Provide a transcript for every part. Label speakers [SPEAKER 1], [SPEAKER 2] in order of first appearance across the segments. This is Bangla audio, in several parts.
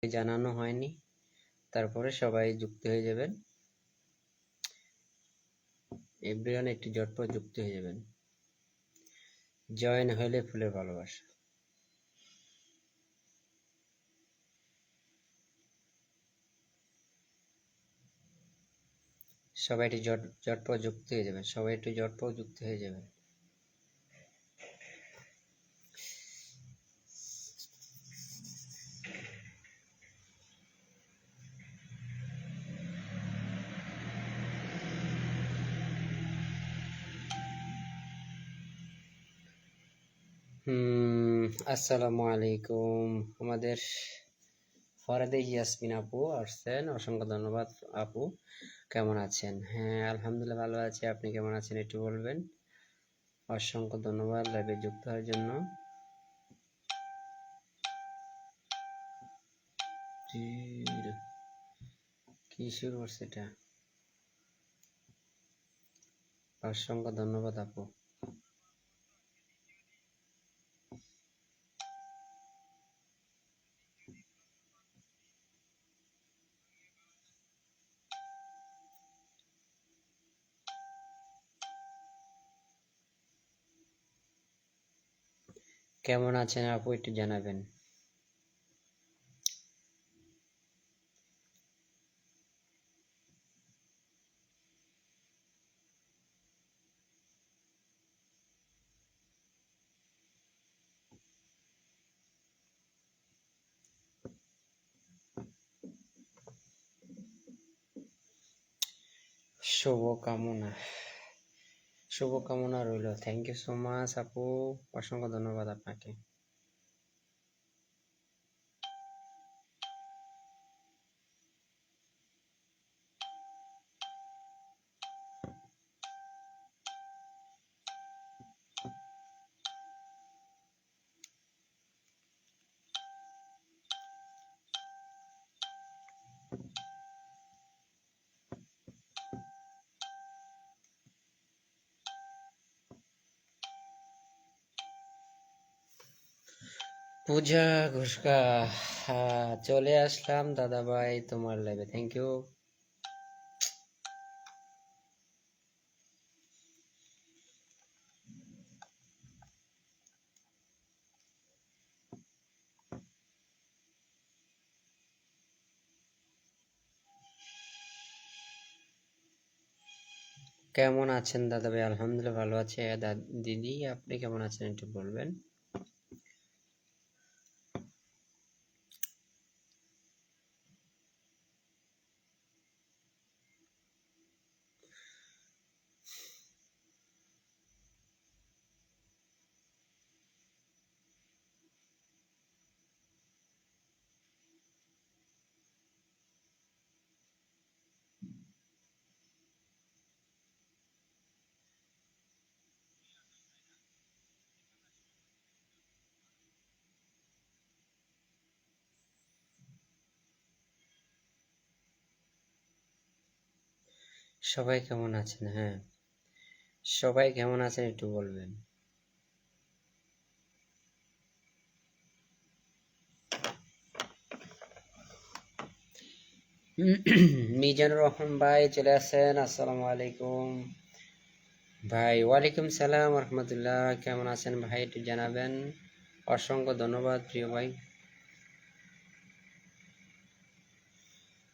[SPEAKER 1] জানানো হয়নি, তারপরে সবাই যুক্ত হয়ে যাবেন। এভরিওয়ান একটু ঝটপট যুক্ত হয়ে যাবেন। জয়েন হইলে ফুলের ভালোবাসা। সবাই একটু ঝটপট যুক্ত হয়ে যাবেন। সবাই একটু ঝটপট যুক্ত হয়ে যাবেন। আসসালামু আলাইকুম। আমাদের ফরাদে ইয়াসমিন আপু আসছেন, অসংখ্য ধন্যবাদ আপু। কেমন আছেন? হ্যাঁ আলহামদুলিল্লাহ ভালো আছি। আপনি কেমন আছেন একটু বলবেন। অসংখ্য ধন্যবাদ লাইভে যুক্ত হওয়ার জন্য। কি শুরু করছে এটা? অসংখ্য ধন্যবাদ আপু। কেমন আছেন আপু একটু জানাবেন। শুভকামনা রইল। থ্যাংক ইউ সো মাচ আপু, অসংখ্য ধন্যবাদ আপনাকে। পূজা ঘোষকা, চলে আসলাম দাদা ভাই তোমার লাইভে। Thank you. কেমন আছেন দাদা ভাই? আলহামদুলিল্লাহ ভালো আছে। দিদি আপনি কেমন আছেন একটু বলবেন। সবাই কেমন আছেন? হ্যাঁ সবাই কেমন আছেন একটু বলবেন। মিজানুর রহমান ভাই চলে আসেন। আসসালামু আলাইকুম ভাই। ওয়ালাইকুম সালাম রহমতুল্লাহ। কেমন আছেন ভাই একটু জানাবেন। অসংখ্য ধন্যবাদ প্রিয় ভাই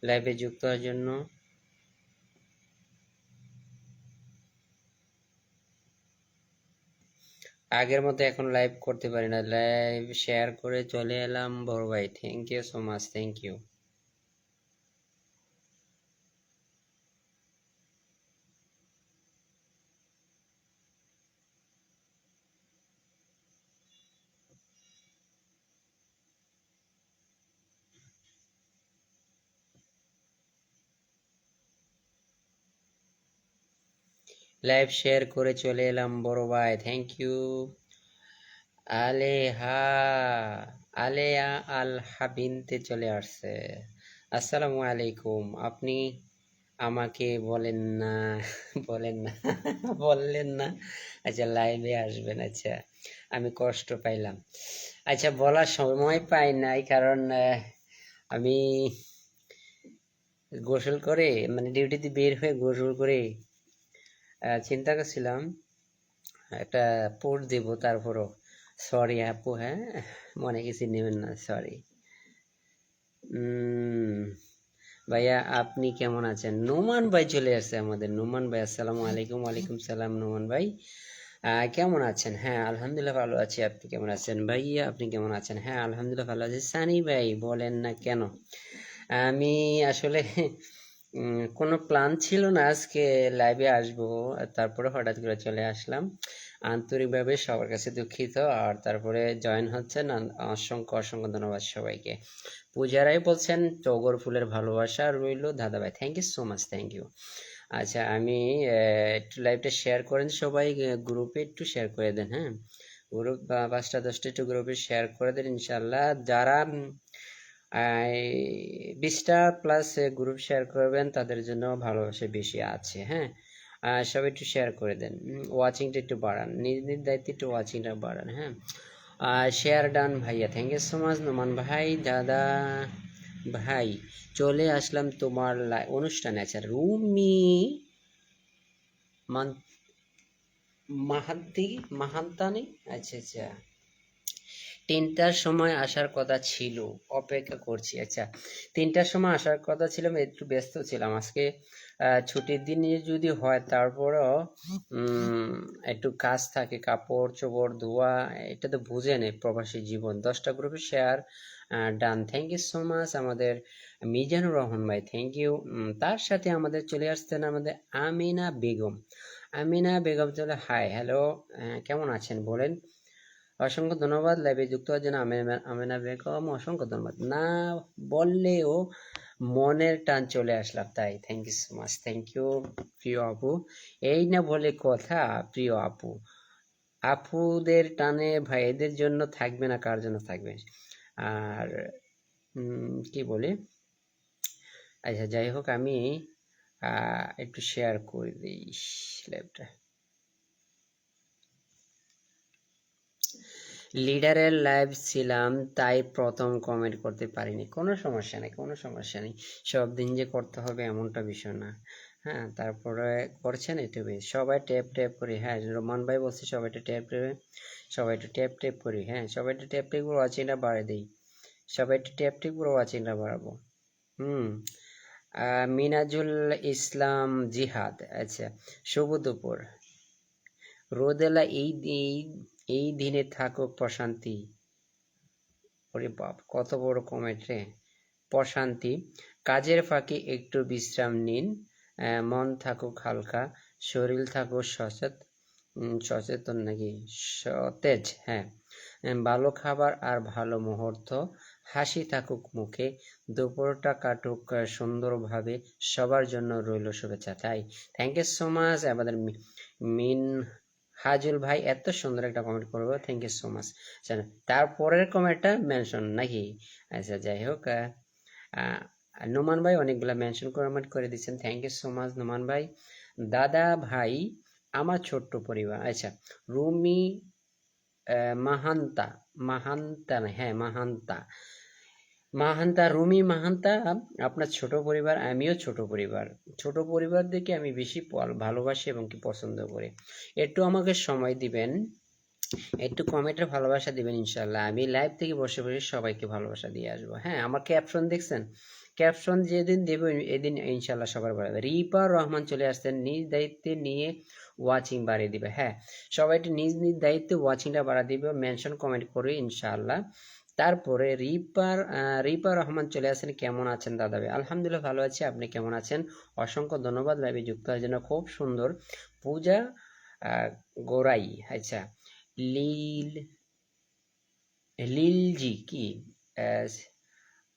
[SPEAKER 1] লাইভে যুক্ত হওয়ার জন্য। আগের মতো এখন লাইভ করতে পারি না, লাইভ শেয়ার করে চলে এলাম বড় ভাই। Thank you so much, thank you. Live share করে চলে এলাম বড় ভাই, থ্যাংক ইউ। আলেহা আলেয়া আল হাবিনতে চলে আসছে। আসসালামু আলাইকুম। আপনি আমাকে বলেন না বলেন না বললেন না। আচ্ছা লাইভে আসবেন। আচ্ছা আমি কষ্ট পাইলাম। আচ্ছা বলার সময় পাই নাই, কারণ আমি গোসল করে মানে ডিউটিতে বের হয়ে গোসল করে চিন্তা করছিলাম একটা পোস্ট দেব, তারপরও সরি আপু, হ্যাঁ মনে কিছু নেবেন না, সরি। ভাইয়া আপনি কেমন আছেন? নোমান ভাই চলে আসছে আমাদের, নোমান ভাই আসসালামু আলাইকুম। ওয়ালাইকুম সালাম নোমান ভাই, কেমন আছেন? হ্যাঁ আলহামদুলিল্লাহ ভালো আছি, আপনি কেমন আছেন? ভাইয়া আপনি কেমন আছেন? হ্যাঁ আলহামদুলিল্লাহ ভালো আছি। সানি ভাই বলেন না কেন? আমি আসলে কোনো প্ল্যান ছিল না আজকে লাইভে আসবো, তারপরে হঠাৎ করে চলে আসলাম। আন্তরিকভাবে সবার কাছে দুঃখিত। আর তারপরে জয়েন হচ্ছেন, অসংখ্য অসংখ্য ধন্যবাদ সবাইকে। পূজারাই বলছেন টগর ফুলের ভালোবাসা রইল দাদা ভাই, thank you so much, thank you. আচ্ছা আমি একটু লাইভটা শেয়ার করেন সবাই, গ্রুপে একটু শেয়ার করে দেন, হ্যাঁ গ্রুপ 5টা 10টা একটু গ্রুপে শেয়ার করে দেন ইনশাল্লাহ। যারা 20টা প্লাস গ্রুপ শেয়ার করবেন তাদের জন্য ভালোবাসা বেশি আছে, হ্যাঁ সবাই একটু শেয়ার করে দেন, ওয়াচিংটা একটু বাড়ান, নিজ নিজ দায়িত্বে একটু ওয়াচিংটা বাড়ান, হ্যাঁ শেয়ার ডান ভাইয়া, thank you so much. Noman ভাই দাদা ভাই চলে আসলাম তোমার অনুষ্ঠানে। আচ্ছা রুমি মাহাদ্দি মাহান্তানি, আচ্ছা আচ্ছা 3টার সময় আসার কথা ছিল, অপেক্ষা করছি। আচ্ছা 3টার সময় আসার কথা ছিল, আমি একটু ব্যস্ত ছিলাম আজকে, ছুটির দিনে যদি হয় তারপরেও একটু কাজ থাকে, কাপড় চোপড় ধোয়া, এটা তো বুঝেন প্রবাসী জীবন। 10টা গ্রুপে share done, thank you so much আমাদের মিজানুর রহমান ভাই, থ্যাংক ইউ। তার সাথে আমাদের চলে আসতেন আমাদের আমিনা বেগম। আমিনা বেগম চলে, হাই হ্যালো, কেমন আছেন বলেন? অসংখ্য ধন্যবাদ লাইভে যুক্ত হওয়ার জন্য আমেনা বেগম, অসংখ্য ধন্যবাদ। না বললেও মনের টান চলে আসলাম তাই, thank you so much, thank you প্রিয় আপু। এই না বলে কথা প্রিয় আপু, আপুদের টানে ভাইদের জন্য থাকবে না, কার জন্য থাকবে? আর কি বলে, আচ্ছা যাই হোক আমি একটু শেয়ার করে দিই লাইভটা। লিডারের লাইভ ছিলাম তাই প্রথম কমেন্ট করতে পারিনি, কোনো সমস্যা নেই, কোনো সমস্যা নেই, সব দিন যে করতে হবে এমনটা বিষয় না, হ্যাঁ তারপরে করছেন একটু বেশ, সবাই ট্যাপ ট্যাপ করি, হ্যাঁ রোমান ভাই বলছে সবাই একটু ট্যাপ ট্যাপ, সবাই একটু ট্যাপ ট্যাপ করি, হ্যাঁ সবাই একটু ট্যাপ ট্যাপ করে ওয়াচিংটা বাড়িয়ে দিই, সবাই একটু ট্যাপ ট্যাপ করে ওয়াচিংটা বাড়াবো। মিনাজুল ইসলাম জিহাদ, আচ্ছা শুভ দুপুর রোদেলা, এই দিনে থাকুক প্রশান্তি। ওরে বাপ কত বড় কমেন্ট রে। প্রশান্তি, কাজের ফাঁকে একটু বিশ্রাম নিন, মন থাকুক হালকা, শরীর থাকুক সচেতন নাকি সতেজ, হ্যাঁ ভালো খাবার আর ভালো মুহূর্ত, হাসি থাকুক মুখে, দুপুরটা কাটুক সুন্দরভাবে, সবার জন্য রইল শুভেচ্ছা। তাই থ্যাংক ইউ সো মাচ আমাদের মিন হাজুল ভাই, এত সুন্দর একটা কমেন্ট করবো, থ্যাংক ইউ সো মাচ। তারপরের কমেন্টটা মেনশন নাকি? আচ্ছা যাই হোক, নোমান ভাই অনেকগুলা মেনশন কমেন্ট করে দিচ্ছেন, thank you so much Noman ভাই। দাদা ভাই আমার ছোট্ট পরিবার, আচ্ছা রুমি মাহান্তা, মাহান্তা না, হ্যাঁ মাহান্তা, মাহান্তা রুমি মাহান্তা, আপনার ছোট পরিবার, আমিও ছোট পরিবার, ছোট পরিবার দেখে আমি বেশি ভালোবাসি এবং কি পছন্দ করি। একটু আমাকে সময় দিবেন, একটু কমেন্টের ভালোবাসা দিবেন ইনশাল্লাহ, আমি লাইভ থেকে বসে বসে সবাইকে ভালোবাসা দিয়ে আসবো। হ্যাঁ আমার ক্যাপশন দেখছেন, ক্যাপশন যেদিন দেব এদিন ইনশাল্লাহ সবার বাড়াবে। রিপার রহমান চলে আসছেন, নিজ দায়িত্বে নিয়ে ওয়াচিং বাড়িয়ে দিবে, হ্যাঁ সবাই একটু নিজ নিজ দায়িত্বে ওয়াচিংটা বাড়া দিবে, মেনশন কমেন্ট করে ইনশাল্লাহ। তারপরে রিপার রহমান চলে আসেন, কেমন আছেন দাদা ভাই? আলহামদুলিল্লাহ ভালো আছি, আপনি কেমন আছেন? অসংখ্য ধন্যবাদ লাইভে যুক্ত হওয়ার জন্য, খুব সুন্দর। পূজা গোড়াই, আচ্ছা লীলজি কি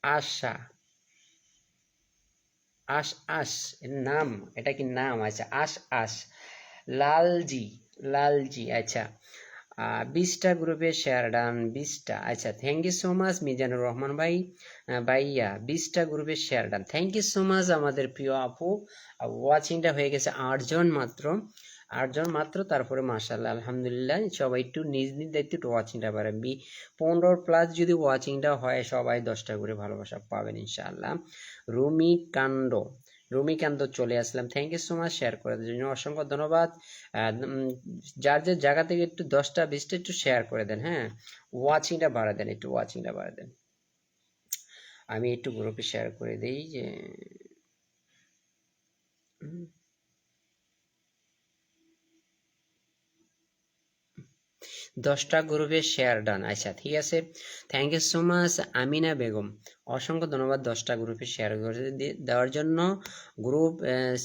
[SPEAKER 1] আশা আশ নাম, এটা কি নাম? আচ্ছা আশ লালজি, আচ্ছা 20টা গ্রুপে শেয়ার ডান, 20টা, আচ্ছা thank you so much Mizanur Rahman ভাই, ভাইয়া 20টা গ্রুপে share done, thank you so much আমাদের প্রিয় আপু। ওয়াচিংটা হয়ে গেছে 8 জন মাত্র, 8 জন মাত্র, তারপরে মাশাআল্লাহ আলহামদুলিল্লাহ সবাই একটু নিজ নিজ দায়িত্বে একটু ওয়াচিংটা বাড়ান। 15+ যদি ওয়াচিংটা হয় সবাই 10টা করে ভালোবাসা পাবেন ইনশাআল্লাহ। রুমিকান্দ, রুমিকান্দ চলে আসলাম, thank you so much share করার জন্য, অসংখ্য ধন্যবাদ। যার যার জায়গা থেকে একটু 10টা 20টা একটু শেয়ার করে দেন, হ্যাঁ ওয়াচিংটা বাড়া দেন, একটু ওয়াচিংটা বাড়া দেন। আমি একটু গ্রুপে শেয়ার করে দিই যে 10টা গ্রুপে শেয়ার ডান। আচ্ছা ঠিক আছে, thank you so much Amina Begum, অসংখ্য ধন্যবাদ 10টা গ্রুপে শেয়ার করে দেওয়ার জন্য। গ্রুপ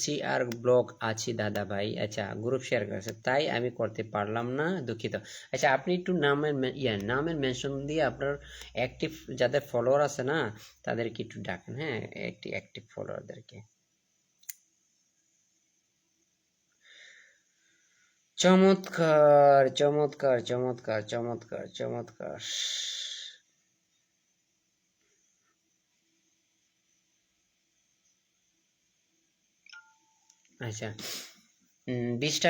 [SPEAKER 1] সিআর ব্লগ আছি দাদা ভাই, আচ্ছা গ্রুপ শেয়ার করেছে তাই আমি করতে পারলাম না, দুঃখিত। আচ্ছা আপনি একটু নামের মেনশন দিয়ে আপনার অ্যাক্টিভ যাদের ফলোয়ার আছে না তাদেরকে একটু ডাকেন, হ্যাঁ একটি অ্যাক্টিভ ফলোয়ারদেরকে। চমৎকার চমৎকার চমৎকার চমৎকার চমৎকার। আচ্ছা 20টা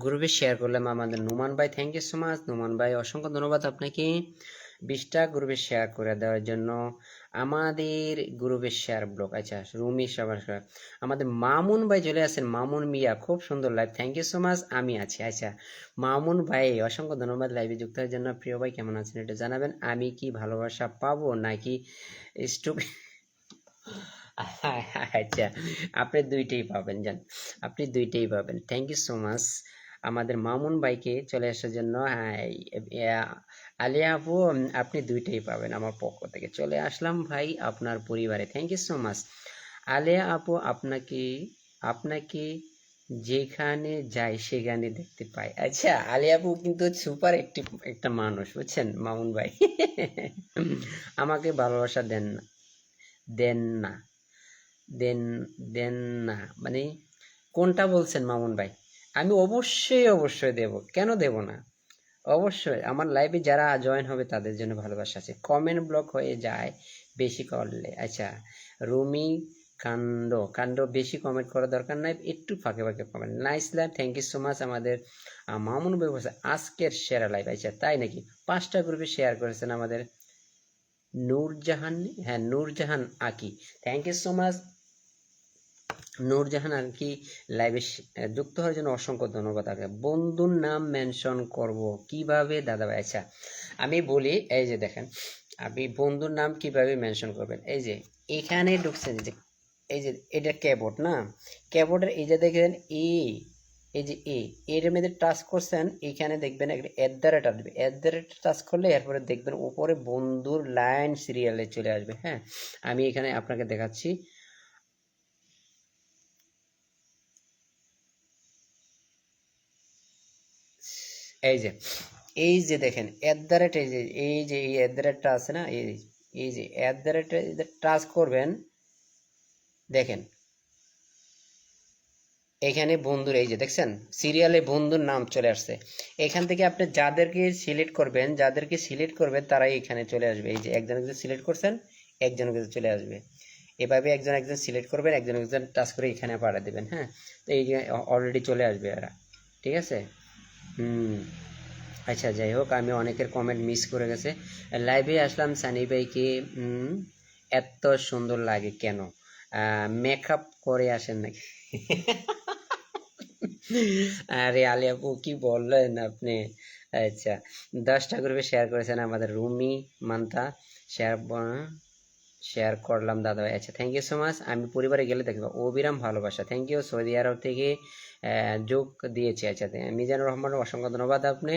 [SPEAKER 1] গ্রুপে শেয়ার করলাম আমাদের নোমান ভাই, thank you so much Noman ভাই, অসংখ্য ধন্যবাদ আপনাকে 20টা গ্রুপে শেয়ার করে দেওয়ার জন্য। আমাদের গ্রুপে শেয়ার ব্লক, আচ্ছা রুমি সবার, আমাদের মামুন ভাই চলে আসেন, মামুন মিয়া খুব সুন্দর live, thank you so much আমি আছি। আচ্ছা মামুন ভাই অসংখ্য ধন্যবাদ লাইভে যুক্ত হওয়ার জন্য। প্রিয় ভাই কেমন আছেন এটা জানাবেন, আমি কি ভালোবাসা পাবো নাকি স্টুপিড? আচ্ছা আপনি দুইটাই পাবেন, জান আপনি দুইটাই পাবেন, থ্যাংক ইউ সো মাচ আমাদের মামুন ভাইকে চলে আসার জন্য। আলিয়া আপু আপনি দুইটাই পাবেন, আমার পক্ষ থেকে চলে আসলাম ভাই আপনার পরিবারে, thank you so much Alia আপু, আপনাকে আপনাকে যেখানে যাই সেখানে দেখতে পাই। আচ্ছা আলিয়া আপু কিন্তু সুপার একটি একটা মানুষ বুঝছেন মামুন ভাই। আমাকে ভালোবাসা দেন না, দেন না, দেন দেন না মানে কোনটা বলছেন মামুন ভাই? আমি অবশ্যই অবশ্যই দেব, কেন দেব না, অবশ্যই আমার লাইভে যারা জয়েন হবে তাদের জন্য ভালোবাসা আছে। কমেন্ট ব্লক হয়ে যায় বেশি করলে। আচ্ছা রুমি কাণ্ড কাণ্ড বেশি কমেন্ট করার দরকার নাই, একটু ফাঁকে ফাঁকে comment. Nice live, thank you so much আমাদের মামুন ভাই বলছে আজকের সেরা লাইভ। আচ্ছা তাই নাকি, 5টা গ্রুপে শেয়ার করেছেন আমাদের নূরজাহান, হ্যাঁ নূরজাহান আকি, thank you so much Nurjahan আর কি লাইভে যুক্ত হওয়ার জন্য অসংখ্য ধন্যবাদ। আগে বন্ধুর নাম মেনশন করব কিভাবে দাদা ভাই? আচ্ছা আমি বলি, এই যে দেখেন আপনি বন্ধুর নাম কিভাবে মেনশন করবেন, এই যে এখানে ঢুকছেন, যে এই যে এটা কিবোর্ড না, কিবোর্ডের এই যে দেখেন এই যে এর মধ্যে টাচ করছেন, এখানে দেখবেন একটা @ আসবে, টাচ করলে এরপরে দেখবেন উপরে বন্ধুর লাইন সিরিয়ালে চলে আসবে। হ্যাঁ আমি এখানে আপনাকে দেখাচ্ছি, এই যে দেখেন @ এই যে টা আছে না, এই যে টাচ করবেন, দেখেন এখানে বন্ধুর এই যে দেখছেন সিরিয়ালে বন্ধুর নাম চলে আসছে। এখান থেকে আপনি যাদেরকে সিলেক্ট করবেন তারাই এখানে চলে আসবে। এই যে একজনকে সিলেক্ট করছেন, একজনকে চলে আসবে, এভাবে একজন একজন সিলেক্ট করবেন, একজন একজন টাচ করে এখানে পাঠিয়ে দেবেন। হ্যাঁ তো এই যে অলরেডি চলে আসবে এরা, ঠিক আছে। আচ্ছা যাই হোক, আমি অনেকের কমেন্ট মিস করে গেছে। লাইভে আসলাম, সানি ভাইকে এত সুন্দর লাগে কেন, মেকআপ করে আসেন নাকি? আরে আলী আপু কি বললেন আপনি? আচ্ছা 10টা গ্রুপে শেয়ার করেছেন আমাদের রুমি মান্তা, শেয়ার শেয়ার করলাম দাদা ভাই। আচ্ছা থ্যাংক ইউ সো মাচ, আমি পরিবারে গেলে দেখবো অবিরাম ভালোবাসা, থ্যাংক ইউ সৌদি আরব থেকে যোগ দিয়েছে। আচ্ছা মিজানুর রহমান অসংখ্য ধন্যবাদ আপনি।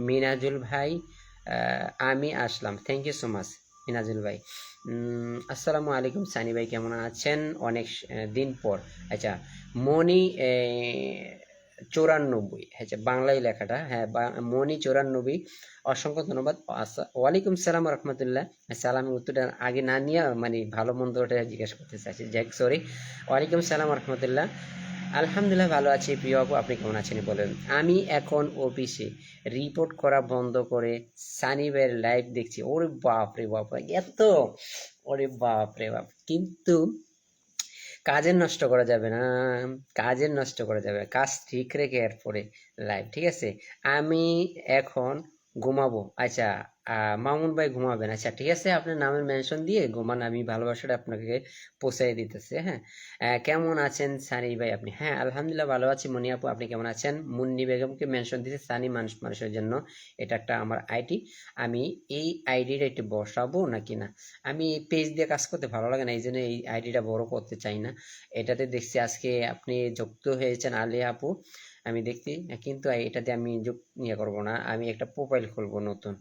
[SPEAKER 1] মিনাজুল ভাই আমি আসলাম, thank you so much Minajul ভাই। আসসালামু আলাইকুম সানি ভাই কেমন আছেন, অনেক দিন পর। আচ্ছা মনি 94, আচ্ছা বাংলায় লেখাটা, হ্যাঁ মনি 94 অসংখ্য ধন্যবাদ। ওয়ালাইকুম সালাম রহমতুল্লাহ, সালামের উত্তরটা আগে না নিয়ে মানে ভালো মন্দটা জিজ্ঞেস করতে চাইছি, যাক সরি। ওয়ালাইকুম সালাম রহমতুল্লাহ, আলহামদুলিল্লাহ ভালো আছি প্রিয় আপু, আপনি কেমন আছেন বলেন? আমি এখন অফিসে রিপোর্ট করা বন্ধ করে সানিবের লাইভ দেখছি। ওরে বাপ রে বাপ, এত, ওরে বাপ রে বাপ। কিন্তু কাজের নষ্ট করা যাবে না, কাজের নষ্ট করা যাবে না। কাজ ঠিক রেখে এরপরে লাইভ, ঠিক আছে? আমি এখন ঘুমাবো। আচ্ছা, মামুন ভাই ঘুমাবেন? আচ্ছা ঠিক আছে, আপনার নামের মেনশন দিয়ে ঘুমান, আমি ভালোবাসাটা আপনাকে পৌঁছাই দিতেছি। হ্যাঁ, কেমন আছেন সানি ভাই আপনি? হ্যাঁ আলহামদুলিল্লাহ ভালো আছি। মনি আপু আপনি কেমন আছেন? মুন্নি বেগমকে মেনশন দিতে, সানি মানুষের জন্য, এটা একটা আমার আইডি। আমি এই আইডিটা একটু বসাবো নাকি না, আমি এই পেজ দিয়ে কাজ করতে ভালো লাগে না, এই জন্য এই আইডিটা বড় করতে চাই না। এটাতে দেখছি আজকে আপনি যুক্ত হয়েছেন আলিয়া আপু, আমি দেখছি, কিন্তু এটাতে আমি ইয়ে করবো না, আমি একটা প্রোফাইল খুলবো নতুন।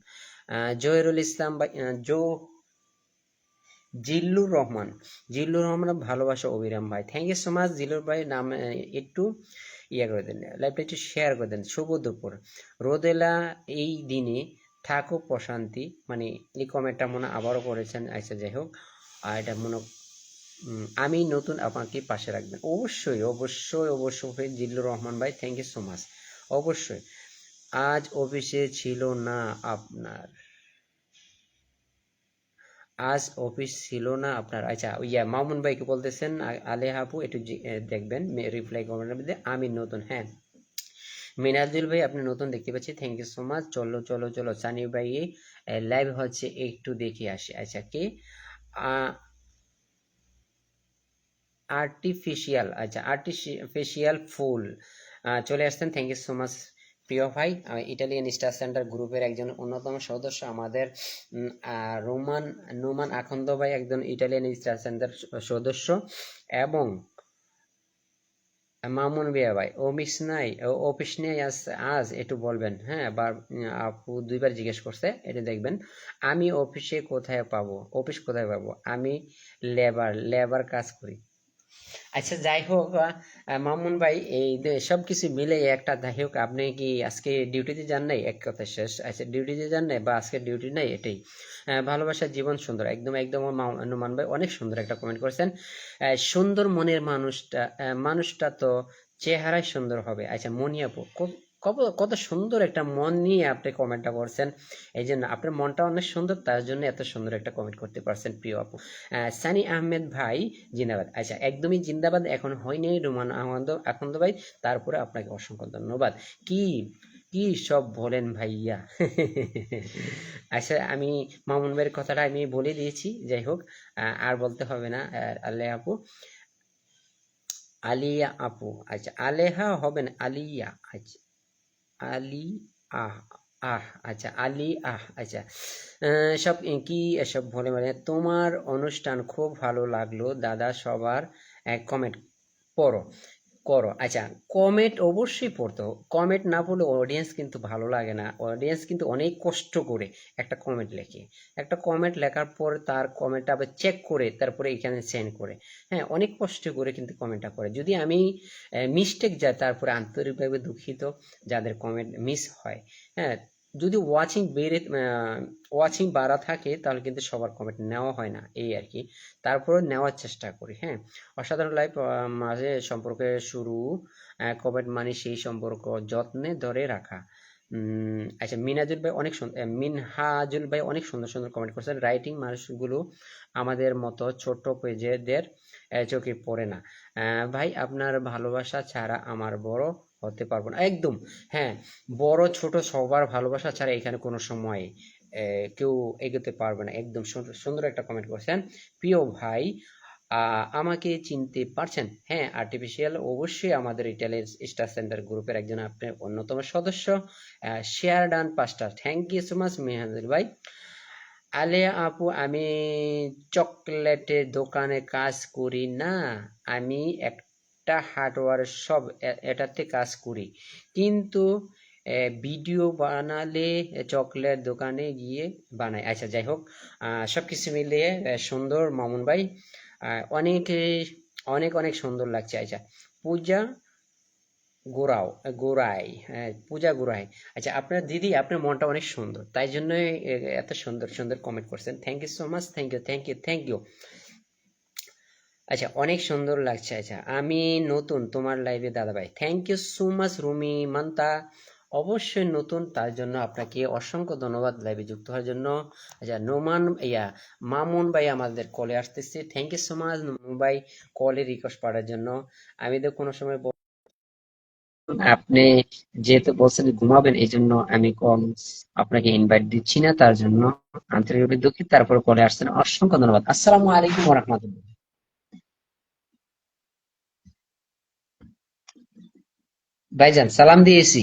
[SPEAKER 1] জহিরুল ইসলাম ভাই, জিল্লুর রহমান, জিল্লুর রহমান ভালোবাসা অবিরাম ভাই, thank you so much Zillur ভাই। নাম একটু ইয়ে করে দেন, লাইভটা একটু শেয়ার করে দেন। শুভ দুপুর রোদেলা, এই দিনে থাকো প্রশান্তি, মানে এই কমেন্টটা মনে আবারও করেছেন। আচ্ছা যাই হোক, আর এটা মনে আমি নতুন, আপনাকে পাশে রাখবেন। অবশ্যই অবশ্যই অবশ্যই জিল্লুর রহমান ভাই, থ্যাংক ইউ সো মাচ। অবশ্যই। আজ অফিসে ছিল না আপনার, আজ অফিস ছিল না আপনার? আচ্ছা ইয়া মামুন ভাইকে বলতেছেন আলেহা আপু একটু দেখবেন, রিপ্লাই কমেন্টের মধ্যে আমি নতুন। হ্যাঁ মিনাজুল ভাই আপনি নতুন দেখতে পাচ্ছি, থ্যাংক ইউ সো মাচ। চলো চলো চলো সানি ভাই লাইভ হচ্ছে, একটু দেখে আসি। আচ্ছা কে? আর্টিফিশিয়াল, আচ্ছা আর্টিফিশিয়াল ফুল চলে আসতেন, থ্যাংক ইউ সো মাচ প্রিয় ভাই। ইটালিয়ান স্টার সেন্টার গ্রুপের একজন অন্যতম সদস্য আমাদের রোমান নোমান আখন্দ ভাই, একজন ইটালিয়ান স্টার সেন্টার সদস্য, এবং মামুন বিয়া ভাই অফিস নাই, অফিস নেই আজ, আজ একটু বলবেন। হ্যাঁ আপু দুইবার জিজ্ঞেস করছে, এটা দেখবেন। আমি অফিসে কোথায় পাবো, অফিস কোথায় পাবো? আমি লেবার কাজ করি। আচ্ছা যাই হোক, মামুন ভাই এই সব কিছু মিলে একটা, যাই হোক আপনি কি আজকে ডিউটিতে যান নাই? এক কথা শেষ। আচ্ছা ডিউটিতে যান নাই বা আজকে ডিউটি নাই, এটাই। ভালোবাসার জীবন সুন্দর, একদম একদম। নুমান ভাই অনেক সুন্দর একটা কমেন্ট করেছেন। সুন্দর মনের মানুষটা, মানুষটা তো চেহারাই সুন্দর হবে। আচ্ছা মনিয়াপু, কত কত সুন্দর একটা মন নিয়ে আপনি কমেন্টটা করছেন, এই জন্য আপনার মনটা অনেক সুন্দর, তার জন্য এত সুন্দর একটা কমেন্ট করতে পারছেন প্রিয় আপু। সানি আহমেদ ভাই জিন্দাবাদ। আচ্ছা একদমই জিন্দাবাদ এখন হয়নি রুমান আহমদ আখন্দ ভাই, তারপরে আপনাকে অসংখ্য ধন্যবাদ। কি কি সব বলেন ভাইয়া। আচ্ছা আমি মামুন ভাইয়ের কথাটা আমি বলে দিয়েছি, যাই হোক আর বলতে হবে না। আল্লাহ আপু, আলিয়া আপু, আচ্ছা আলেহা হবে না, আলিয়া, আচ্ছা আলী আহ আহ, আচ্ছা আলী আহ, আচ্ছা সব কি এসব বলে, মানে তোমার অনুষ্ঠান খুব ভালো লাগলো দাদা, সবার কমেন্ট পড়ো করো। আচ্ছা কমেন্ট অবশ্যই পড়তো, কমেন্ট না পড়লে অডিয়েন্স কিন্তু ভালো লাগে না, অডিয়েন্স কিন্তু অনেক কষ্ট করে একটা কমেন্ট লেখে, একটা কমেন্ট লেখার পর তার কমেন্টটা আবার চেক করে তারপরে এখানে সেন্ড করে। হ্যাঁ অনেক কষ্ট করে কিন্তু কমেন্টটা করে, যদি আমি মিস্টেক যায় তারপরে আন্তরিকভাবে দুঃখিত যাদের কমেন্ট মিস হয়। হ্যাঁ যদি ওয়াচিং বাড়া থাকে তাহলে কিন্তু সবার কমেন্ট নেওয়া হয় না, এই আর কি। তারপরে নেওয়ার চেষ্টা করি। হ্যাঁ অসাধারণ লাইভ, মাঝে সম্পর্কের শুরু, কমেন্ট মানে সেই সম্পর্ক যত্নে ধরে রাখা। আচ্ছা মিনহাজুল ভাই অনেক সুন্দর সুন্দর কমেন্ট করছেন। রাইটিং মানুষগুলো আমাদের মতো ছোট পেজেদের চোখে পড়ে না। ভাই আপনার ভালোবাসা ছাড়া আমার বড় হতে পারবো না, একদম। হ্যাঁ বড় ছোট সবার ভালোবাসা ছাড়া এখানে কোনো সময় কেউ এগোতে পারবে না, একদম সুন্দর সুন্দর একটা কমেন্ট করছেন প্রিয় ভাই। আমাকে চিনতে পারছেন? হ্যাঁ আর্টিফিশিয়াল অবশ্যই আমাদের ইটালিয়ান স্টার সেন্টার গ্রুপের একজন আপনার অন্যতম সদস্য। শেয়ার ডান 5টা, থ্যাংক ইউ সো মাচ মেহাদুল ভাই। আলিয়া আপু আমি চকলেটের দোকানে কাজ করি না, আমি একটা হার্ডওয়্যার সব এটাতে কাজ করি, কিন্তু ভিডিও বানালে চকলেট দোকানে গিয়ে বানাই। আচ্ছা যাই হোক সবকিছু মিলিয়ে সুন্দর মামুন ভাই, অনেক অনেক অনেক সুন্দর লাগছে। আচ্ছা পূজা গোড়াই, হ্যাঁ পূজা গোড়াই। আচ্ছা আপনার দিদি, আপনার মনটা অনেক সুন্দর, তাই জন্য এত সুন্দর সুন্দর কমেন্ট করছেন, thank you so much, thank you thank you thank you. আচ্ছা অনেক সুন্দর লাগছে। আচ্ছা আমি নতুন তোমার লাইভে দাদা ভাই, thank you so much Rumi Manta, অবশ্যই নতুন, তার জন্য আপনাকে অসংখ্য ধন্যবাদ লাইভে যুক্ত হওয়ার জন্য। আচ্ছা, নোমান মামুন ভাই আমাদের কলে আসতেছে। Thank you so much Mamun ভাই কলে রিকোয়েস্ট পাঠার জন্য। আমি তো কোনো সময় আপনি যেহেতু বলছেন ঘুমাবেন, এই জন্য আমি কল আপনাকে ইনভাইট দিচ্ছি না, তার জন্য আন্তরিকভাবে দুঃখিত। তারপর কলে আসছেন, অসংখ্য ধন্যবাদ। আসসালামু আলাইকুম ওয়া রাহমাতুল্লাহ। ভাইজান সালাম দিয়েছি।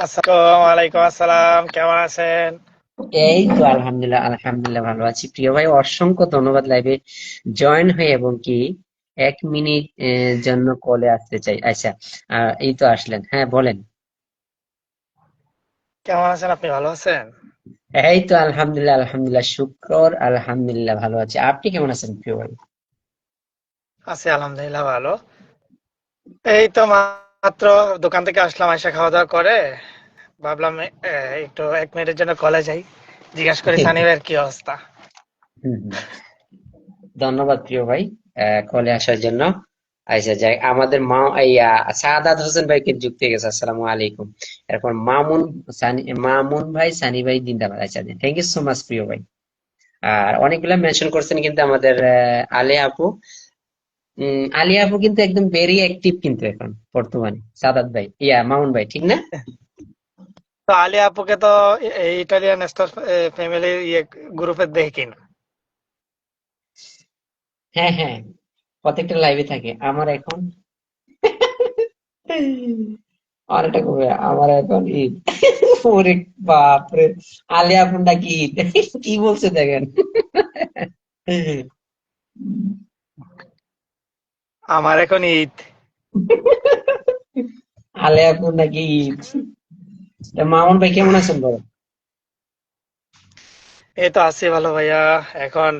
[SPEAKER 2] আসসালামু আলাইকুম আসসালাম, কেমন আছেন?
[SPEAKER 1] এই তো আলহামদুলিল্লাহ, আলহামদুলিল্লাহ ভালো আছি। প্রিয় ভাই, অসংখ্য ধন্যবাদ লাইভে জয়েন হয়ে এবং কি 1 মিনিট জন্য কলে আসতে চাই। আচ্ছা, এই তো আসলেন, হ্যাঁ বলেন।
[SPEAKER 2] কেমন আছেন? আপনি ভালো আছেন?
[SPEAKER 1] এই তো আলহামদুলিল্লাহ, আলহামদুলিল্লাহ শুকর, আলহামদুলিল্লাহ ভালো আছি। আপনি কেমন আছেন প্রিয় ভাই?
[SPEAKER 2] আছি আলহামদুলিল্লাহ ভালো। এই তো মাত্র দোকান থেকে আসলাম, আইসা খাওয়া দাওয়া করে ভাবলাম একটু 1 মিনিটের জন্য কলে যাই, জিজ্ঞাসা করি সানি ভাইয়ের কি অবস্থা।
[SPEAKER 1] হুম, হুম। ধন্যবাদ প্রিয় ভাই কলে আসার জন্য। আচ্ছা যাই, আমাদের মা সাদাত হোসেন ভাইকে যুক্ত হয়ে গেছে। আসসালামু আলাইকুম। এরপর মামুন ভাই, সানি ভাই জিন্দাবাদ। আচ্ছা, থ্যাংক ইউ সো মাচ প্রিয় ভাই। আর অনেকগুলা মেনশন করছেন কিন্তু আমাদের আলিয়া আপু। আলিয়া আপু কিন্তু একদম ভেরি অ্যাক্টিভ কিন্তু এখন বর্তমানে। সাদাত ভাই, মামুন ভাই, ঠিক না?
[SPEAKER 2] তো আলিয়া আপুকে তো এই ইটালিয়ান স্টার ফ্যামিলি গ্রুপে দেখি না।
[SPEAKER 1] হ্যাঁ, হ্যাঁ, প্রত্যেকটা লাইভে থাকে আমার এখন। আর এটা কবে আমার এখন ঈদ। ওরে বাপরে, আলিয়া ফোনটা কি ঈদ? কি বলছে দেখেন।
[SPEAKER 2] আমার এখন ঈদ।
[SPEAKER 1] আলিয়া ফোন নাকি ঈদ? তা মামুন ভাই কেমন আছেন বলেন?
[SPEAKER 2] এই তো আছি ভালো ভাইয়া। এখন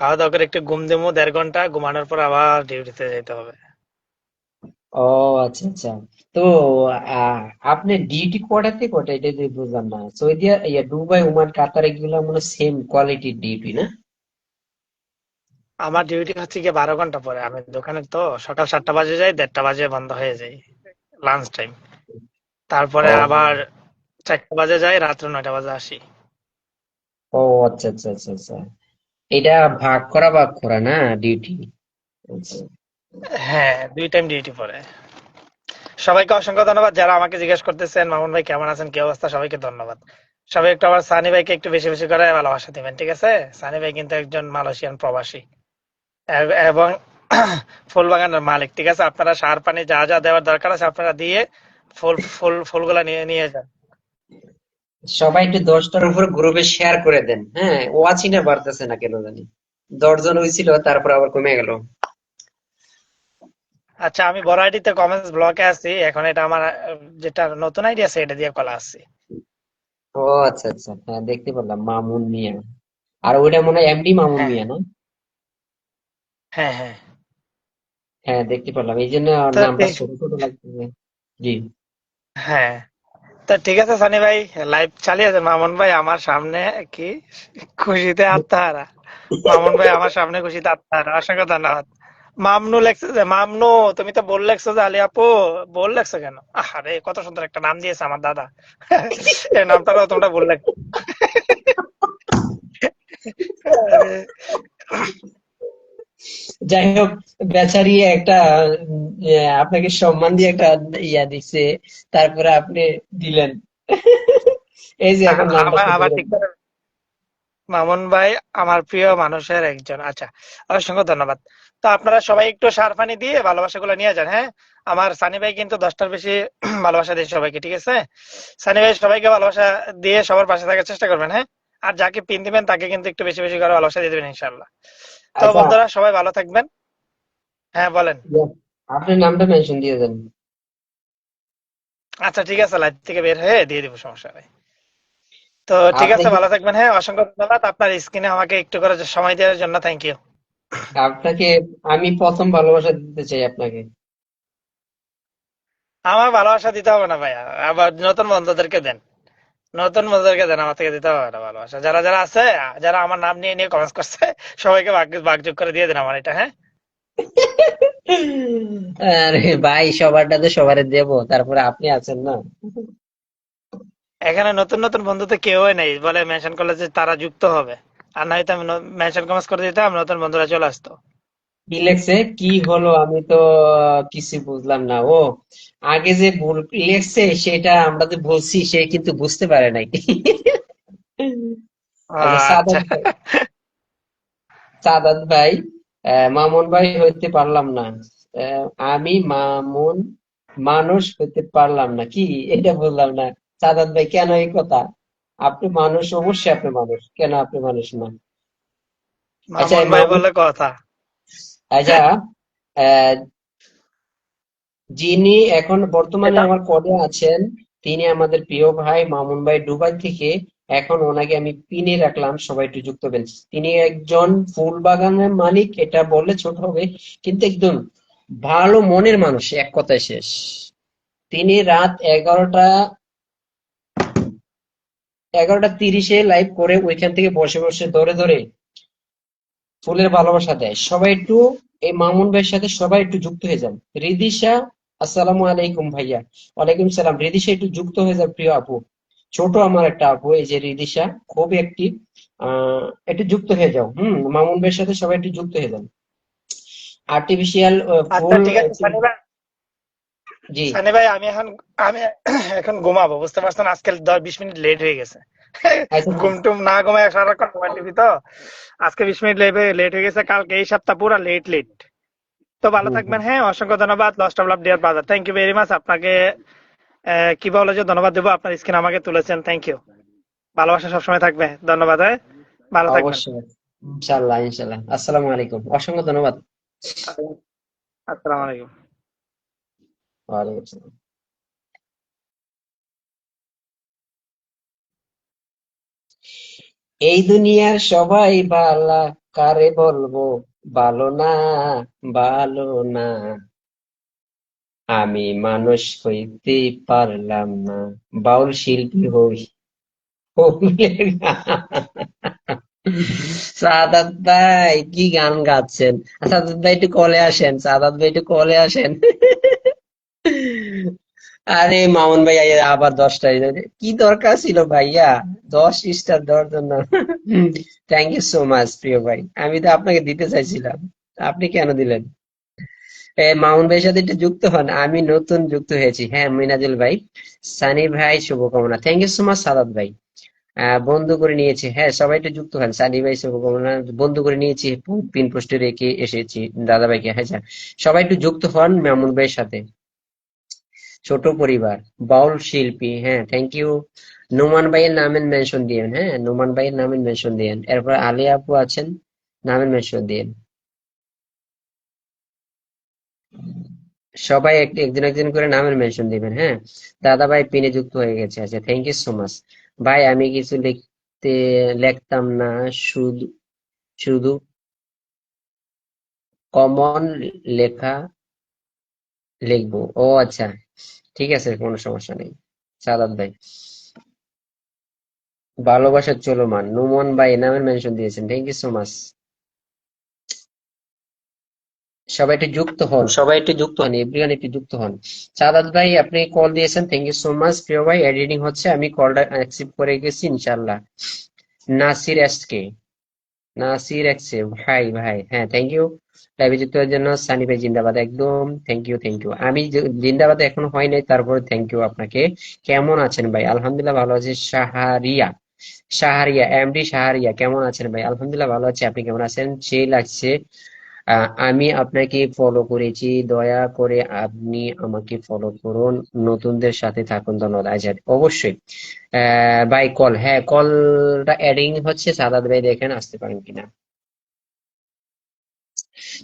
[SPEAKER 2] খাওয়া দাওয়া করে একটু ঘুম দেবো, 1.5 ঘন্টা ঘুমানোর পর আবার ডিউটিতে যেতে হবে।
[SPEAKER 1] ও আচ্ছা, আচ্ছা। তো আহ আপনি ডিউটি কটাতে কটা, এটা যদি বুঝলাম না। সৌদি দুবাই, ওমান, কাতার এগুলো মনে সেম কোয়ালিটির ডিউটি না?
[SPEAKER 2] আমার ডিউটি হচ্ছে গিয়ে 12 ঘন্টা পরে। আমি দোকানে তো সকাল 7টা বাজে যাই, 1:30 বাজে বন্ধ হয়ে যায় লাঞ্চ টাইম। তারপরে আবার
[SPEAKER 1] ও,
[SPEAKER 2] 4টা বাজে যাই, রাত্র 9টা বাজে আসি।
[SPEAKER 1] ও আচ্ছা, আচ্ছা, আচ্ছা, আচ্ছা। এটা ভাগ করা না ডিউটি। আচ্ছা।
[SPEAKER 2] হ্যাঁ, 2 টাইম ডিউটি পরে। সবাইকে অসংখ্য ধন্যবাদ যারা আমাকে জিজ্ঞেস করতেছেন মামুন ভাই কেমন আছেন, কি অবস্থা। সবাইকে ধন্যবাদ। সবাই একটু আবার সানি ভাইকে একটু বেশি বেশি করে ভালোবাসা দিবেন, ঠিক আছে? সানি ভাই কিন্তু একজন মালয়েশিয়ান প্রবাসী এবং ফুলবাগানের মালিক, ঠিক আছে? আপনারা সার পানি যা যা দেওয়ার দরকার আছে আপনারা দিয়ে ফুলগুলা নিয়ে নিয়ে যান।
[SPEAKER 1] সবাই একটু 10টার উপর গ্রুপে শেয়ার করে দেন, হ্যাঁ। ওয়াচিংটা বাড়তেছে না কেন জানি। 10 জন হয়েছিল, তারপর আবার কমে গেল।
[SPEAKER 2] আচ্ছা, আমি বড় আইডিতে কমেন্টস ব্লকে আছি এখন। এটা আমার যেটা নতুন আইডি আছে এটা দিয়ে কলা আসছি।
[SPEAKER 1] ও আচ্ছা, আচ্ছা, হ্যাঁ দেখতে পেলাম মামুন মিয়া। আর ওইটা মনে হয় এমডি মামুন
[SPEAKER 2] হ্যাঁ
[SPEAKER 1] মিয়া না?
[SPEAKER 2] হ্যাঁ হ্যাঁ।
[SPEAKER 1] হ্যাঁ দেখতে পেলাম, এই জন্য ওর
[SPEAKER 2] তো
[SPEAKER 1] নামটা ছোট ছোট লাগতেছে। জি।
[SPEAKER 2] হ্যাঁ, তো ঠিক আছে সানি ভাই, লাইভ চালিয়ে যান। মামুন ভাই আমার সামনে কি খুশিতে আত্মহারা। মামুন ভাই আমার সামনে খুশিতে আত্মহারা, অসংখ্য ধন্যবাদ। মামনু লেখছে যে, মামনু তুমি তো বল লেখছো যে আলী আপু, বল লেখছো কেন? আরে কত সুন্দর একটা নাম দিয়েছে আমার দাদা। এই নামটাও তোমরা বল লেখছো। আরে,
[SPEAKER 1] যাই হোক, বেচারি একটা আপনাকে সম্মান দিয়ে একটা দিচ্ছে, তারপরে আপনি দিলেন। এই যে এখন নামটা
[SPEAKER 2] আবার
[SPEAKER 1] শুনতে
[SPEAKER 2] আবার
[SPEAKER 1] পেরেন।
[SPEAKER 2] ঠিক করে। মামুন ভাই আমার প্রিয় মানুষের একজন। আচ্ছা, অসংখ্য ধন্যবাদ। তো আপনারা সবাই একটু সার পানি দিয়ে ভালোবাসাগুলো নিয়ে যান, হ্যাঁ? আমার সানি ভাই কিন্তু 10টার বেশি ভালোবাসা দিয়েছে সবাইকে, ঠিক আছে? সানি ভাই সবাইকে ভালোবাসা দিয়ে সবার পাশে থাকার চেষ্টা করবেন, হ্যাঁ? আর যাকে পিন দিবেন তাকে কিন্তু একটু বেশি বেশি করে ভালোবাসা দিয়ে দেবেন ইনশাল্লাহ। তো
[SPEAKER 1] আচ্ছা,
[SPEAKER 2] বন্ধুরা সবাই ভালো থাকবেন। হ্যাঁ বলেন।
[SPEAKER 1] আপনার নামটা মেনশন দিয়ে দেন।
[SPEAKER 2] আচ্ছা ঠিক আছে, লাইভ থেকে বের হয়ে দিয়ে দিব, সমস্যা নেই। তো ঠিক
[SPEAKER 1] আপনি
[SPEAKER 2] আছে,
[SPEAKER 1] কি,
[SPEAKER 2] ভালো থাকবেন। হ্যাঁ, অসংখ্য ধন্যবাদ আপনার স্ক্রিনে আমাকে একটু করে সময় দেওয়ার জন্য। Thank you.
[SPEAKER 1] আপনাকে আমি প্রথম ভালোবাসা দিতে চাই আপনাকে।
[SPEAKER 2] আমার ভালোবাসা দিতে হবে না ভাইয়া, আবার নতুন বন্ধুদেরকে দেন। নতুন বন্ধুদেরকে দেন, আমার থেকে দিতে হবে না ভালোবাসা। যারা যারা আছে, যারা আমার নাম নিয়ে নিয়ে কমেন্ট করছে, সবাইকে ভাগ ভাগযোগ করে দিয়ে দেন আমার এটা, হ্যাঁ?
[SPEAKER 1] আরে ভাই, সবারটা তো সবারে দেবো, তারপরে আপনি আছেন না।
[SPEAKER 2] এখানে নতুন নতুন বন্ধু তো কেউই নেই, বলে মেনশন করলে যে তারা যুক্ত হবে। আর না হয়তো আমি মেনশন কমেন্টস করে দিতাম, নতুন বন্ধুরা চলে আসতো।
[SPEAKER 1] কি লেখছে, কি হলো, আমি তো কিছু বুঝলাম না। ও, আগে যে ভুল লেখছে সেটা আমরা যে বলছি সে কিন্তু বুঝতে পারে নাই। আচ্ছা,
[SPEAKER 2] আচ্ছা।
[SPEAKER 1] সাদাত ভাই, মামুন ভাই হইতে পারলাম না। আহ, আমি মামুন মানুষ হইতে পারলাম না, কি এটা বললাম না। সাদাত ভাই, কেন এই কথা? আপনি মানুষ, অবশ্যই আপনি মানুষ, কেন আপনি মানুষ না? আচ্ছা,
[SPEAKER 2] মামুন
[SPEAKER 1] এই
[SPEAKER 2] ভাই
[SPEAKER 1] মামুন,
[SPEAKER 2] বলে কথা।
[SPEAKER 1] আচ্ছা, আহ, যিনি এখন বর্তমানে
[SPEAKER 2] এটা
[SPEAKER 1] আমার কলে আছেন, তিনি আমাদের প্রিয় ভাই মামুন ভাই, দুবাই থেকে। এখন ওনাকে আমি পিনে রাখলাম, সবাই একটু যুক্ত হবেন। তিনি একজন ফুল বাগানের মালিক, এটা বললে ছোট হবে, কিন্তু একদম ভালো মনের মানুষ, এক কথায় শেষ। তিনি রাত 11টা 30-এ লাইভ করে ওইখান থেকে বসে বসে ধরে ধরে ফুলের ভালোবাসা দেয়। সবাই একটু এই মামুন ভাইয়ের সাথে সবাই একটু যুক্ত হয়ে যান। রিদিশা, আসসালামু আলাইকুম ভাইয়া। ওয়ালাইকুম সালাম। রিদিশা, একটু যুক্ত হয়ে যান প্রিয় আপু। ছোট আমার একটা আপু, এই যে রিদিশা, খুবই অ্যাক্টিভ। একটু যুক্ত হয়ে যাও। মামুন ভাইয়ের সাথে সবাই একটু যুক্ত হয়ে যান। আর্টিফিশিয়াল
[SPEAKER 2] আচ্ছা,
[SPEAKER 1] ফুল
[SPEAKER 2] ঠিক আছে সানি ভাই।
[SPEAKER 1] জি।
[SPEAKER 2] সানি ভাই, আমি এখন ঘুমাবো, বুঝতে পারছেন, আজকে 10-20 মিনিট লেট হয়ে গেছে।
[SPEAKER 1] আচ্ছা,
[SPEAKER 2] ঘুম টুম না ঘুমায় সারাক্ষণ মোবাইল টিভি তো। আজকে 20 মিনিট লেট হয়ে গেছে, কালকে এই সপ্তাহ পুরো লেট লেট। তো ভালো
[SPEAKER 1] হুম হুম
[SPEAKER 2] থাকবেন, হ্যাঁ, অসংখ্য ধন্যবাদ। লস্ট of love dear brother, thank you very much আপনাকে। কি বলে যে ধন্যবাদ দেবো, আপনার স্ক্রিন আমাকে তুলেছেন, থ্যাংক ইউ। ভালোবাসা সবসময় থাকবে, ধন্যবাদ, হ্যাঁ, ভালো থাকবেন।
[SPEAKER 1] অবশ্যই। ইনশাল্লাহ, ইনশাল্লাহ। আসসালামু আলাইকুম, অসংখ্য ধন্যবাদ।
[SPEAKER 2] আসসালামু আলাইকুম।
[SPEAKER 1] ওয়ালাইকুম আসসালাম। এই দুনিয়ার সবাই ভালা, কারে বলবো ভালো না, ভালো না। আমি মানুষ হইতে পারলাম না, বাউল শিল্পী হই হইলে না। সাদাত ভাই, কি গান গাচ্ছেন? সাদাত ভাই একটু কলে আসেন, সাদাত ভাই একটু কলে আসেন। আরে মামুন ভাই, আবার 10টা কি দরকার ছিল ভাইয়া 10 স্টার দেওয়ার জন্য? থ্যাংক ইউ সো মাচ প্রিয় ভাই, আমি তো আপনাকে দিতে চাইছিলাম, আপনি কেন দিলেন? মামুন ভাইয়ের সাথে একটু যুক্ত হন, আমি নতুন যুক্ত হয়েছি। হ্যাঁ, মিনাজুল ভাই, সানি ভাই, শুভকামনা। Thank you so much Sadat ভাই। বন্ধু করে নিয়েছি, হ্যাঁ, সবাই একটু যুক্ত হন। সানি ভাই, শুভকামনা। বন্ধু করে নিয়েছি, পিন পোস্টে রেখে এসেছি দাদা ভাইকে। হ্যাঁ স্যার, সবাই একটু যুক্ত হন মামুন ভাইয়ের সাথে। ছোট পরিবার, বাউল শিল্পী, হ্যাঁ, থ্যাংক ইউ। নোমান ভাইয়ের নামের মেনশন দিয়েন, হ্যাঁ, নোমান ভাইয়ের নামের মেনশন দিয়েন। এরপর আলিয়া আপু আছেন, নামের মেনশন দিয়েন। সবাই একজন একজন করে নামের মেনশন দিবেন, হ্যাঁ। দাদা ভাই পিনে যুক্ত হয়ে গেছে, আচ্ছা, থ্যাংক ইউ সো মাচ। ভাই, আমি কিছু লিখতাম না, শুধু শুধু কমন লেখা লিখবো। ও আচ্ছা, ঠিক আছে, কোনো সমস্যা নেই। সাদাত ভাই, ভালোবাসার চলমান, নোমান ভাই নামের মেনশন দিয়েছেন, থ্যাংক ইউ সো মাচ। সবাই একটু যুক্ত হন, সবাই একটু যুক্ত হন, এভরিওয়ান একটু যুক্ত হন। সাদাত ভাই, আপনি কল দিয়েছেন, থ্যাংক ইউ সো মাচ প্রিয় ভাই। এডিটিং হচ্ছে, আমি কলটা অ্যাকসেপ্ট করে গেছি ইনশাল্লাহ। নাসির এসকে, নাসির এসকে, ভাই ভাই, হ্যাঁ, থ্যাংক ইউ। লাইভে যুক্ত হওয়ার জন্য সানি ভাই, জিন্দাবাদ, একদম থ্যাংক ইউ, থ্যাংক ইউ। আমি জিন্দাবাদ এখনো হয় নাই, তারপরে থ্যাংক ইউ আপনাকে। কেমন আছেন ভাই? আলহামদুলিল্লাহ ভালো আছি। শাহারিয়া, শাহারিয়া, এমডি শাহারিয়া, কেমন আছেন ভাই? আলহামদুলিল্লাহ ভালো আছি, আপনি কেমন আছেন? সেই লাগছে। আমি আপনাকে ফলো করেছি, দয়া করে আপনি আমাকে ফলো করুন, নতুনদের সাথে থাকুন, ধন্যবাদ। আচ্ছা, অবশ্যই। ভাই কল, হ্যাঁ, কলটা অ্যাডিং হচ্ছে, সাদাত ভাই দেখেন আসতে পারেন কিনা।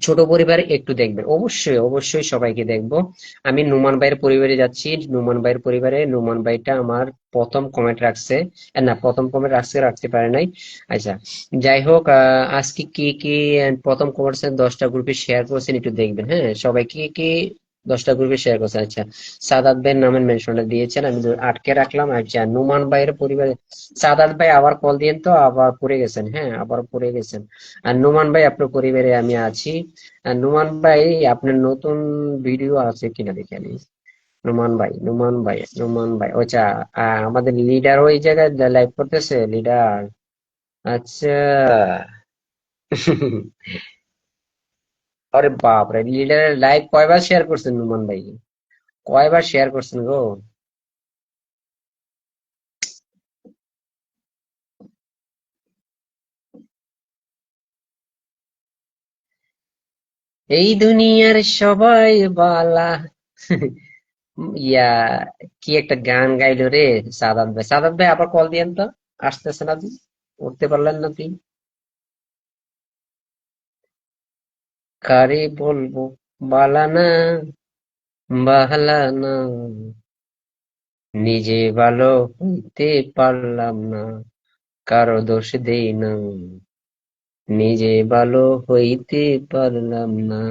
[SPEAKER 1] ছোট পরিবার একটু দেখবেন, অবশ্যই অবশ্যই সবাইকে দেখবো। আমি নুমান ভাইয়ের পরিবারে যাচ্ছি, নুমান ভাইয়ের পরিবারে। নুমান ভাইটা আমার প্রথম কমেন্ট রাখছে, না, প্রথম কমেন্ট রাখছে, রাখতে পারে নাই। আচ্ছা, যাই হোক, আজকে কি কি প্রথম কমেন্টস 10টা গ্রুপে শেয়ার করেছেন, একটু দেখবেন, হ্যাঁ, সবাই কি কি 10টা গ্রুপে শেয়ার করছেন। আচ্ছা, সাদাত ভাইয়ের নামের মেনশনটা দিয়েছেন, আমি আটকে রাখলাম। আচ্ছা, নুমান ভাইয়ের পরিবারে সাদাত ভাই আবার কল দিয়েন তো, আবার পড়ে গেছেন, হ্যাঁ আবার পড়ে গেছেন। আর নুমান ভাই আপনার পরিবারে আমি আছি। আর নুমান ভাই আপনার নতুন ভিডিও আছে কিনা দেখে নিন। নুমান ভাই আচ্ছা, আমাদের লিডার ওই জায়গায় লাইভ করতেছে লিডার। আচ্ছা। আরে বাপ রে, লিডারের লাইভ কয়বার শেয়ার করছেন নুমান ভাই? কয়বার শেয়ার করছেন গো? এই দুনিয়ার সবাই বালা। ইয়া, কি একটা গান গাইলো রে সাদাত ভাই। সাদাত ভাই আবার কল দিয়েন তো। আসতেছে না তুই? উঠতে পারলেন না তুই? কারে বলবো বালা না, বালা না, নিজে ভালো হইতে পারলাম না, কারো দোষ দেই না, নিজে ভালো হইতে পারলাম না।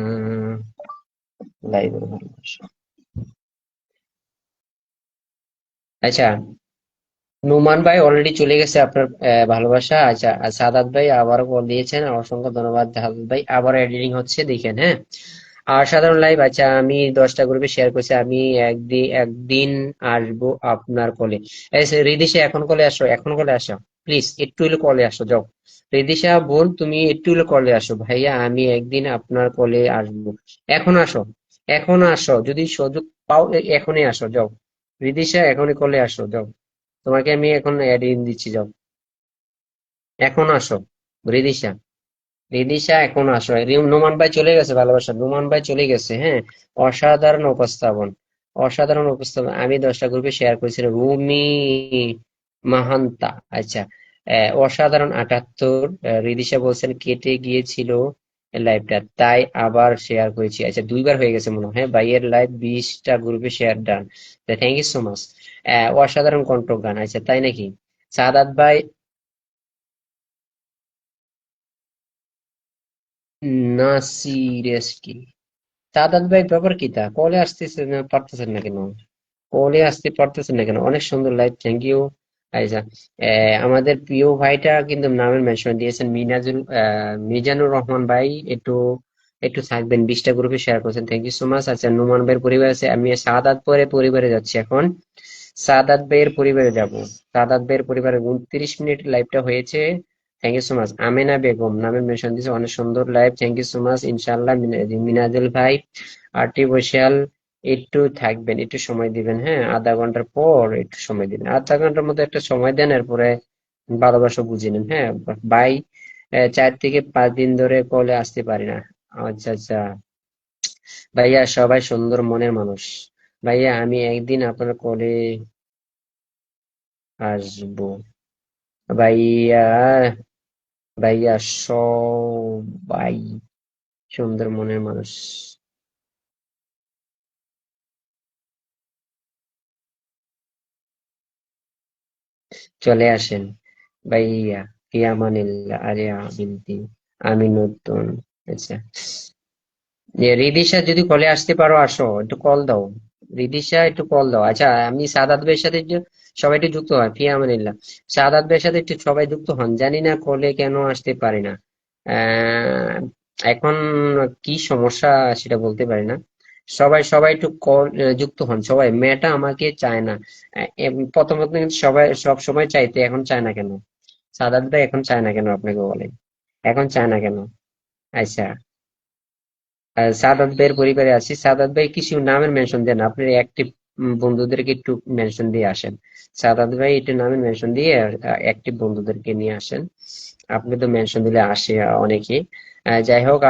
[SPEAKER 1] লাইভের ভালোবাসা। আচ্ছা, নোমান ভাই অলরেডি চলে গেছে আপনার ভালোবাসা। আচ্ছা, আর সাদাত ভাই আবারও কল দিয়েছেন, অসংখ্য ধন্যবাদ। সাদাত ভাই আবার এডিটিং হচ্ছে, দেখেন হ্যাঁ। আর সাধারণ লাইভ, আচ্ছা আমি 10টা গ্রুপে শেয়ার করছি, আমি একদিন একদিন আসবো আপনার কলে। রিদিশা এখন কলে আসো, এখন কলে আসো, প্লিজ একটু হলে কলে আসো যাও। রিদিশা বোন তুমি একটু হলে কলে আসো, ভাইয়া আমি একদিন আপনার কলে আসবো। এখন আসো, এখন আসো, যদি সুযোগ পাও এখনই আসো যাও। রিদিশা এখনই কলে আসো যাও, তোমাকে আমি এখন অ্যাড দিচ্ছি যাও। এখন আসো রিদিশা, রিদিশা এখন আসো। নোমান ভাই চলে গেছে ভালোবাসা, নোমান ভাই চলে গেছে, হ্যাঁ। অসাধারণ উপস্থাপন, অসাধারণ উপস্থাপন। আমি 10টা গ্রুপে শেয়ার করেছিলাম। রুমি মাহান্তা, আচ্ছা, অসাধারণ 78। রিদিশা বলছেন কেটে গিয়েছিল লাইভটা, তাই আবার শেয়ার করেছি। আচ্ছা, দুইবার হয়ে গেছে মনে হয়। হ্যাঁ, ভাইয়ের লাইভ 20টা গ্রুপে share done, thank you so much. অসাধারণ কণ্ঠ গান, আচ্ছা তাই নাকি? সাদাত ভাই, না সিরিয়াসলি সাদাত ভাই ব্যাপার কি তা কলে আসতেছে না, পারতেছেন না কেন? কলে আসতে পারতেছেন না কেন? অনেক সুন্দর লাইভ, থ্যাংক ইউ। আচ্ছা, আমাদের প্রিয় ভাইটা কিন্তু নামের মেনশন দিয়েছেন, মিজানুর রহমান ভাই। একটু একটু থাকবেন, 20টা গ্রুপে শেয়ার করছেন, থ্যাংক ইউ সো মাচ। আচ্ছা, নুমান ভাইয়ের পরিবার আছে, আমি সাদাত পরে পরিবারে যাচ্ছি এখন। সাদাত ভাইয়ের পরিবারে যাব। সাদাত ভাইয়ের পরিবারে 29 মিনিট লাইভটা হয়েছে, thank you so much. Amena Begum নামের মেনশন দিয়েছে, অনেক সুন্দর live, thank you so much. ইনশাআল্লাহ মিনাজুল ভাই আর্টিফিশিয়াল একটু থাকবেন, একটু সময় দিবেন, হ্যাঁ আধা ঘন্টার পর একটু সময় দিবেন, আধা ঘন্টার মতো একটা সময় দেন, এরপরে ভালোবাসা বুঝে নিন, হ্যাঁ। ভাই 4 থেকে 5 দিন ধরে কলে আসতে পারি না। আচ্ছা আচ্ছা, ভাইয়া সবাই সুন্দর মনের মানুষ। ভাইয়া আমি একদিন আপনার কলে আসবো। ভাইয়া, ভাইয়া সবাই সুন্দর মনের মানুষ। চলে আসেন ভাইয়া, ফি আমানিল্লাহ। আরে বিনতি, আমি নতুন। আচ্ছা, রিদিশা যদি কলে আসতে পারো আসো, একটু কল দাও। রিদিশা একটু কল দাও। আচ্ছা, আমি সাদাত ভাইয়ের সাথে সবাই একটু যুক্ত হয়, ফি আমানিল্লাহ। সাদাত ভাইয়ের সাথে একটু সবাই যুক্ত হন, জানি না কলে কেন আসতে পারি না। আহ এখন কি সমস্যা সেটা বলতে পারি না। সবাই সবাই একটু কল যুক্ত হন সবাই। মেয়েটা আমাকে চায় না। প্রথমত কিন্তু সবাই সব সময় চাইতে, এখন চায় না কেন? সাদাত ভাই এখন চায় না কেন আপনাকে বলেন? এখন চায় না কেন? আচ্ছা, সাদাত ভাইয়ের পরিবারে আছি। সাদাত ভাই কিছু নামের মেনশন দেন, আপনার অ্যাক্টিভ বন্ধুদেরকে একটু মেনশন দিয়ে আসেন। সাদাত ভাই একটু নামের মেনশন দিয়ে অ্যাক্টিভ বন্ধুদেরকে নিয়ে আসেন। আপনি তো মেনশন দিলে আসে অনেকে। যাই হোক,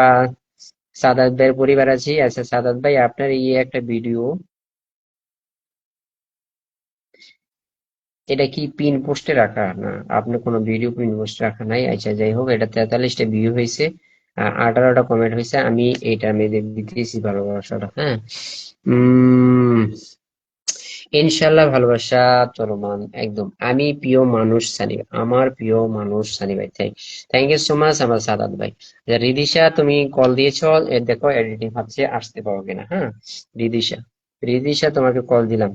[SPEAKER 1] সাদাত ভাইয়ের পরিবার আছি। আচ্ছা সাদাত ভাই, আপনার একটা ভিডিও, এটা কি পিন পোস্টে রাখা না? আপনার কোনো ভিডিও পিন পোস্টে রাখা নাই? আচ্ছা যাই হোক, এটা 43টা ভিউ হয়েছে, 18টা কমেন্ট হয়েছে, আমি এইটা মেয়েদের দিতেছি ভালোবাসাটা, হ্যাঁ। উম ইনশাল্লাহ ভালোবাসা চলমান একদম। আমি প্রিয় মানুষ সানি, আমার প্রিয় মানুষ সানি ভাই, থ্যাংক ইউ সো মাচ আমার সাদাত ভাই। রিদিশা তুমি কল দিয়েছো, দেখো এডিটিং হচ্ছে, আসতে পারো কিনা। হ্যাঁ রিদিশা, রিদিশা তোমাকে কল দিলাম,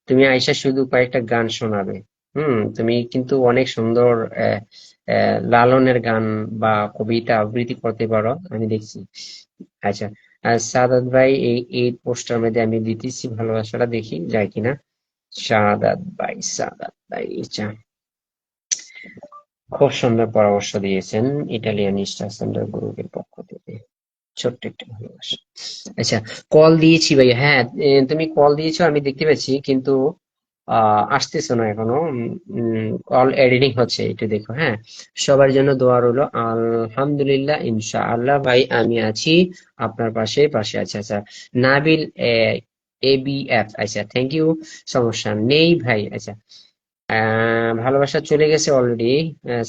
[SPEAKER 1] তুমি আইসা শুধু কয়েকটা গান শোনাবে। তুমি কিন্তু অনেক সুন্দর লালনের গান বা কবিতা আবৃত্তি করতে পারো, আমি দেখছি। আচ্ছা, আর সাদাত ভাই এই এই পোস্টার মধ্যে আমি দিতেছি, ভালোবাসাটা দেখি যায় কিনা। সাদাত ভাই, সাদাত ভাই, আচ্ছা, খুব সুন্দর পরামর্শ দিয়েছেন ইটালিয়ান স্টার সেন্টার গ্রুপের পক্ষ থেকে। ছোট্ট একটা ভালোবাসা। আচ্ছা, কল দিয়েছি ভাই, হ্যাঁ তুমি কল দিয়েছো আমি দেখতে পাচ্ছি, কিন্তু আসতেছো না এখনো। কল এডিটিং হচ্ছে, একটু দেখো। হ্যাঁ, সবার জন্য দোয়া রইলো। আলহামদুলিল্লাহ, ইনশাআল্লাহ ভাই আমি আছি আপনার পাশে, পাশে আছে। আচ্ছা, নাবিল ABF, আচ্ছা থ্যাংক ইউ, সমস্যা নেই ভাই। আচ্ছা, ভালোবাসা চলে গেছে অলরেডি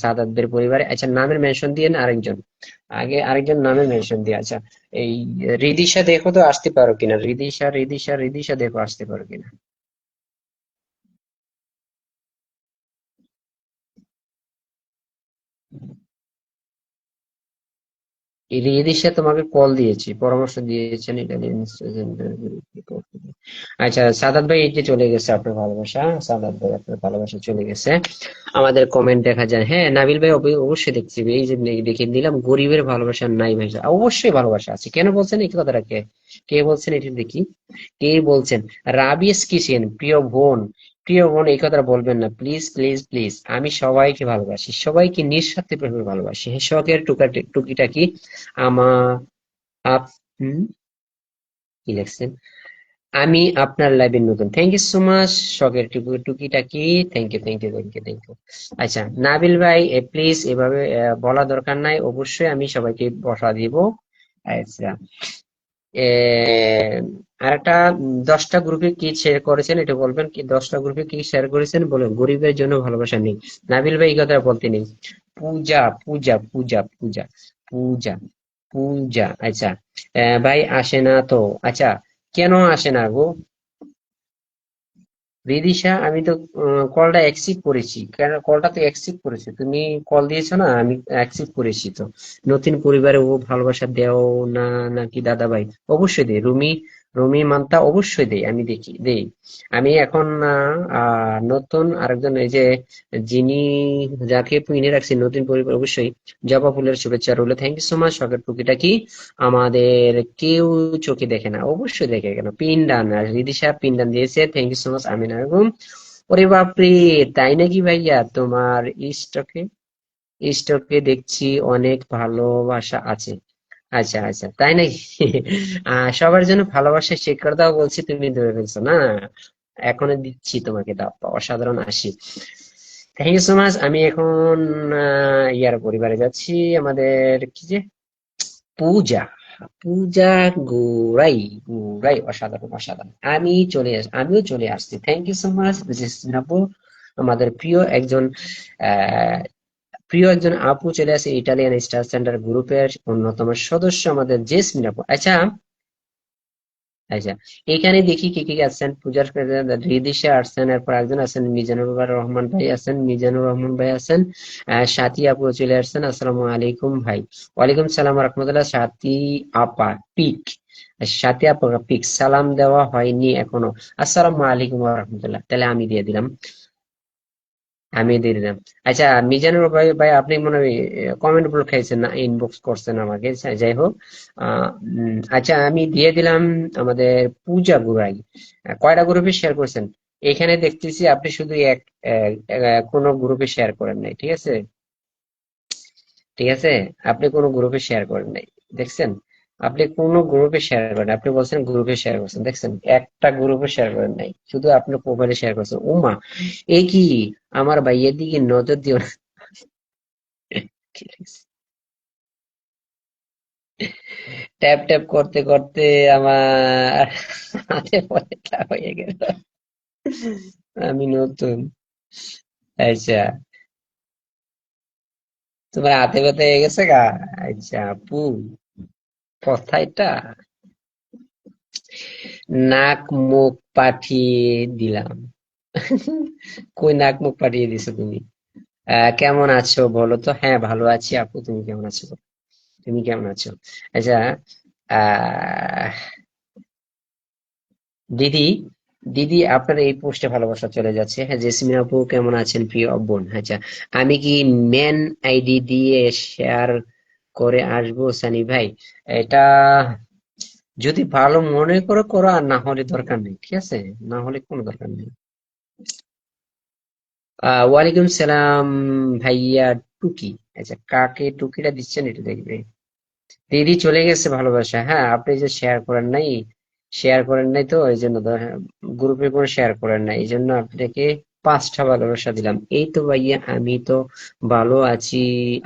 [SPEAKER 1] সাদাতদের পরিবারে। আচ্ছা, নামের মেনশন দিয়ে না আরেকজন, আগে আরেকজন নামের মেনশন দিয়ে। আচ্ছা, এই রিদিশা দেখো তো আসতে পারো কিনা, রিদিশা রিদিশা রিদিশা দেখো আসতে পারো কিনা। রিদিশা তোমাকে কল দিয়েছি, পরামর্শ দিয়েছেন ইটালিয়ান স্টুডেন্টদের বিরুদ্ধে করতে। আচ্ছা সাদাত ভাই, এই যে চলে গেছে আপনার ভালোবাসা, সাদাত ভাই আপনার ভালোবাসা চলে গেছে। আমাদের কমেন্ট দেখা যায়, হ্যাঁ নাবিল ভাই অবশ্যই দেখছি, এই যে দেখে দিলাম, গরিবের ভালোবাসা নাই ভাই, অবশ্যই ভালোবাসা আছে। কেন বলছেন এই কথাটা, কে কে বলছেন এটা দেখি, কে বলছেন? রাবিস কিসেন, প্রিয় বোন, প্রিয় বোন এই কথাটা বলবেন না প্লিজ, প্লিজ, প্লিজ। আমি সবাইকে ভালোবাসি, সবাইকে নিঃস্বার্থে প্রেমে ভালোবাসি। হ্যাঁ, শখের টুকিটাকি আমা আপ হুম, কি লেখছেন? আমি আপনার লাইভে নতুন, থ্যাংক ইউ সো মাচ। শখের টুকিটাকি, thank you, thank you, thank you, thank you. আচ্ছা নাবিল ভাই, প্লিজ এভাবে বলা দরকার নাই, অবশ্যই আমি সবাইকে বসা দিব। আচ্ছা, আরেকটা, 10টা গ্রুপে কি শেয়ার করেছেন এটা বলবেন, কি 10টা গ্রুপে কি শেয়ার করেছেন বলেন, গরিবের জন্য ভালোবাসা নেই। নাবিল ভাই এই কথা বলতে নেই। পূজা, পূজা, পূজা, পূজা, পূজা, পূজা, আচ্ছা। ভাই আসে না তো, আচ্ছা, কেন আসে না গো রিদিশা? আমি তো কলটা অ্যাকসেপ্ট করেছি, কেন কলটা তো অ্যাকসেপ্ট করেছি, তুমি কল দিয়েছো না, আমি অ্যাকসেপ্ট করেছি তো। নতুন পরিবারে ও ভালোবাসা দেও না নাকি দাদা ভাই? অবশ্যই দেই রুমি, রুমি মান্তা অবশ্যই দেই, আমি দেখি দেই। আমি এখন নতুন আরেকজন, এই যে যিনি, যাকে পিনে রাখছি নতুন পরিবার, অবশ্যই জবা ফুলের শুভেচ্ছা রইলো, থ্যাংক ইউ সো মাচ। শখের টুকিটাকি আমাদের কেউ চোখে দেখে না, অবশ্যই দেখে, কেন পিনডান, আর রিদিশা পিনডান দিয়েছে, thank you so much Amina Begum. ওরে বাপরে, তাই নাকি ভাইয়া? তোমার স্টকে, স্টকে দেখছি অনেক ভালোবাসা আছে। আচ্ছা আচ্ছা, তাই নাকি? সবার জন্য ভালোবাসা শেয়ার দাও বলছি, তুমি ধরে ফেলছো না। এখনো দিচ্ছি তোমাকে, দাও, অসাধারণ আসি। Thank you so much. আমি এখন ইয়ার পরিবারে যাচ্ছি, আমাদের কি যে পূজা, পূজা গুড়াই, গুড়াই, অসাধারণ, অসাধারণ। আমিও চলে আসছি, থ্যাংক ইউ সো মাচ আপু। আমাদের আহ প্রিয় একজন আপু চলে আসে, ইটালিয়ান স্টার সেন্টার গ্রুপের অন্যতম সদস্য আমাদের জেসমিন আপু। আচ্ছা, আচ্ছা, এখানে দেখি কে কে আছেন। পূজার রিদিশা আসছেন, এরপর একজন আছেন মিজানুর রহমান ভাই আছেন, মিজানুর রহমান ভাই আছেন, সাথী আপু চলে আসছেন, আসসালামু আলাইকুম ভাই। ওয়ালাইকুম সালাম রহমতুল্লাহ। সাথী আপা পিক, সাথী আপা পিক, সালাম দেওয়া হয়নি এখনো। আসসালামু আলাইকুম রহমতুল্লাহ, তাহলে আমি দিয়ে দিলাম, আমি দিয়ে দিলাম। আচ্ছা, মিজানুর ভাই, ভাই আপনি মনে হয় কমেন্ট গুলো খাইছেন না, ইনবক্স করছেন আমাকে, যাই হোক। আচ্ছা, আমি দিয়ে দিলাম আমাদের পূজা গুরাই। কয়টা গ্রুপে শেয়ার করছেন? এখানে দেখতেছি আপনি শুধু কোনো গ্রুপে শেয়ার করেন নাই, ঠিক আছে, ঠিক আছে, আপনি কোনো গ্রুপে শেয়ার করেন নাই, দেখছেন? আপনি কোনো গ্রুপে শেয়ার করেন, আপনি বলছেন গ্রুপে শেয়ার করছেন, দেখছেন একটা গ্রুপে শেয়ার করেন নাই, শুধু আপনার প্রোফাইলে শেয়ার করছেন। উমা, এ কি, আমার ভাইয়ের দিকে নজর দিও না। কি লিখছে? ট্যাপ ট্যাপ করতে করতে আমার হাতে পয়সা হয়ে গেল, আমি নতুন। আচ্ছা, তোমার হাতে ব্যথা হয়ে গেছে গা? আচ্ছা আপু, কথা এটা, নাক মুখ পাঠিয়ে দিলাম। কই নাক মুখ পাঠিয়ে দিছো তুমি? কেমন আছো বলো তো? হ্যাঁ ভালো আছি আপু, তুমি কেমন আছো? তুমি কেমন আছো? আচ্ছা, আহ দিদি, দিদি আপনার এই পোস্টে ভালোবাসা চলে যাচ্ছে। হ্যাঁ, জেসমিন আপু কেমন আছেন প্রিয় বোন? আচ্ছা, আমি কি মেন আইডি দিয়ে শেয়ার করে আসবো সানি ভাই? এটা যদি ভালো মনে করে করো, আর না হলে দরকার নেই, ঠিক আছে? না হলে কোনো দরকার নেই। ওয়ালাইকুম সালাম ভাইয়া টুকি। আচ্ছা, কাকে টুকিটা দিচ্ছেন এটা দেখবে। দিদি চলে গেছে ভালোবাসা। হ্যাঁ, আপনি যে শেয়ার করেন নাই তো এই জন্য গ্রুপে করে শেয়ার করেন নাই, এই জন্য আপনাকে 5টা ভালোবাসা দিলাম। এই তো ভাইয়া, আমি তো ভালো আছি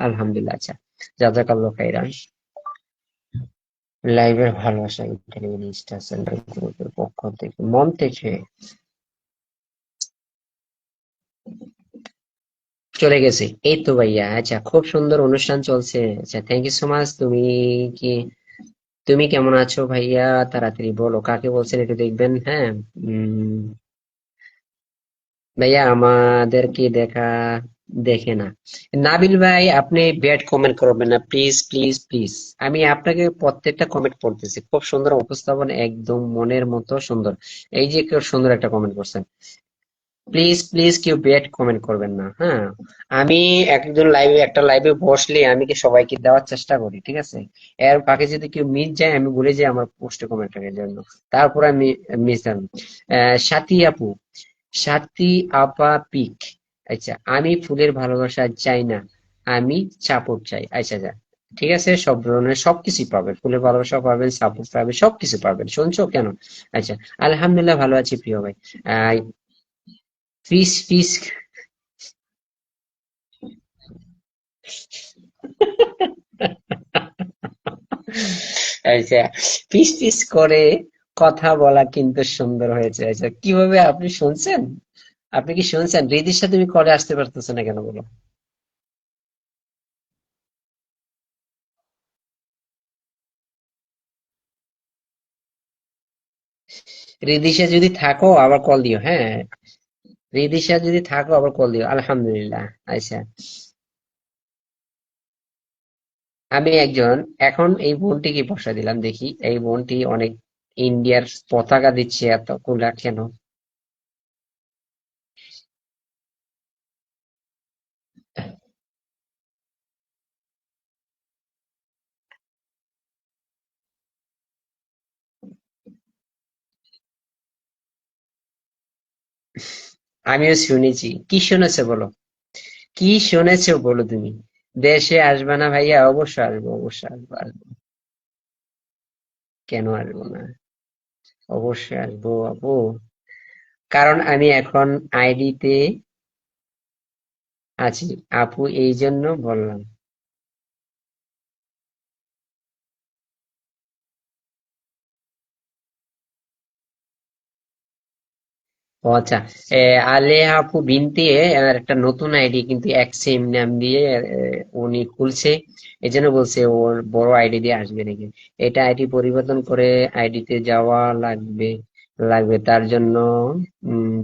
[SPEAKER 1] আলহামদুলিল্লাহ। আচ্ছা, জাজাকাল্লাহ খাইরান। লাইভের ভালোবাসা ইন্টারভিউ স্টার সেন্টার গ্রুপের পক্ষ থেকে মন থেকে চলে গেছে। এই তো ভাইয়া। আচ্ছা, খুব সুন্দর অনুষ্ঠান চলছে। আচ্ছা, থ্যাংক ইউ সো মাচ। কি তুমি কেমন আছো ভাইয়া? তাড়াতাড়ি বলো কাকে বলছেন একটু দেখবেন। হ্যাঁ, উম ভাইয়া আমাদেরকে দেখে না। নাবিল ভাই, আপনি ব্যাড কমেন্ট করবেন না প্লিজ প্লিজ প্লিজ। আমি আপনাকে প্রত্যেকটা কমেন্ট পড়তেছি, খুব সুন্দর উপস্থাপন, একদম মনের মতো সুন্দর। এই যে কেউ সুন্দর একটা কমেন্ট করছেন, প্লিজ প্লিজ কেউ ব্যাড কমেন্ট করবেন না। হ্যাঁ, আমি একটা লাইভে বসলে আমি কি সবাইকে দেওয়ার চেষ্টা করি, ঠিক আছে? এর ফাঁকে যদি কেউ মিস যায়, আমি ভুলে যাই আমার পোস্টে কমেন্টের জন্য, তারপর আমি মিস দিলাম। সাথী আপু, সাথী আপা পিক। আচ্ছা, আমি ফুলের ভালোবাসা চাই না, আমি সাপোর্ট চাই। আচ্ছা আচ্ছা, ঠিক আছে, সব ধরনের সবকিছু পাবেন, ফুলের ভালোবাসা পাবেন, সাপোর্ট পাবেন, সবকিছু পাবেন। শুনছো কেন? আচ্ছা, আলহামদুলিল্লাহ ভালো আছি প্রিয় ভাই। আহ ফিস ফিস আচ্ছা, পিস পিস করে কথা বলা কিন্তু সুন্দর হয়েছে। আচ্ছা, কিভাবে আপনি শুনছেন? আপনি কি শুনছেন? রিদির সাথে তুমি কলে আসতে পারতেছো না কেন বলো? রিদিশা যদি থাকো আবার কল দিও, হ্যাঁ। রিদিশা যদি থাকো আবার কল দিও। আলহামদুলিল্লাহ। আচ্ছা, আমি একজন, এখন এই বোনটিকে বসা দিলাম, দেখি এই বোনটি অনেক ইন্ডিয়ার পতাকা দিচ্ছে, এত কুলা কেন? আমিও শুনেছি। কি শুনেছো বলো? কি শুনেছো বলো তুমি? দেশে আসবে না ভাইয়া? অবশ্যই আসবো, অবশ্যই আসবো, আসবো। কেন আসবো না? অবশ্যই আসবো আপু। কারণ আমি এখন আইডিতে আছি আপু, এই জন্য বললাম। ও আচ্ছা, আলেয়া আপু বিনতি আর একটা নতুন আইডি কিন্তু এক সেম নাম দিয়ে উনি খুলছে, এই জন্য বলছে ওর বড় আইডি দিয়ে আসবে নাকি। এটা আইডি পরিবর্তন করে আইডিতে যাওয়া লাগবে, তার জন্য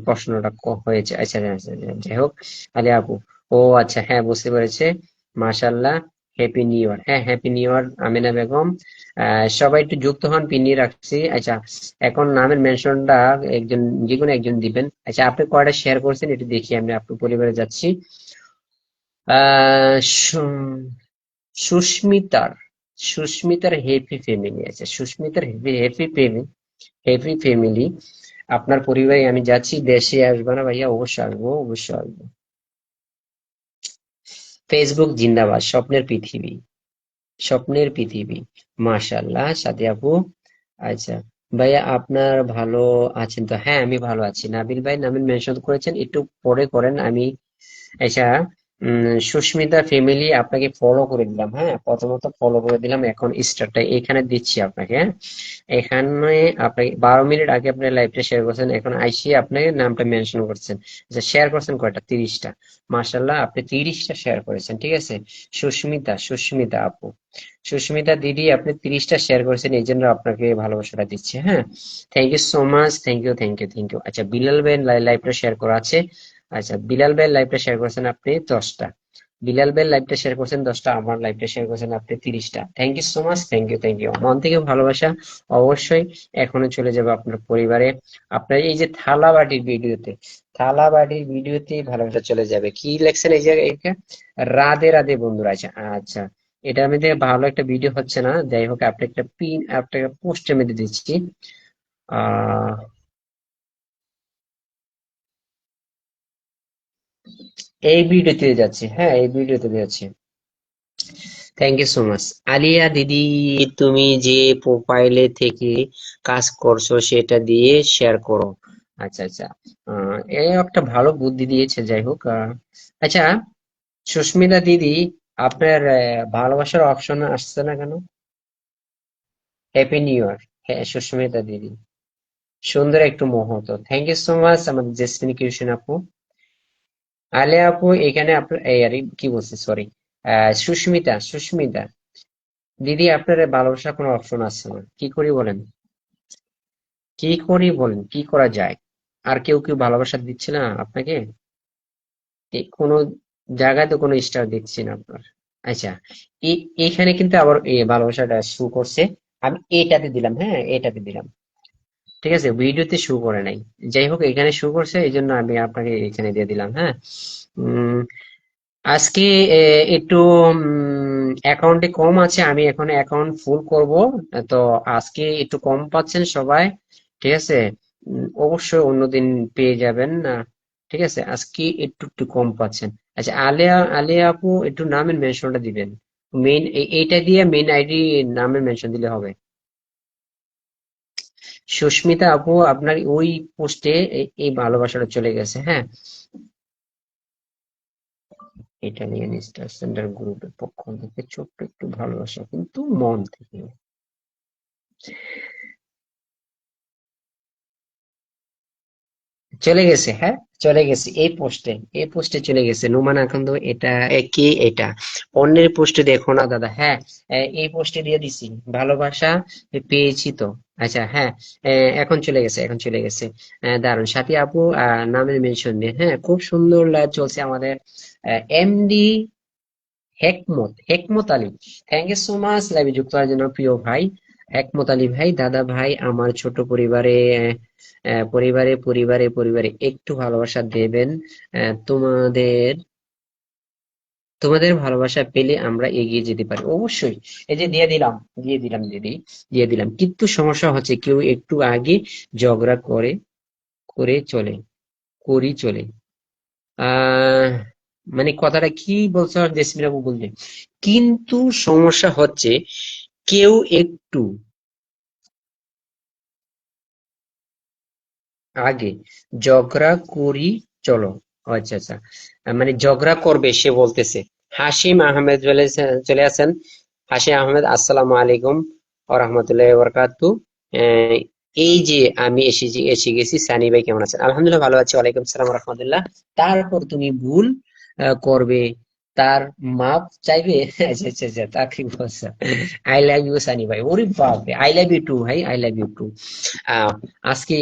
[SPEAKER 1] প্রশ্নটা হয়েছে। আচ্ছা আচ্ছা আচ্ছা, আচ্ছা, যাই হোক। আলিয়া আপু, ও আচ্ছা, হ্যাঁ বুঝতে পেরেছে। মাশাল্লাহ, হ্যাপি নিউ ইয়ার। হ্যাঁ, happy new year Amina Begum. সবাই একটু যুক্ত হন, পিন্নি রাখছি। আচ্ছা, এখন নামের মেনশনটা একজন, যে কোনো একজন দিবেন। আচ্ছা, আপনি কয়টা শেয়ার করছেন একটু দেখি, আমি আপনার পরিবারে যাচ্ছি। আহ সুস্মিতার সুস্মিতার হ্যাপি ফ্যামিলি। আচ্ছা, সুস্মিতার হ্যাপি ফ্যামিলি, আপনার পরিবারে আমি যাচ্ছি। দেশে আসবো না ভাইয়া? অবশ্যই আসবো, অবশ্যই আসবো। ফেসবুক জিন্দাবাদ, স্বপ্নের পৃথিবী, স্বপ্নের পৃথিবী। মাশাআল্লাহ সাথী আপু। আচ্ছা ভাইয়া, আপনার ভালো আছেন তো? হ্যাঁ, আমি ভালো আছি। নাবিল ভাই নাবিল মেনশন করেছেন, একটু পরে করেন। আমি, আচ্ছা, সুস্মিতা ফ্যামিলি আপনাকে ফলো করে দিলাম, হ্যাঁ প্রথমত ফলো করে দিলাম, এখন স্টারটা এখানে দিচ্ছি আপনাকে, হ্যাঁ এখানে আপনাকে 12 মিনিট আগে আপনি লাইভটা শেয়ার করছেন, এখন আইসি আপনি নামটা মেনশন করছেন, আচ্ছা শেয়ার করছেন কয়টা? 30টা। মাশাল্লাহ আপনি 30টা শেয়ার করেছেন, ঠিক আছে। সুস্মিতা আপু, সুস্মিতা দিদি আপনি 30টা শেয়ার করেছেন, এই জন্য আপনাকে ভালোবাসাটা দিচ্ছে, হ্যাঁ। Thank you so much, thank you. আচ্ছা বিলাল ভাই লাইভটা শেয়ার করা আছে। আচ্ছা বিলাল ভাই লাইভটা শেয়ার করেছেন আপনি 10টা, বিলাল ভাই লাইভটা শেয়ার করছেন 10টা, আমার লাইভটা শেয়ার করছেন আপনি 30টা। Thank you so much, thank you মন থেকে ভালোবাসা। অবশ্যই এখনো চলে যাবে আপনার পরিবারে, আপনার এই যে থালা বাটির ভিডিওতে ভালোবাসা চলে যাবে। কি লেখছেন এই জায়গায় এটা? রাধে রাধে বন্ধুরা। আচ্ছা আচ্ছা, এটার মধ্যে ভালো একটা ভিডিও হচ্ছে না, যাই হোক আপনি একটা পিন আপনাকে পোস্টের মধ্যে দিচ্ছি। আহ এই ভিডিওতে যাচ্ছে, হ্যাঁ এই ভিডিওতে যাচ্ছে। Thank you so much. Alia দিদি, তুমি যে প্রোফাইলে থেকে কাজ করছো সেটা দিয়ে শেয়ার করো। আচ্ছা আচ্ছা, এই একটা ভালো বুদ্ধি দিয়েছে, যাই হোক আচ্ছা সুস্মিতা দিদি, আপনার ভালোবাসার অপশন আসছে না কেন? Happy new year. হ্যাঁ সুস্মিতা দিদি, সুন্দর একটু মুহূর্ত। থ্যাংক ইউ সো মাচ আমাদের জেসমিন কিউশন আপু। আলিয়া আপু এখানে আপনার এই আরে কি বলছি, সরি, সুস্মিতা দিদি, আপনার ভালোবাসার কোনো অপশন আছে না, কি করি বলেন? কি করা যায়? আর কেউ ভালোবাসা দিচ্ছে না আপনাকে? কোনো জায়গায় তো কোনো স্টার দেখছি না আপনার। আচ্ছা, এখানে কিন্তু আবার ভালোবাসাটা শু করছে, আমি এটাতে দিলাম, হ্যাঁ এটাতে দিলাম, ঠিক আছে, ভিডিওতে শু করে নাই। যাই হোক এখানে শু করছে, এই জন্য আমি আপনাকে এখানে দিয়ে দিলাম, হ্যাঁ। উম আজকে একটু অ্যাকাউন্টে কম আছে, আমি এখন অ্যাকাউন্ট ফুল করব, তো আজকে একটু কম পাচ্ছেন সবাই, ঠিক আছে। অবশ্যই অন্যদিন পেয়ে যাবেন না, ঠিক আছে, আজকে একটু একটু কম পাচ্ছেন। আচ্ছা আলিয়া আপু একটু নামের মেনশনটা দিবেন, মেইন এইটা দিয়ে মেইন আইডি নামের মেনশন দিলে হবে। সুস্মিতা আপু আপনার ওই পোস্টে এই ভালোবাসাটা চলে গেছে, হ্যাঁ। ইটালিয়ান স্টার সেন্টার গ্রুপের পক্ষ থেকে ছোট্ট একটু ভালোবাসা, কিন্তু মন থেকে চলে গেছে, হ্যাঁ চলে গেছে, এই পোস্টে চলে গেছে। নোমান আকন্দ, এটা কি এটা অন্যের পোস্টে দেখো না দাদা, হ্যাঁ এই পোস্টে দিয়ে দিছি, ভালোবাসা পেয়েছি তো। আচ্ছা হ্যাঁ, এখন চলে গেছে। দারুন, সাথী আপু নামের মেনশন দিয়ে, হ্যাঁ খুব সুন্দর লাইভ চলছে আমাদের। MD Hekmat Ali, thank you so much লাইভে যুক্ত হওয়ার জন্য প্রিয় ভাই। হেকমত আলী ভাই, দাদা ভাই, আমার ছোট পরিবারে পরিবারে একটু ভালোবাসা দেবেন। তোমাদের তোমাদের ভালোবাসা পেলে আমরা এগিয়ে যেতে পারি, অবশ্যই। এই যে দিয়ে দিলাম দিদি, দিয়ে দিলাম, কিন্তু সমস্যা হচ্ছে কেউ একটু আগে ঝগড়া করে চলে চলে আহ মানে কথাটা কি বলছো জেসমিন আপু বলতে, কিন্তু সমস্যা হচ্ছে কেউ একটু আগে ঝগড়া করি চলো। আচ্ছা আচ্ছা, মানে ঝগড়া করবে সে বলতেছে। হাশিম আহমেদ চলে আসেন। হাশিম আহমেদ, আসসালামু আলাইকুম ওয়া রাহমাতুল্লাহি ওয়া বারাকাতুহু। আহ, এই যে আমি এসে গেছি, সানি ভাই কেমন আছেন? আলহামদুলিল্লাহ ভালো আছি, ওয়ালাইকুম সালাম ওয়া রাহমাতুল্লাহ। তারপর তুমি ভুল করবে, তার মাপ চাইবে। আচ্ছা আচ্ছা আচ্ছা, তা কি বলছো? আই লাভ ইউ সানি ভাই, ওরে বাপরে, আই লাভ ইউ টু ভাই, আই লাভ ইউ টু। আহ আজকে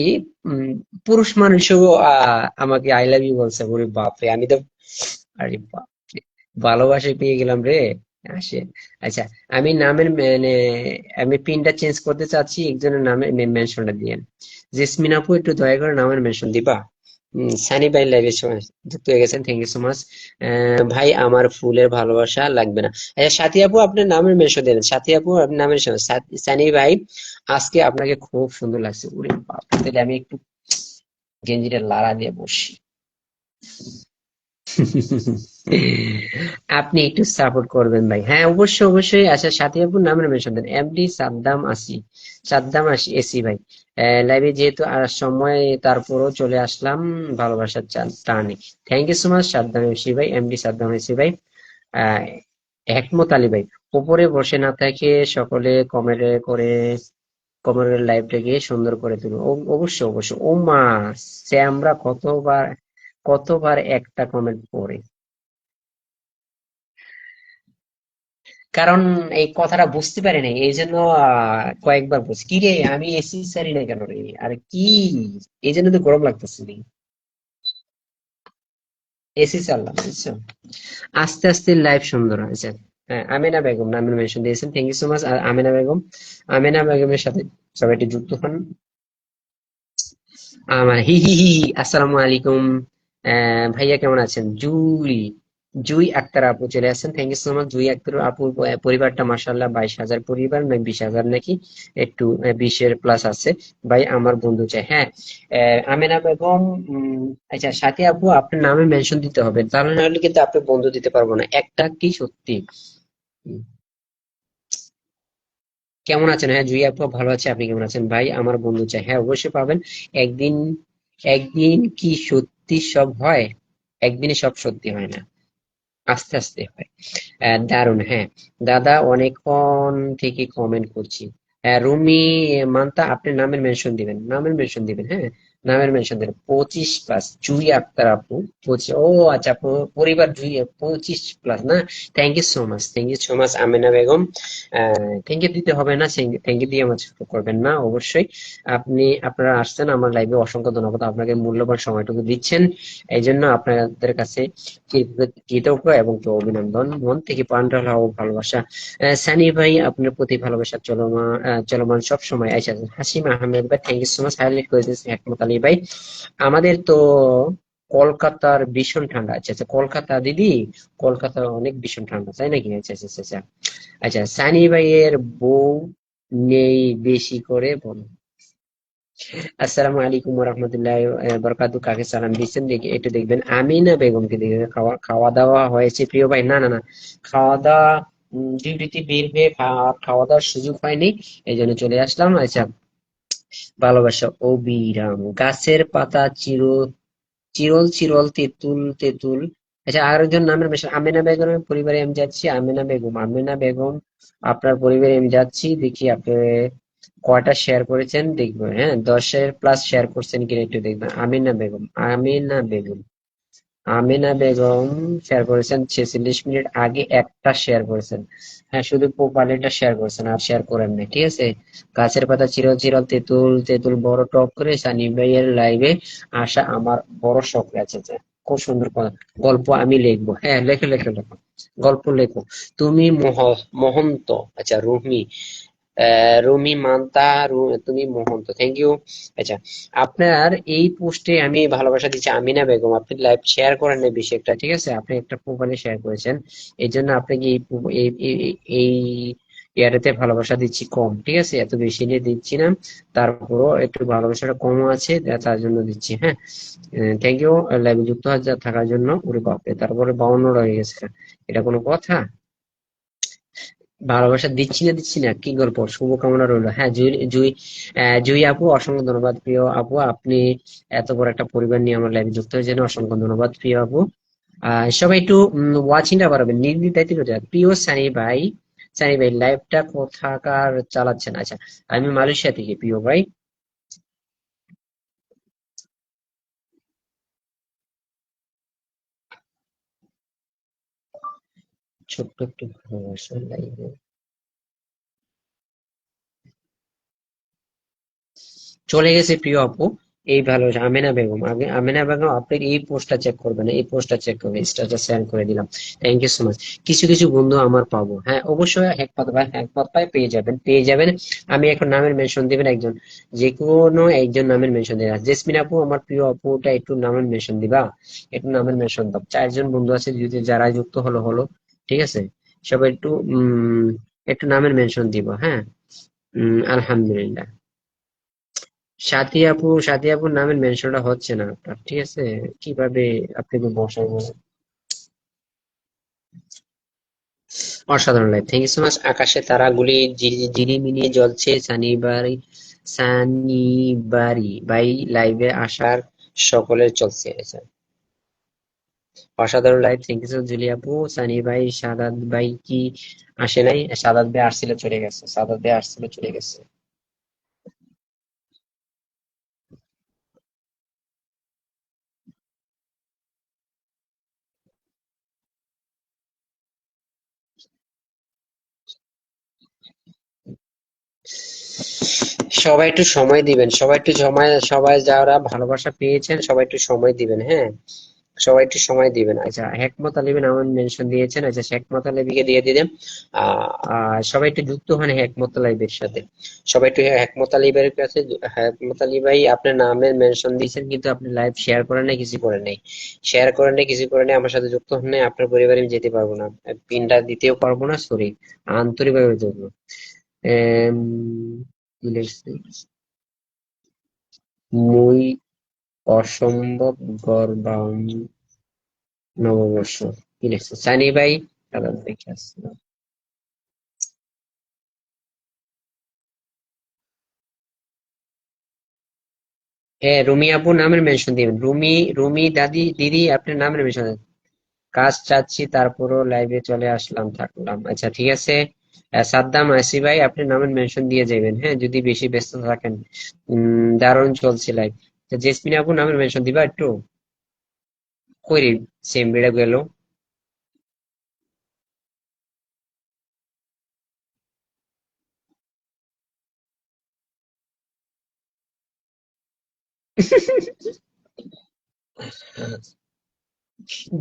[SPEAKER 1] উম, পুরুষ মানুষও আমাকে আই লাভ ইউ বলছে, ওরে বাপরে, আমি তো, আরে বাপরে, ভালোবাসা পেয়ে গেলাম রে। আসে, আচ্ছা, আমি নামের মানে আমি পিনটা চেঞ্জ করতে চাচ্ছি, একজনের নামে মেনশনটা দিয়ে। জেসমিন আপু একটু দয়া করে নামের মেনশন দিবা। সানি ভাই লাইভে যুক্ত হয়ে গেছেন, থ্যাংক ইউ সো মাচ। ভাই আমার ফুলের ভালোবাসা লাগবে না। আচ্ছা সাথী আপু আপনার নামের মেনশন দিলেন, সাথী আপু আপনার নামের মেনশন, সানি ভাই আজকে আপনাকে খুব সুন্দর লাগছে, ওরে বাপ, তাহলে আমি একটু গেঞ্জিটা লাড়া দিয়ে বসি। আপনি একটু সাপোর্ট করবেন ভাই, হ্যাঁ অবশ্যই অবশ্যই। আচ্ছা সাথী আপুর নামের মেনশন দেন, এমডি সাদ্দাম আসি, সাদ্দাম আসি এসি ভাই। লাইভে যেহেতু আর সময়, তারপরও চলে আসলাম ভালোবাসার টানে। Thank you so much Saddam AC ভাই, এমডি সাদ্দাম এসি ভাই। আহ হেকমত আলী ভাই, উপরে বসে না থেকে সকলে কমেন্ট করে কমেন্টের লাইভটাকে সুন্দর করে তুলুন। অবশ্যই অবশ্যই। ও মা, সে আমরা কতবার কতবার একটা কমেন্ট পড়ে, কারণ এই কথাটা বুঝতে পারি নাই এই জন্য কয়েকবার বলছি কি রে আমি এসি সারি না কেন রে, আর কি এই জন্য তো গরম লাগতেছে রে। এসি চাললাম বুঝছো, আস্তে আস্তে লাইফ সুন্দর হয়েছে। হ্যাঁ আমিনা বেগম নামের মেনশন দিয়েছেন, thank you so much Amina Begum. Amina বেগমের সাথে সবাই একটু যুক্ত হন। আমার হি হি হি হি, আসসালামু আলাইকুম। ভাইয়া কেমন আছেন? জুই, জুই আক্তার আপু চলে আসছেন, থ্যাংক ইউ সো মাচ জুই আক্তার আপুর পরিবারটা মাশাআল্লাহ 22,000 পরিবার, না 20,000 নাকি, একটু 20-এর প্লাস আছে। ভাই আমার বন্ধু চাই, হ্যাঁ। আমেনা বেগম, আচ্ছা সাথী আপু আপনার নামে মেনশন দিতে হবে, তাহলে না হলে কিন্তু আপনি বন্ধু দিতে পারবো না, একটা কি সত্যি। উম, কেমন আছেন? হ্যাঁ জুই আপু ভালো আছে, আপনি কেমন আছেন? ভাই আমার বন্ধু চাই, হ্যাঁ অবশ্যই পাবেন। একদিন, একদিন কি সত্যি সব হয়? একদিনে সব সত্যি হয় না, আস্তে আস্তে হয়। দারুণ, হ্যাঁ। দাদা অনেকক্ষণ থেকে কমেন্ট করছি। রুমি মান্তা, আপনি নামের মেনশন দিবেন, নামের মেনশন দিবেন, হ্যাঁ নামের মেনশন দিবেন। 25+, জুই আক্তার আপু 25, ও আচ্ছা পরিবার জুই 25+, না। Thank you so much, thank you so much Amina Begum. Thank you দিতে হবে না, থ্যাংক ইউ দিয়ে আমার ছোট করবেন না অবশ্যই। আপনারা আসছেন আমার লাইভে, অসংখ্য ধন্যবাদ, আপনাকে মূল্যবান সময়টুকু দিচ্ছেন, এই জন্য আপনাদের কাছে কৃতজ্ঞ এবং তো অভিনন্দন, মন থেকে প্রাণ ঢালা ও ভালোবাসা। সানি ভাই আপনার প্রতি ভালোবাসা চলমান, চলমান সব সময়। আচ্ছা হাসিম আহমেদ ভাই, thank you so much, highlight করে দিয়েছেন হেকমত আলী ভাই। আমাদের তো কলকাতার ভীষণ ঠান্ডা, আচ্ছা আচ্ছা কলকাতা দিদি, কলকাতা অনেক ভীষণ ঠান্ডা তাই নাকি? আচ্ছা আচ্ছা আচ্ছা আচ্ছা। আচ্ছা সানি ভাইয়ের বউ নেই বেশি করে বলো। আসসালামু আলাইকুম রহমতুল্লাহ বরকাতু, কাকে সালাম দিচ্ছেন দেখি একটু দেখবেন। আমিনা বেগমকে দেখে, খাওয়া খাওয়া দাওয়া হয়েছে প্রিয় ভাই? না না না, খাওয়া দাওয়া, ডিউটিতে বের হয়ে খাওয়া দাওয়ার সুযোগ হয়নি, এই জন্য চলে আসলাম। আচ্ছা, ভালোবাসা অবিরাম, গাছের পাতা চিরল চিরল তেঁতুল তেঁতুল। আচ্ছা আরেকজন নামের বেশ, আমেনা বেগমের পরিবারে আমি যাচ্ছি, আমেনা বেগম, আমেনা বেগম আপনার পরিবারে আমি যাচ্ছি, দেখি আপনি কয়টা শেয়ার করেছেন দেখবো, হ্যাঁ 10-এর প্লাস শেয়ার করছেন কিনা একটু দেখবেন। আমিনা বেগম, আমিনা বেগম, আমিনা বেগম শেয়ার করেছেন 46 মিনিট আগে একটা শেয়ার করেছেন, হ্যাঁ শুধু প্রোফাইলটা শেয়ার করেছেন আর শেয়ার করেন না, ঠিক আছে। গাছের পাতা চিরল চিরল তেঁতুল তেঁতুল, বড় টক করে সানি ভাইয়ের লাইভে আসা আমার বড় শখ আছে যে। খুব সুন্দর কথা। গল্প আমি লিখবো, হ্যাঁ লেখো লেখো লেখো, গল্প লেখো। তুমি মহন্ত, আচ্ছা রুমি, রুমি মান্তা, তুমি মহন্ত, থ্যাংক ইউ। আচ্ছা আপনার এই পোস্টে আমি ভালোবাসা দিচ্ছি আমিনা বেগম, আপনি লাইভ শেয়ার করেন না বেশি একটা, ঠিক আছে, আপনি একটা প্রোফাইলে শেয়ার করেছেন, এই জন্য আপনাকে এই ইয়ারেতে ভালোবাসা দিচ্ছি কম, ঠিক আছে, এত বেশি নিয়ে দিচ্ছি না, তারপরও একটু ভালোবাসাটা কম আছে, তার জন্য দিচ্ছি, হ্যাঁ। থ্যাংক ইউ লাইভে যুক্ত থাকার জন্য। ওরে বাপরে, তারপরে 52 রয়ে গেছে, এটা কোনো কথা? ভালোবাসা দিচ্ছি না কি গল্প, শুভকামনা রইলো। হ্যাঁ জুই জুই, জুই আপু অসংখ্য ধন্যবাদ প্রিয় আপু, আপনি এত বড় একটা পরিবার নিয়ে আমার লাইভে যুক্ত হয়েছেন, অসংখ্য ধন্যবাদ প্রিয় আপু। সবাই একটু ওয়াচিংটা বাড়াবেন, নির্দ্বিধায় করতে হবে। প্রিয় সানি ভাই, সানি ভাই লাইভটা কোথাকার চালাচ্ছেন? আচ্ছা আমি মালয়েশিয়া থেকে প্রিয় ভাই। ছোট্ট একটু ভালোবাসা লাইভে চলে গেছে প্রিয় আপু। এই ভালোবাসা আমেনা বেগম, আগে আমেনা বেগম আপনি এই পোস্টটা চেক করবেন, এই পোস্টটা চেক করবেন, স্ট্যাটাস সেন্ড করে দিলাম, থ্যাংক ইউ সো মাচ। কিছু কিছু বন্ধু আমার পাবো, হ্যাঁ অবশ্যই, হ্যাকপাত ভাই হ্যাকপাত ভাই পেয়ে যাবেন পেয়ে যাবেন। আমি এখন নামের মেনশন দিবেন একজন, যে কোনো একজন নামের মেনশন দিবেন। জেসমিন আপু আমার প্রিয় আপুটা একটু নামের মেনশন দিবা, একটু নামের মেনশন দাও। 4 জন বন্ধু আছে, যদি যারা যুক্ত হলো হলো, ঠিক আছে, সবাই একটু একটু নামের মেনশন দিব, হ্যাঁ। আলহামদুলিল্লাহ। সাথী আপুর নামের মেনশনটা হচ্ছে না আপনার, ঠিক আছে, কিভাবে আপনি তো বসাবো? অসাধারণ live, thank you so much. আকাশে তারাগুলি ঝিরিমিনি জ্বলছে, সানিবাড়ি বাই লাইভে আসার সকলের চলছে। আচ্ছা, অসাধারণ live, thank you so Julie আপু। সানি ভাই, সাদাত ভাই কি আসে নাই? সাদাত ভাই আসছিল, চলে গেছে। সাদাত ভাই আসছিল, চলে গেছে। সবাই একটু সময় দিবেন, সবাই একটু সময়, সবাই যারা ভালোবাসা পেয়েছেন সবাই একটু সময় দিবেন, হ্যাঁ, সবাই একটু সময় দিবেন। আচ্ছা, হেকমত আলিবিন আমার মেনশন দিয়েছেন। আচ্ছা, হেকমত আলিবিকে দিয়ে দিলেন। সবাই একটু যুক্ত হন হেকমত আলিবের সাথে। সবাই একটু হেকমত আলিবের কাছে হেকমত আলী ভাই, আপনার নামের মেনশন দিয়েছেন কিন্তু আপনি লাইভ শেয়ার করেন নাই, কিছু করেন নাই। শেয়ার করেন নাই, কিছু করেন নাই, আমার সাথে যুক্ত হন নাই, আপনার পরিবারে আমি যেতে পারবো না, পিনটা দিতেও পারবো না, সরি, আন্তরিকভাবে জন্য। এম, কি লিখছে? মুই অসম্ভব গর্বাম নববর্ষ, কি লিখছে সানি ভাই? দাদা দেখে আসছে। হ্যাঁ, রুমি আপু নামের মেনশন দিবেন। রুমি, রুমি দাদি, দিদি আপনার নামের মেনশন দেন। কাজ চাচ্ছি তারপরও লাইভে চলে আসলাম, থাকলাম। আচ্ছা, ঠিক আছে। সাদ্দাম আসি ভাই, আপনি নামের মেনশন দিয়ে যাবেন, হ্যাঁ, যদি বেশি ব্যস্ত থাকেন। দারুণ চলছে লাইভ। জেসমিন আপু নামের মেনশন দিবা একটু। কইরি, সেম বেড়ে গেল।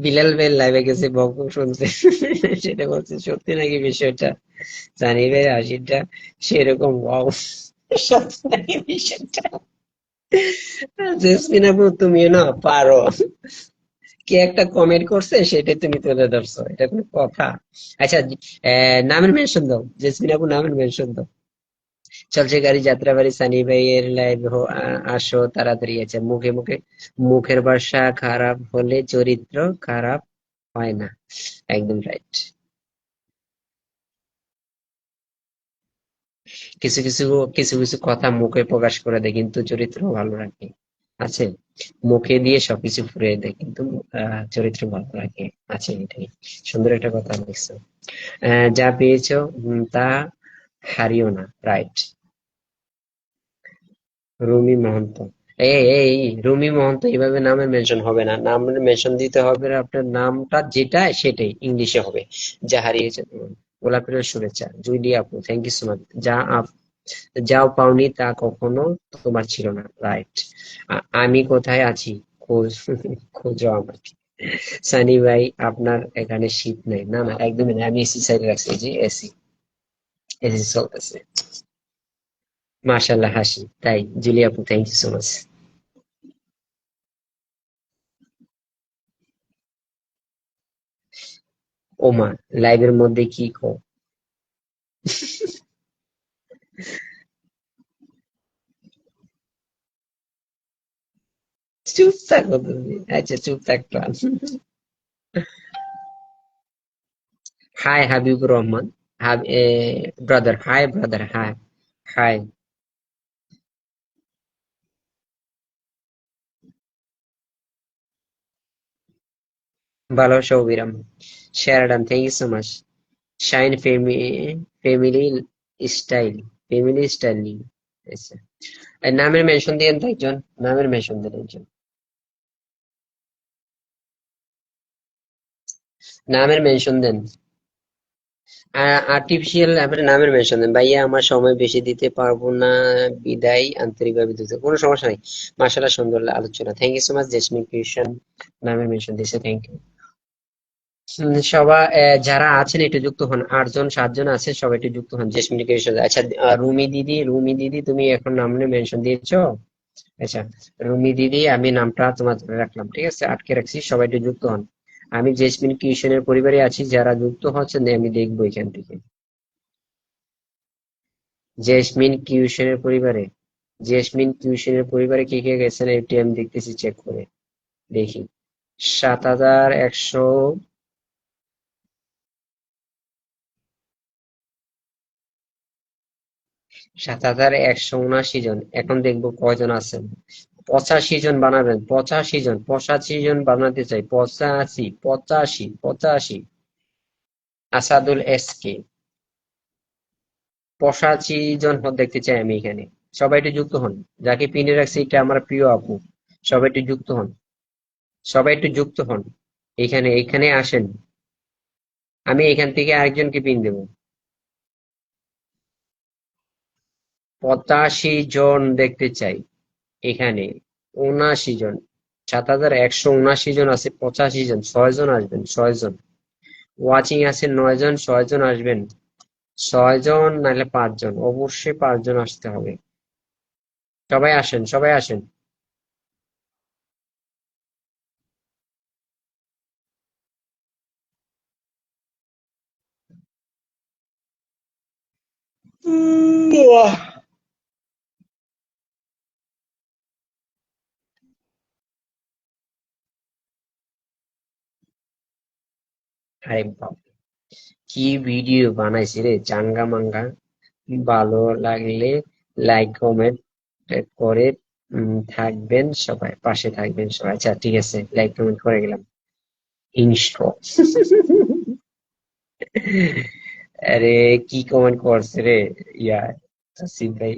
[SPEAKER 1] বিলাল ভাই লাইভে গেছে, বক শুনছে, সেটা বলছে সত্যি নাকি বিষয়টা? জানি ভাই হাসিটা সেরকম, ওয়াও, সত্যি নাকি বিষয়টা? জেসমিন আপু তুমিও না পারো, কে একটা কমেন্ট করছে সেটা তুমি তুলে ধরছো, এটা কোনো কথা? আচ্ছা, নামের মেনশন দাও, জেসমিন আপু নামের মেনশন দাও। চলছে গাড়ি, যাত্রাবাড়ি, সানি ভাইয়ের লাইভ আসো তাড়াতাড়ি। আছে মুখে মুখে, মুখের ভাষা খারাপ হলে চরিত্র খারাপ হয় না, একদম রাইট। কিছু কিছু, কিছু কিছু কথা মুখে প্রকাশ করে দেয় কিন্তু চরিত্র ভালো রাখে, আছে, মুখে দিয়ে সবকিছু ফুরিয়ে দেয় কিন্তু চরিত্র ভালো রাখে, আছে, এটাই সুন্দর একটা কথা লিখছো। যা পেয়েছো তা হারিও না, রাইট। রুমি মহন্ত, এই এই রুমি মহন্ত এইভাবে নামে মেনশন হবে না, নামের মেনশন দিতে হবে আপনার নামটা যেটা সেটাই ইংলিশে হবে। যা হারিয়েছে তোমার, গোলাপের শুভেচ্ছা, জুইলি আপু, থ্যাংক ইউ সো মাচ। যা যাও পাওনি তা কখনো তোমার ছিল না, রাইট। আমি কোথায় আছি, খোঁজ, খোঁজো আমাকে। সানি ভাই আপনার এখানে শীত নেই? না না, একদমই না, আমি এসি সাইডে রাখছি, এই যে এসি, এসি চলতেছে। মাশাল্লাহ, হাসি তাই। জুলি আপু, থ্যাংক ইউ সো মাচ। ওমা, লাইভের মধ্যে কি কো? চুপ থাকো তুমি, আচ্ছা চুপ থাকলাম। হাই হাবিবুর রহমান, হাব brother, hi brother, hi, hi. ভালোবাসা অবিরাম, শেরাডান, thank you so much. Shine family style, family style নিয়ে, আচ্ছা। আর নামের মেনশন দিয়েন তো একজন, নামের মেনশন দেন একজন, নামের মেনশন দেন। আর্টিফিশিয়াল আপনার নামের মেনশন দেন। ভাইয়া আমার সময় বেশি দিতে পারবো না, বিদায়, আন্তরিকভাবে দিতে, কোনো সমস্যা নাই। মাশাআল্লাহ, সুন্দর আলোচনা, thank you so much. Jasmine creation নামের মেনশন দিয়েছে, থ্যাংক ইউ। সবাই যারা আছেন একটু যুক্ত হন, 8 জন 7 জন আছে, সবাই একটু যুক্ত হন, জেসমিন ক্রিয়েশন। আচ্ছা, রুমি দিদি, রুমি দিদি তুমি এখন নামে মেনশন দিয়েছো। আচ্ছা, রুমি দিদি আমি নামটা তোমার ধরে রাখলাম, ঠিক আছে, আটকে রাখছি, সবাই একটু যুক্ত হন। আমি জেসমিন কিউশনের পরিবারে আছি, যারা যুক্ত হচ্ছেন আমি দেখবো এখান থেকে। জেসমিন কিউশনের পরিবারে, জেসমিন কিউশনের পরিবারে কে কে গেছেন একটু আমি দেখতেছি, চেক করে দেখি। 7100, 7,179 জন। এখন দেখবো কয়জন আছেন। 85 জন বানাবেন, 85 জন, 85 জন বানাতে চাই, 85, 85, 85। আসাদুল এস কে, 85 জন দেখতে চাই আমি এখানে। সবাই একটু যুক্ত হন। যাকে পিনে রাখছি এটা আমার প্রিয় আপু। সবাই একটু যুক্ত হন, সবাই একটু যুক্ত হন। এখানে এখানে আসেন। আমি এখান থেকে আরেকজনকে পিন দেবো। 85 জন দেখতে চাই এখানে। 79 জন। 7,179 জন আছে, 85 জন, 6 জন আসবেন, 6 জন। ওয়াচিং আছে 9 জন, 6 জন আসবেন। 6 জন নাহলে 5 জন, অবশ্যই 5 জন আসতে হবে। সবাই আসেন, সবাই আসেন।
[SPEAKER 2] বাহ।
[SPEAKER 1] আরে বাপ, কি ভিডিও বানাইছি রে, চাঙ্গা মাঙ্গা। ভালো লাগলে লাইক কমেন্ট করে থাকবেন সবাই, পাশে থাকবেন সবাই। আচ্ছা ঠিক আছে, লাইক কমেন্ট করে গেলাম। হিংস্র। আরে কি কমেন্ট করছে রে, ইয়া আসিফ ভাই,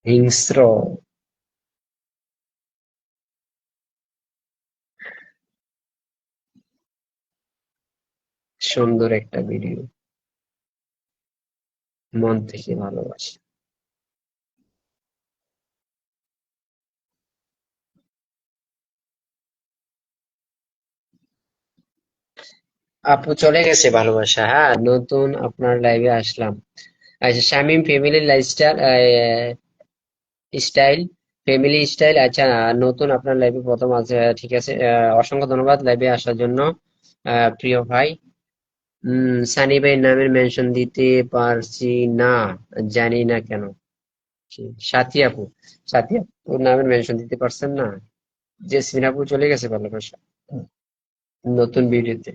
[SPEAKER 1] হিংস্র। সুন্দর একটা ভিডিও, মন থেকে ভালোবাসি। আপু চলে গেছে ভালোবাসা, হ্যাঁ নতুন আপনার লাইভে আসলাম। আচ্ছা Shamim family lifestyle, style, family style. আচ্ছা নতুন আপনার লাইভে প্রথম আছে, ঠিক আছে। অসংখ্য ধন্যবাদ লাইভে আসার জন্য, প্রিয় ভাই। সানি ভাই নামের মেনশন দিতে পারছি না, জানি না কেন। কি, সাথী আপু, সাথী আপু নামের মেনশন দিতে পারছেন না। জেসমিন আপু চলে গেছে ভালোবাসা নতুন ভিডিওতে।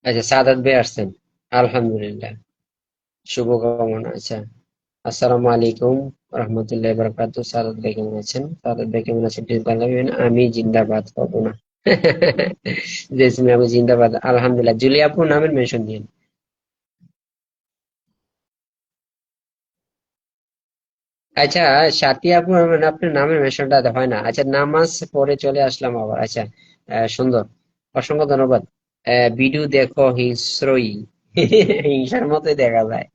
[SPEAKER 1] আচ্ছা সাদাত ভাই আসছেন, আলহামদুলিল্লাহ, শুভকামনা। আচ্ছা, আসসালামু আলাইকুম রহমতুল্লাহ বারাকাতু। সাদাত ভাই কেমন আছেন? সাদাত ভাই কেমন আছেন প্লিজ জানাবেন। আমি জিন্দাবাদ হব না। জেসমিন আপু জিন্দাবাদ, আলহামদুলিল্লাহ। জুলি আপু নামের মেনশন দিন। আচ্ছা সাথী আপু, মানে আপনার নামের মেনশনটা হয় না। আচ্ছা নামাজ পড়ে চলে আসলাম আবার। আচ্ছা সুন্দর, অসংখ্য ধন্যবাদ। ভিডিও দেখো হিংস্রই। হিংসার মতোই দেখা যায়।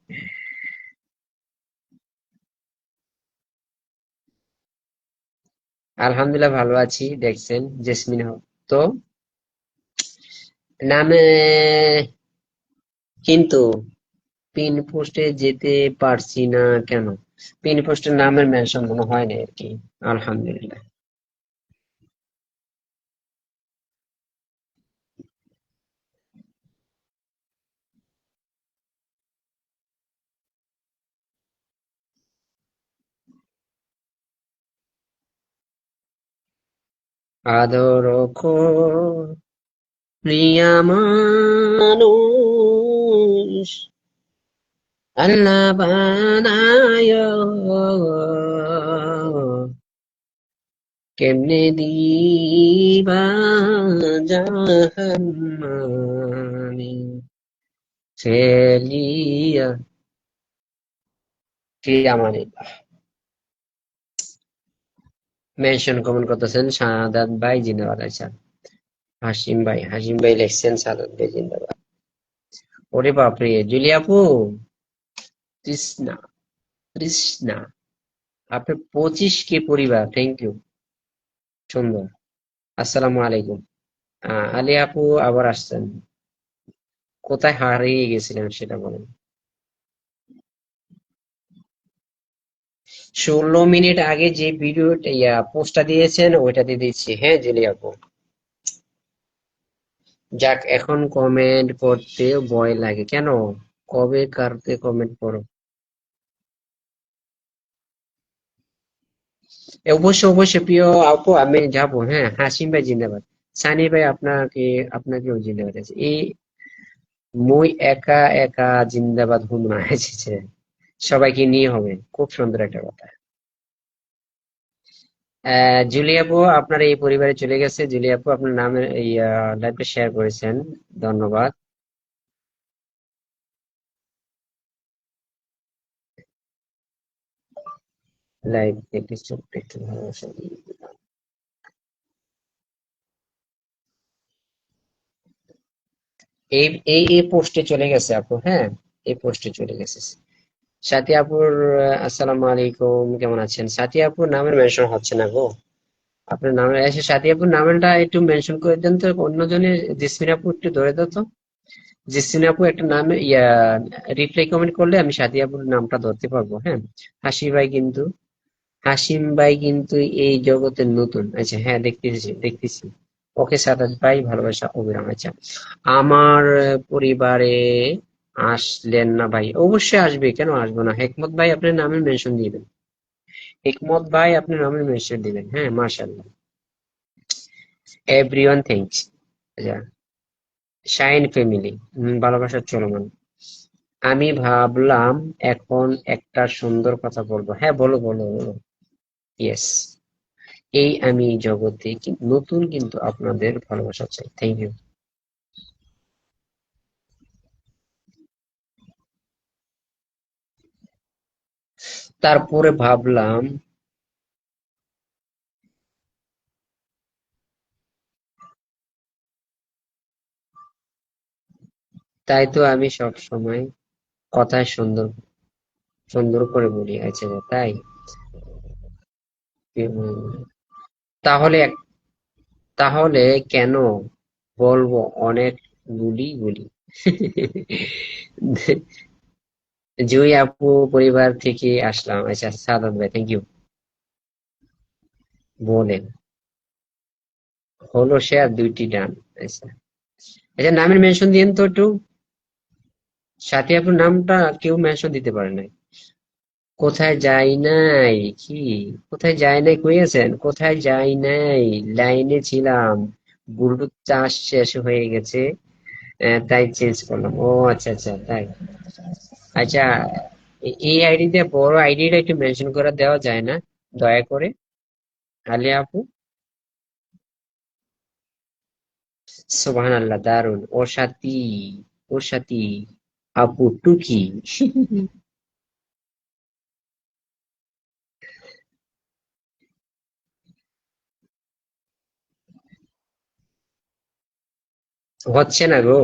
[SPEAKER 1] আলহামদুলিল্লাহ ভালো আছি, দেখছেন জেসমিন তো নামে। কিন্তু পিন পোস্টে যেতে পারছি না কেন? পিন পোস্টের নামের মেনশন মনে হয় না আর কি। আলহামদুলিল্লাহ। আদর কর প্রিয়া মানুষ, আল্লাহ বানায় কেমনে দিবা জাহান্নামে ঠেলিয়া। প্রিয়া মানে মেনশন কমেন্ট করতেছেন সাদাত ভাই জিন্দাবাদ। আচ্ছা হাসিম ভাই, হাসিম ভাই লিখছেন সাদাত ভাই জিন্দাবাদ। ওরে বাপরে, জুলি আপু, তৃষ্ণা, তৃষ্ণা, আপনার 25 কে পরিবার, থ্যাংক ইউ, সুন্দর। আসসালামু আলাইকুম। আলী আপু আবার আসছেন, কোথায় হারিয়ে গেছিলেন সেটা বলেন। 16 মিনিট আগে যে ভিডিওটা পোস্টটা দিয়েছেন ওইটা দিয়ে দিচ্ছি, হ্যাঁ জুলি আপু। যাক, এখন কমেন্ট করতে ভয় লাগে কেন? কবে কারতে কমেন্ট করো? অবশ্যই অবশ্যই প্রিয় আপু, আমি যাবো। হ্যাঁ হাসিম ভাই জিন্দাবাদ। সানি ভাই আপনাকে, আপনাকেও জিন্দাবাদ আছে। এই মুই একা একা জিন্দাবাদ হুমনা এসেছে, সবাইকে নিয়ে হবে, খুব সুন্দর একটা কথা। জুলি আপু আপনার এই পরিবারে চলে গেছে। জুলি আপু আপনার নামের এই লাইভটা শেয়ার করেছেন, ধন্যবাদ। লাইভ একটু ছোট্ট একটু ভালোবাসা দিয়ে দিলাম। এই এই এই পোস্টে চলে গেছে আপু, হ্যাঁ, এই পোস্টে চলে গেছে। সাথী আপুর আসসালামু আলাইকুম, কেমন আছেন? সাথী আপুর নামের মেনশন হচ্ছে না গো। আপনার নামে এসে সাথী আপুর নামটা একটু মেনশন করে দেন তো, অন্যজনের। জেসমিন আপু একটু ধরে দাও তো। জেসমিন আপু একটা নামে রিপ্লাই কমেন্ট করলে আমি সাথী আপুর নামটা ধরতে পারবো, হ্যাঁ। হাসি ভাই কিন্তু, হাসিম ভাই কিন্তু এই জগতের নতুন। আচ্ছা, হ্যাঁ, দেখতেছি দেখতেছি। ওকে সাদাত ভাই, ভালোবাসা অবিরাম। আচ্ছা, আমার পরিবারে আসলেন না ভাই? অবশ্যই আসবে, কেন আসবো না। হেকমত ভাই আপনার নামে মেনশন দিবেন। হেকমত ভাই আপনার নামে মেনশন দিবেন, হ্যাঁ, মাশাআল্লাহ। Everyone thanks. আচ্ছা, শাইন ফ্যামিলি, ভালোবাসার চলমান। আমি ভাবলাম এখন একটা সুন্দর কথা বলবো। হ্যাঁ, বলো বলো বলো। ইয়েস। এই আমি জগতে নতুন, কিন্তু আপনাদের ভালোবাসা চাই। Thank you. তারপরে ভাবলাম, তাই তো আমি সব সময় কথায় সুন্দর সুন্দর করে বলি। আচ্ছা, তাই। উম, তাহলে তাহলে কেন বলবো অনেক গুলি গুলি। জুই আপু পরিবার থেকে আসলাম। আচ্ছা, সাদাত ভাই, থ্যাংক ইউ। বলেন। হলো শেয়ার, দুইটি ডান। আচ্ছা। আচ্ছা, নামের মেনশন দিয়েন তো একটু। সাথী আপুর নামটা কেউ মেনশন দিতে পারে নাই। কোথায় যাই নাই? কি? কোথায় যাই নাই কইয়াছেন? কোথায় যাই নাই, লাইনে ছিলাম। ব্লুটুথ চার্জ শেষ হয়ে গেছে, তাই চেঞ্জ করলাম। ও আচ্ছা আচ্ছা, তাই। আচ্ছা, এই আইডি দিয়ে বড় আইডিটা একটু মেনশন করে দেওয়া যায় না, দয়া করে, আলিয়া আপু? সুবহান আল্লাহ, দারুন। ওর সাথী, ওর সাথী আপু টুকি। হচ্ছে না গো।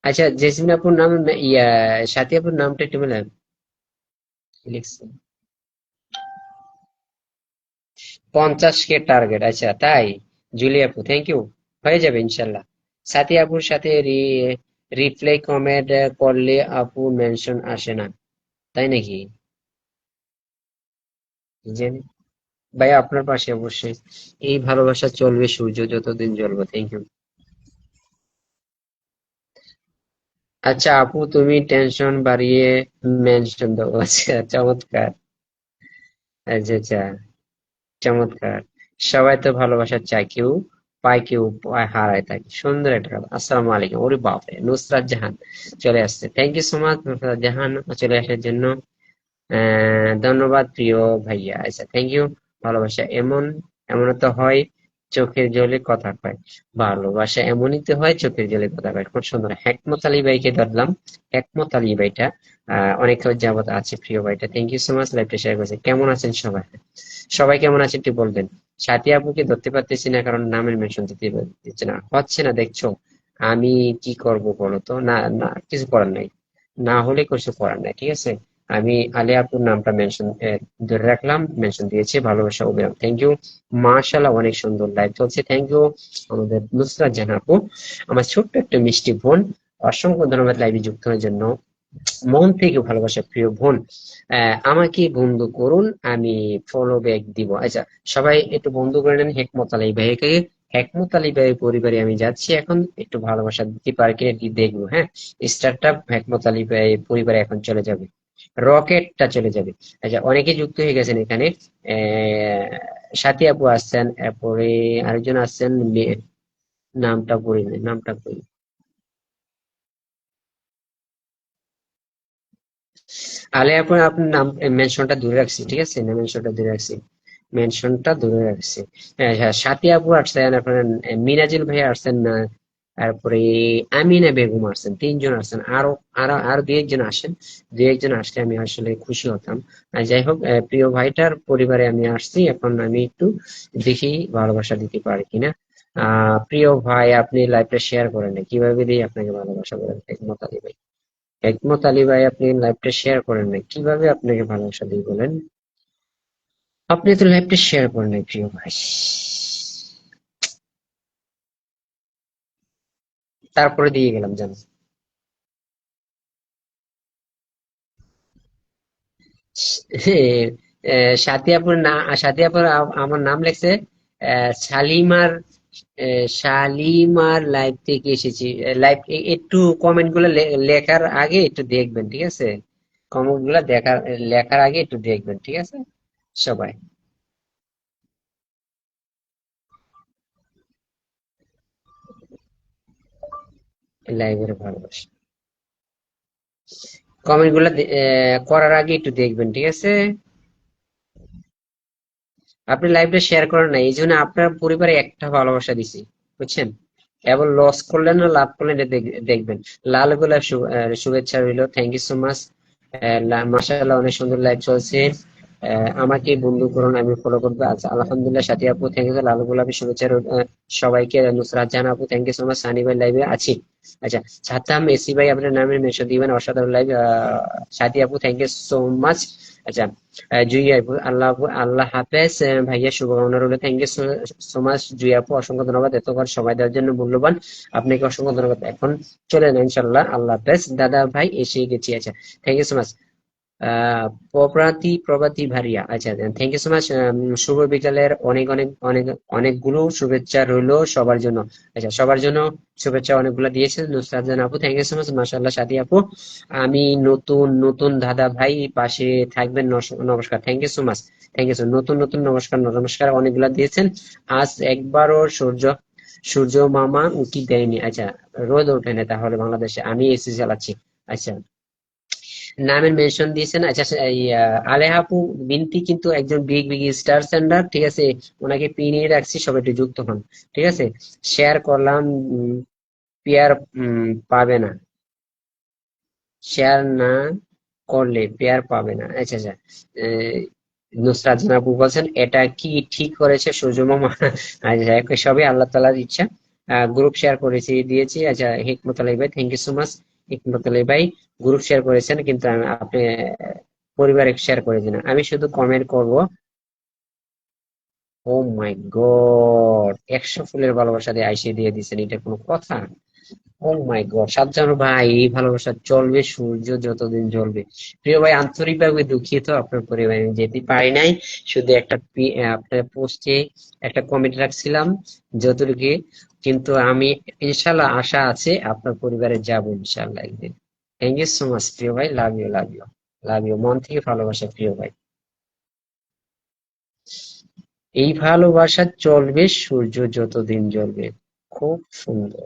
[SPEAKER 1] আচ্ছা, জেসমিন আপুর নাম, সাথী আপুর নামটা একটু বলে লিখছি। 50K টার্গেট, আচ্ছা তাই। জুলি আপু, থ্যাংক ইউ। হয়ে যাবে ইনশাল্লাহ। সাথী আপুর সাথে রিপ্লাই কমেন্ট করলে আপু মেনশন আসে না, তাই নাকি? কি জানি। ভাই আপনার পাশে অবশ্যই। এই ভালোবাসা চলবে সূর্য যতদিন জ্বলবে। Thank you. আচ্ছা আপু, তুমি টেনশন বাড়িয়ে মেনশন দাও। আচ্ছা, চমৎকার। আচ্ছা আচ্ছা, চমৎকার। সবাই তো ভালোবাসা চায়, কেউ পায়, কেউ পায় হারায় থাকে। সুন্দর একটা কথা। আসসালামু আলাইকুম। ওরে বাপরে, নুসরাত জাহান চলে আসছে। Thank you so much Nusrat Jahan চলে আসার জন্য। ধন্যবাদ প্রিয় ভাইয়া। আচ্ছা, থ্যাংক ইউ। ভালোবাসা এমন, এমন তো হয় চোখের জলে কথা কয়। ভালোবাসা এমনই তো হয় চোখের জলে কথা কয়। খুব সুন্দর। হেকমত আলী ভাইকে ধরলাম। হেকমত আলী ভাইটা অনেক যাবত আছে প্রিয় ভাইটা। থ্যাংক ইউ সো মাচ, লাইভটা শেয়ার করেছে। কেমন আছেন সবাই? সবাই কেমন আছে একটু বলবেন। সাথী আপুকে ধরতে পারতেছি না, কারণ নামের মেনশন দিচ্ছে না, হচ্ছে না, দেখছো। আমি কি করব বলো তো? না না, কিছু করার নাই। না হলে কিছু করার নাই, ঠিক আছে। আমি আলিয়া আপুর নামটা মেনশন ধরে রাখলাম, মেনশন দিয়েছি। ভালোবাসা অবিরাম, থ্যাংক ইউ। মার্শাল্লাহ, অনেক সুন্দর লাইভ চলছে, থ্যাংক ইউ। আমাদের নুসরাত জাহান আপু, আমার ছোট্ট একটা মিষ্টি বোন, অসংখ্য ধন্যবাদ লাইভে যুক্ত হওয়ার জন্য। মন থেকে ভালোবাসা প্রিয় বোন। আমাকে বন্ধু করুন, আমি ফলো ব্যাক দিব। আচ্ছা, সবাই একটু বন্ধু করে নেন হেকমত আলী ভাইকে। হেকমত আলী ভাইয়ের পরিবারে আমি যাচ্ছি এখন, একটু ভালোবাসা দিতে পারি কিনা এটি দেখবো, হ্যাঁ। স্টারটা হেকমত আলী ভাই পরিবারে এখন চলে যাবে, রকেটটা চলে যাবে। আচ্ছা, অনেকে যুক্ত হয়ে গেছেন এখানে। আহ সাথী আপু আসছেন, এরপরে আরেকজন আসছেন, নামটা পড়ি নাই, নামটা পড়ি। আলে আপনার আপনার নাম মেনশনটা দূরে রাখছি, ঠিক আছে, না মেনশনটা দূরে রাখছি, মেনশনটা দূরে রাখছি। হ্যাঁ হ্যাঁ, সাথী আপু আসছেন, আপনার মিনাজিল ভাই আসছেন না, তারপরে আমিনা বেগম আসছেন, তিনজন আসছেন, আরো আরো আরো দুই একজন আসেন। দুই একজন আসলে আমি আসলে খুশি হতাম। আর যাই হোক, প্রিয় ভাইটার পরিবারে আমি আসছি, এখন আমি একটু দেখি ভালোবাসা দিতে পারি কিনা। প্রিয় ভাই, আপনি লাইভটা শেয়ার করেন না, কিভাবে দিই আপনাকে ভালোবাসা বলেন একমত আলী ভাই? একমত আলী ভাই, আপনি লাইভটা শেয়ার করেন না, কিভাবে আপনাকে ভালোবাসা দিই বলেন? আপনি তো লাইভটা শেয়ার করেন নাই, প্রিয় ভাই। তারপরে দিয়ে গেলাম, জান। সাথী আপুর না, সাথী আপুর আমার নাম লেখছে শালিমার। শালিমার লাইভ থেকে এসেছি। লাইভ একটু কমেন্ট গুলো লেখার আগে একটু দেখবেন, ঠিক আছে? কমেন্ট গুলা লেখার আগে একটু দেখবেন, ঠিক আছে সবাই। লাইভের ভালোবাসা কমেন্ট গুলা করার আগে একটু দেখবেন, ঠিক আছে? আপনি লাইভটা শেয়ার করেন না, এই জন্য আপনার পরিবারে একটা ভালোবাসা দিছি, বুঝছেন? এবার লস করলেন না লাভ করলেন, এটা দেখবেন। লাল গোলাপ শুভেচ্ছা রইলো, থ্যাংক ইউ সো মাচ। মাশাআল্লাহ, অনেক সুন্দর লাইভ চলছে। আমাকে বন্ধু করুন, আমি ফলো করবো। আচ্ছা, আলহামদুলিল্লাহ, সাথী আপু থ্যাংক ইউ, লাল গোলাপের শুভেচ্ছা রইলো, সবাইকে। নুসরাত জাহান আপু thank you so much, Sunny ভাই লাইভে আছি। আচ্ছা, সাদ্দাম এসি ভাই, আপনার নামের মেনশন দিবেন, অসাধারণ লাইভ। সাথী আপু থ্যাংক ইউ সো মাচ। আচ্ছা, জুই আপু, আল্লাহ হাফেজ। ভাইয়া শুভকামনা রইলো, থ্যাংক ইউ সো মাচ। জুই আপু, অসংখ্য ধন্যবাদ এতক্ষণ সময় দেওয়ার জন্য, মূল্যবান। আপনাকে অসংখ্য ধন্যবাদ। এখন চলে যান ইনশাল্লাহ, আল্লাহ হাফেজ। দাদা ভাই এসে গেছি। আচ্ছা, থ্যাংক ইউ সো মাচ। প্রভাতী ভারিয়া, আচ্ছা, থ্যাংক ইউ সো মাচ। শুভ বিকালের অনেক অনেক অনেক অনেকগুলো শুভেচ্ছা রইলো সবার জন্য। আচ্ছা, সবার জন্য শুভেচ্ছা অনেকগুলো দিয়েছেন নুসরাত জাহান আপু, থ্যাংক ইউ সো মাচ। মাশাআল্লাহ, সাথী আপু, আমি নতুন নতুন দাদা ভাই, পাশে থাকবেন, নমস্কার, thank you so much. Thank you so, নতুন নতুন নমস্কার নমস্কার অনেকগুলা দিয়েছেন। আজ একবারও সূর্য সূর্য মামা উকি দেয়নি। আচ্ছা, রোদ ওঠে না তাহলে বাংলাদেশে, আমি এসি চালাচ্ছি। আচ্ছা, নামের মেনশন দিয়েছেন। আচ্ছা আচ্ছা, এই আলেহা আপু বিনতি কিন্তু একজন বিগ বিগ স্টার সেন্ডার, ঠিক আছে? ওনাকে পিনিয়ে রাখছি, সবাই একটু যুক্ত হন, ঠিক আছে? শেয়ার করলাম। উম, পেয়ার পাবে না, শেয়ার না করলে পেয়ার পাবে না। আচ্ছা আচ্ছা, আহ, নুসরাত জাহান আপু বলছেন এটা কি ঠিক করেছে সূর্য মামা? আচ্ছা, সবই আল্লাহ তাআলার ইচ্ছা। গ্রুপ শেয়ার করেছি, দিয়েছি। আচ্ছা, হিকমত আলী ভাই thank you so much. Hikmat Ali ভাই গ্রুপ শেয়ার করেছেন, কিন্তু আপনি পরিবারে শেয়ার করে দিন, আমি শুধু কমেন্ট করব। ও মাই গড, 100 ফুলের ভালোবাসা দিয়ে আইসে দিয়ে দিচ্ছেন, এটা কোনো কথা? ও মাই গড, সাজ্জান ভাই, এই ভালোবাসা চলবে সূর্য যতদিন জ্বলবে। প্রিয় ভাই, আন্তরিকভাবে দুঃখিত, আপনার পরিবারে আমি যেতে পারি নাই। শুধু একটা আপনার পোস্টে একটা কমেন্ট রাখছিলাম যতটুকু, কিন্তু আমি ইনশাল্লাহ আশা আছে আপনার পরিবারে যাব ইনশাল্লাহ একদিন। থ্যাংক ইউ সো মাচ, প্রিয় ভাই, love you, love you, love you, মন থেকে ভালোবাসা, প্রিয় ভাই। এই ভালোবাসা চলবে সূর্য যতদিন জ্বলবে। খুব সুন্দর।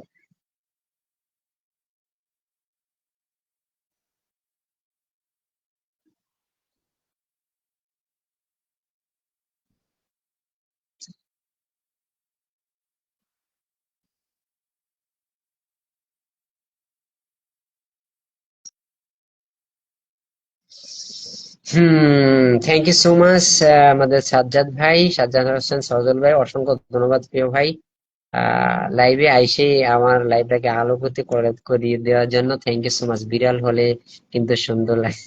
[SPEAKER 1] Thank you so much. আমাদের সাজ্জাদ ভাই, সাজ্জাদ হোসেন সজল ভাই, অসংখ্য ধন্যবাদ, প্রিয় ভাই। লাইভে আইসে আমার লাইভটাকে আলোকিত করিয়ে দেওয়ার জন্য থ্যাংক ইউ সো মাচ। বিড়াল হলে কিন্তু সুন্দর লাগে।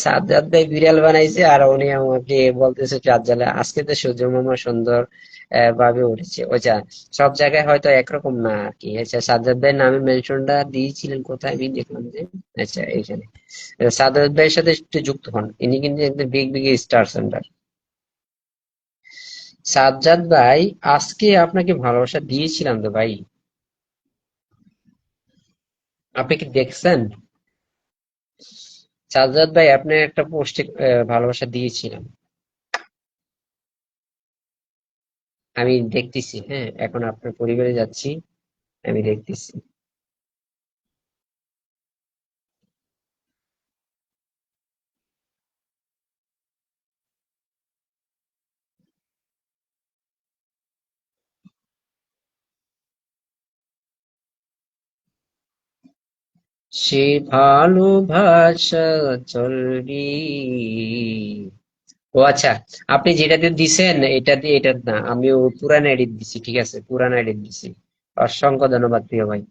[SPEAKER 1] সাজ্জাদ ভাই বিড়াল বানাইছে, আর উনি আমাকে বলতেছে সাজ্জাদ, আজকে তো সূর্য মামা সুন্দর ভাবে উঠেছে। ওইটা সব জায়গায় হয়তো একরকম না আর কি। আচ্ছা, সাজ্জাদ ভাইয়ের নামে মেনশনটা দিয়েছিলেন কোথায়, আমি দেখলাম যে, আচ্ছা এইখানে। সাজ্জাদ ভাইয়ের সাথে একটু যুক্ত হন, ইনি কিন্তু একদম big big star centre. Sajjad ভাই, আজকে আপনাকে ভালোবাসা দিয়েছিলাম তো ভাই, আপনি কি দেখছেন? সাজ্জাদ ভাই, আপনার একটা পোস্টে ভালোবাসা দিয়েছিলাম, আমি দেখতেছি। হ্যাঁ, এখন আপনার পরিবারে যাচ্ছি, আমি দেখতেছি। সে ভালোবাসা চলবি। ও আচ্ছা, আপনি যেটাতে দিছেন এটা দিয়ে এটা না, আমি ও পুরান এডিট দিছি, ঠিক আছে, পুরান এডিট দিছি। অসংখ্য ধন্যবাদ প্রিয় ভাই।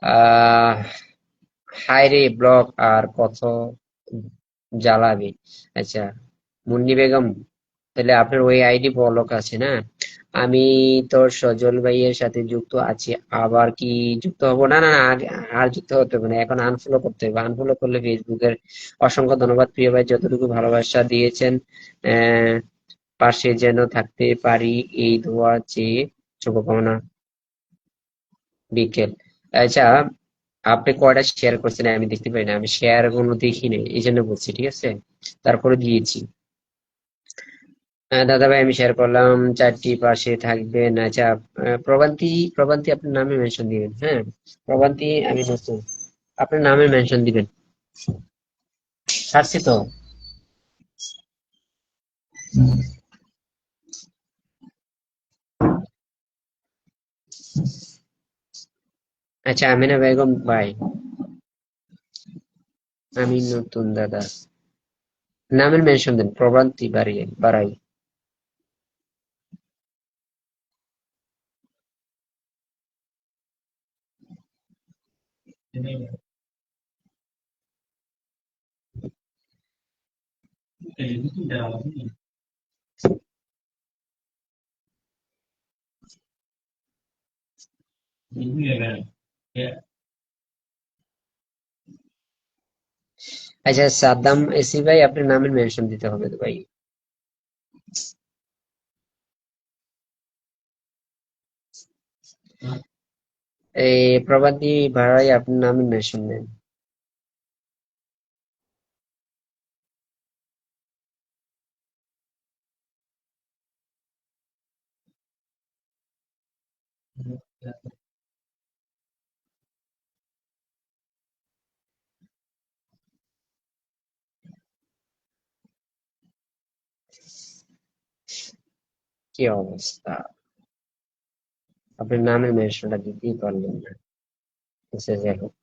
[SPEAKER 1] আহ হায় রে ব্লক আর কত জ্বালাবি। আচ্ছা, মুন্নি বেগম, তাহলে আপনার ওই আইডি ব্লক আছে না? আমি তোর সজল ভাইয়ের সাথে যুক্ত আছি, আবার কি যুক্ত হব? না না না, আর যুক্ত হতে হবে না, এখন আনফলো করতে হবে, আনফলো করলে ফেসবুকের। অসংখ্য ধন্যবাদ প্রিয় ভাই, যতটুকু ভালোবাসা দিয়েছেন। আহ পাশে যেন থাকতে পারি এই দোয়া চেয়ে, শুভকামনা। বিকেল। আচ্ছা, আপনি কয়টা শেয়ার করছেন আমি দেখতে পাই না, আমি শেয়ার কোনো দেখি নাই, এই জন্য বলছি, ঠিক আছে? তারপরে দিয়েছি। দাদা ভাই আমি শেয়ার করলাম, চারটি পাশে থাকবেন। আচ্ছা, প্রবান্তি, প্রবান্তি আপনার নামে মেনশন দিবেন, হ্যাঁ। প্রবান্তি আমি নতুন, আপনার নামে মেনশন দিবেন। ছাড়ছি তো। আচ্ছা, আমিনা বেগম ভাই, আমি নতুন দাদা, নামের মেনশন দেন, প্রবান্তি বাড়িয়ে বাড়াই। আচ্ছা, সাদ্দাম এসি ভাই, আপনার নামের মেনশন দিতে হবে তো ভাই। এই প্রবান্তি ভাড়াই আপনার নামের মেনশন দেন। কি অবস্থা, আপনার নামের মেনশনটা দিতেই পারলেন না। আচ্ছা, যাই হোক,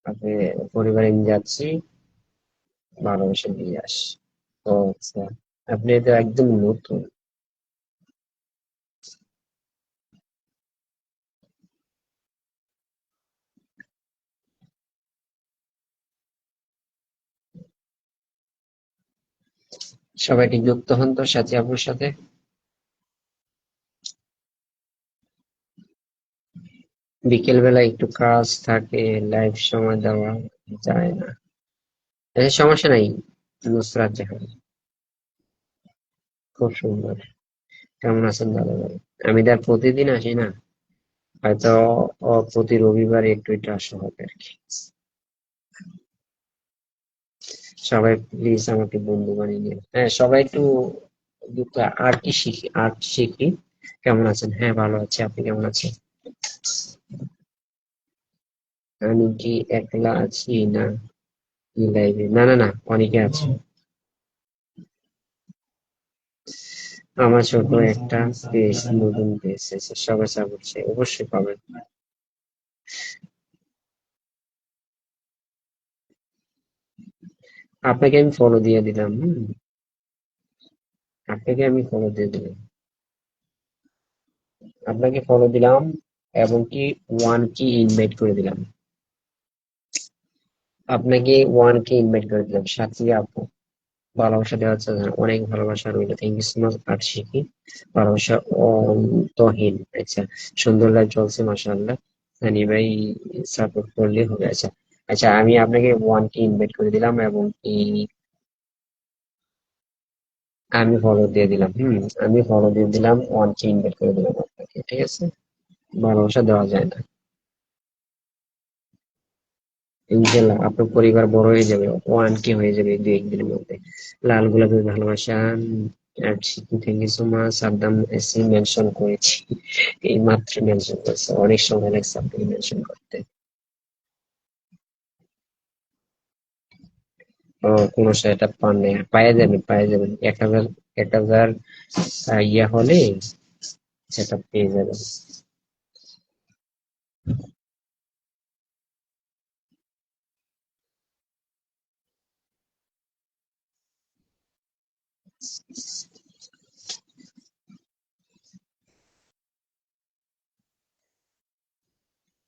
[SPEAKER 1] আপনি পরিবারে নিয়ে যাচ্ছি, ভালোবাসা দিয়ে আসি। ও আচ্ছা, আপনি তো একদম নতুন। সবাইকে যুক্ত হন তো সাথী আপুর সাথে। বিকেল বেলা একটু কাজ থাকে, লাইভ সময় দেওয়া যায় না। আচ্ছা, সমস্যা নাই। নুসরাত জাহান, খুব সুন্দর। কেমন আছেন দাদা ভাই? আমি তো আর প্রতিদিন আসি না, হয়তো প্রতি রবিবার একটু একটু আসা হবে আর কি। সবাই প্লিজ আমাকে বন্ধু বানিয়ে নিন, হ্যাঁ সবাই একটু যুক্ত। আর কি শিখি, আর্ট শিখি। কেমন আছেন? হ্যাঁ ভালো আছি, আপনি কেমন আছেন? আমি কি একলা আছি না কি লাইভে? না না না, অনেকে আছে। আমার ছোট একটা পেজ, নতুন পেজ এসেছে, সবাই সাপোর্ট চাই, অবশ্যই পাবেন। আপনাকে আমি ফলো দিয়ে দিলাম, আপনাকে আমি ফলো দিয়ে দিলাম, আপনাকে ফলো দিলাম, এবং কি ওয়ান কি ইনভাইট করে দিলাম। আপনাকে ওয়ান কে ইনভাইট করে দিলাম, সাথী আপু। ভালোবাসা দেওয়ার জন্য অনেক ভালোবাসা রইল, থ্যাংক ইউ সো মাচ। আর শিখি, ভালোবাসা অন্তহীন। আচ্ছা, সুন্দর লাইভ চলছে মাশাআল্লাহ। সানি ভাই সাপোর্ট করলে হবে। আচ্ছা, আচ্ছা আমি আপনাকে ওয়ান কে ইনভাইট করে দিলাম, এবং কি আমি ফলো দিয়ে দিলাম, আমি ফলো দিয়ে দিলাম, ওয়ান কে ইনভাইট করে দিলাম আপনাকে, ঠিক আছে? ভালোবাসা দেওয়া যায় না। ইনশাল্লাহ আপনার পরিবার বড় হয়ে যাবে, ওয়ান কে হয়ে যাবে এই 2-1 দিনের মধ্যে। লাল গোলাপের ভালোবাসা। Thank you so much. Saddam এসি মেনশন করেছি, এই মাত্র মেনশন করেছে, অনেক সময় লাগছে আপনাকে মেনশন করতে। ও, কোনো সেটা পান নেই, পাইয়ে যাবেন, পাইয়ে যাবেন। 1,000, 1,000 ইয়া হলে সেটা পেয়ে যাবেন।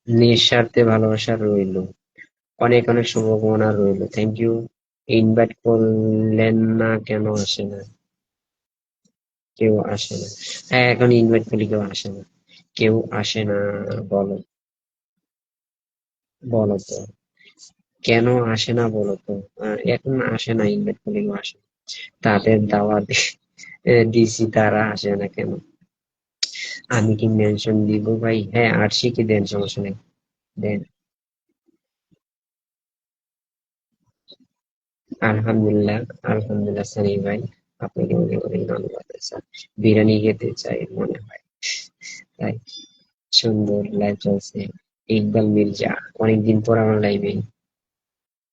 [SPEAKER 1] নিঃস্বার্থে ভালোবাসা রইলো, অনেক অনেক শুভকামনা রইলো, থ্যাংক ইউ। ইনভাইট করলেন না কেন? আসে না, কেউ আসে না। হ্যাঁ, এখন ইনভাইট করলে কেউ আসে না, কেউ আসে না। বলো, বলো তো, কেন আসে না বলো তো? এখন আসে না, ইনভাইট করলে কেউ আসে না। তাদের দাওয়াত দিছি, তারা আসে না কেন? আমি কি মেনশন দিব ভাই? হ্যাঁ, আরশিকে দেন, সমস্যা নেই, দেন। আলহামদুলিল্লাহ, আলহামদুলিল্লাহ সানি ভাই, আপনাকে অনেক অনেক ধন্যবাদ স্যার। বিরিয়ানি খেতে চাই মনে হয়, তাই। সুন্দর লাইভ চলছে। ইকবাল মির্জা, অনেকদিন পর আমার লাইভে।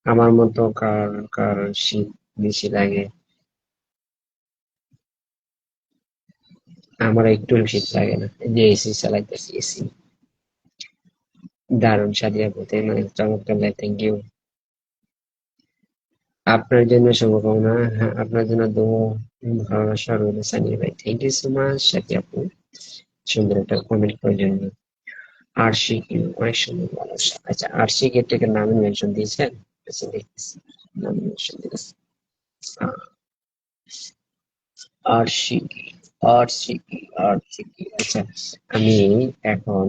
[SPEAKER 1] আমার মতো কার কার শীত বেশি লাগে? আমার একটু শীত লাগে না, এই যে এসি চালাইতেছি, এসি। দারুণ সাদিয়া বলতে, মানে চমৎকার লাইভ, থ্যাংক ইউ। আপনার জন্য শুভকামনা, হ্যাঁ, আপনার জন্য দোয়া, ভালোবাসা রইল সানি ভাই, থ্যাংক ইউ সো মাচ সাথী আপু, সুন্দর একটা কমেন্ট করার জন্য। আরশিক, অনেক সুন্দর ভালোবাসা। আচ্ছা, আরশিক এর থেকে নাম মেনশন দিয়েছেন? আচ্ছা, দেখতেছি, নাম মেনশন দিয়েছেন। আহ, আরশিক, আরশিক, আরশিক, আচ্ছা। আমি এখন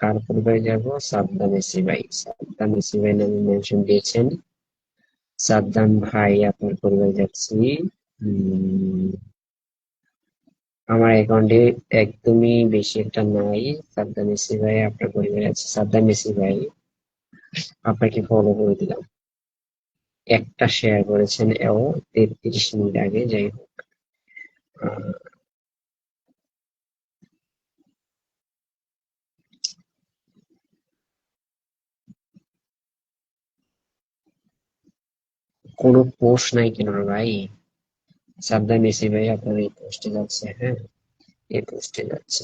[SPEAKER 1] কার পরিবারে যাব? সাদ্দাম এসি ভাই, সাদ্দাম এসি ভাই নামে মেনশন দিয়েছেন। সাদ্দাম ভাই, আপনার পরিবারে যাচ্ছি। উম, আমার অ্যাকাউন্টে একদমই বেশি একটা নাই। সাদ্দাম এসি ভাই আপনার পরিবারে আছে, সাদ্দাম এসি ভাই, আপনাকে ফলো করে দিলাম। একটা শেয়ার করেছেন এও 33 মিনিট আগে, যাই হোক। আহ, কোনো পোস্ট নাই কেন রে ভাই? সাদ্দাম এসি ভাই আপনার এই পোস্টে যাচ্ছে, হ্যাঁ, এই পোস্টে যাচ্ছে।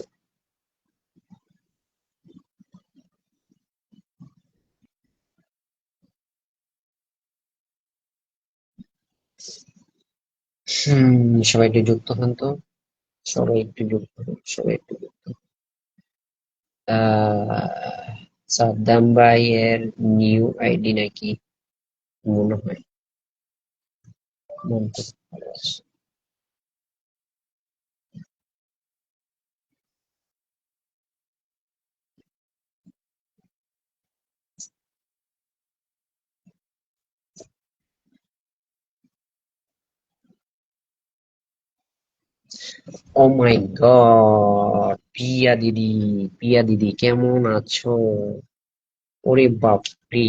[SPEAKER 1] সবাই একটু যুক্ত হন তো, সবাই একটু যুক্ত হন, সবাই একটু যুক্ত হন। আহ, সাদ্দাম ভাই এর নিউ আইডি নাকি, মনে হয়, মনে করতে ভালো আছে। ও মাই গড, পিয়া দিদি, পিয়া দিদি কেমন আছো? ওরে বাপরে,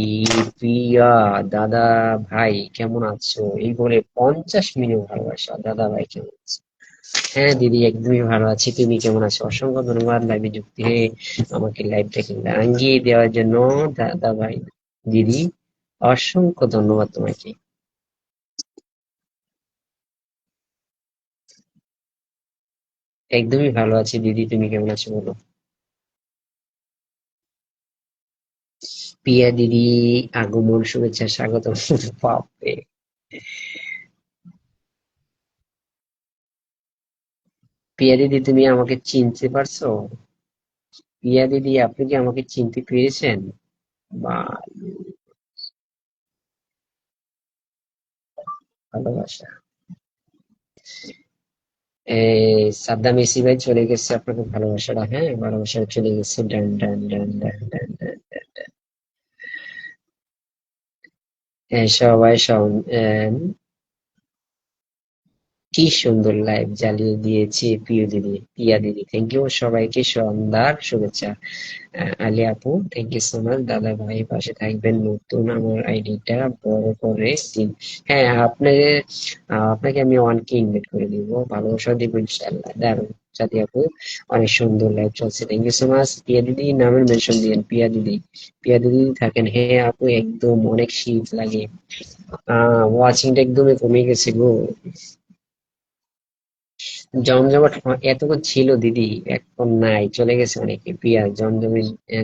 [SPEAKER 1] প্রিয়া দাদা ভাই কেমন আছো? এই বলে 50 মিনিট ভালোবাসা, দাদা ভাই কেমন আছো? হ্যাঁ দিদি, একদমই ভালো আছি, তুমি কেমন আছো? অসংখ্য ধন্যবাদ লাইভে যুক্ত হয়ে আমাকে লাইভটাকে রাঙিয়ে দেওয়ার জন্য, দাদা ভাই, দিদি, অসংখ্য ধন্যবাদ তোমাকে। একদমই ভালো আছি দিদি, তুমি কেমন আছো বলো? পিয়া দিদি, আগমন, শুভেচ্ছা, স্বাগত। বাপরে, পিয়া দিদি তুমি আমাকে চিনতে পারছো? পিয়া দিদি, আপনি কি আমাকে চিনতে পেরেছেন? বা, ভালোবাসা। সাদ্দাম ইসি ভাই চলে গেছে, আপনাকে ভালোবাসাটা, হ্যাঁ, ভালোবাসাটা চলে গেছে, ডান ডান ডান ডান ডান ডান ডান ডান। সবাই কি সুন্দর লাইভ জ্বালিয়ে দিয়েছে প্রিয় দিদি, পিয়া দিদি, থ্যাংক ইউ। সবাইকে সন্ধ্যার শুভেচ্ছা। আলী আপু, থ্যাংক ইউ সো মাচ। দাদা ভাই পাশে থাকবেন, নতুন আমার আইডিটা বড় করে দিন। হ্যাঁ, আপনাকে আমি 1K ইনভাইট করে দিব, ভালোবাসা দিব ইনশাল্লাহ। দারুন সাথী আপু, অনেক সুন্দর লাইভ চলছে, থ্যাংক ইউ সো মাচ। পিয়া দিদি নামের মেনশন দিয়েন, পিয়া দিদি, পিয়া দিদি থাকেন। হ্যাঁ আপু, একদম অনেক শীত লাগে, ওয়াচিংটা একদমই কমে গেছে গো। জমজমাট এতক্ষণ ছিল দিদি, এখন নাই, চলে গেছে অনেকে। প্রিয়া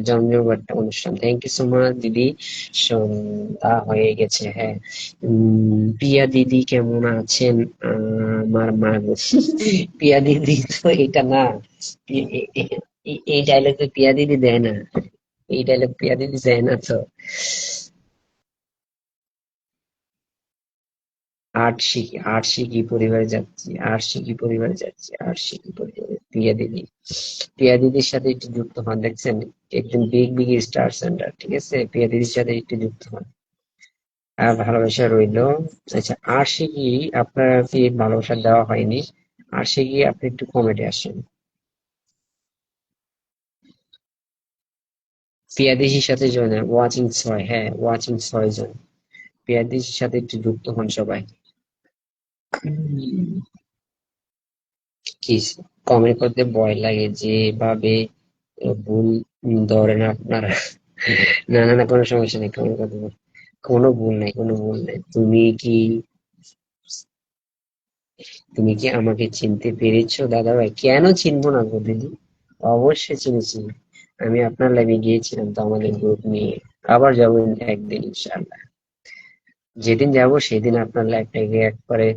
[SPEAKER 1] জমজমাট অনুষ্ঠান, থ্যাংক ইউ সো মাচ দিদি। সন্ধ্যা হয়ে গেছে, হ্যাঁ। প্রিয়া দিদি কেমন আছেন? আমার মা গো। প্রিয়া দিদি তো এটা না। এই ডায়লগ তো প্রিয়া দিদি দেয় না। এই ডায়লগ প্রিয়া দিদি দেয় না তো। আট শিখি পরিবারে যাচ্ছি, পরিবারে প্রিয়া দিদি। প্রিয়া দিদির সাথে একটু যুক্ত হন, দেখছেন? একদম বিগ বিগ স্টার সেন্টার, ঠিক আছে? প্রিয়া দিদির সাথে একটু যুক্ত হন। আর ভালোবাসা রইলো। আচ্ছা, আশিকি, আপনার কি ভালোবাসা দেওয়া হয়নি? আশিকি, আপনি একটু কমেডি আসেন। প্রিয়া দিদির সাথে জয়েন, ওয়াচিং 6, হ্যাঁ ওয়াচিং 6 জন। প্রিয়া দিদির সাথে একটু যুক্ত হন সবাই। কি, কমেন্ট করতে ভয় লাগে যেভাবে ভুল ধরেন আপনারা। না না না, কোনো সমস্যা নেই, কমেন্ট করতে কোনো ভুল নাই, কোনো ভুল নাই। তুমি কি আমাকে চিনতে পেরেছো দাদা ভাই? কেন চিনবো না গো দিদি, অবশ্যই চিনেছি। আমি আপনার লাইভে গিয়েছিলাম তো আমাদের গ্রুপ নিয়ে। আবার যাবো একদিন ইনশাআল্লাহ। যেদিন যাব সেদিন আপনার লাইভটাকে একবারে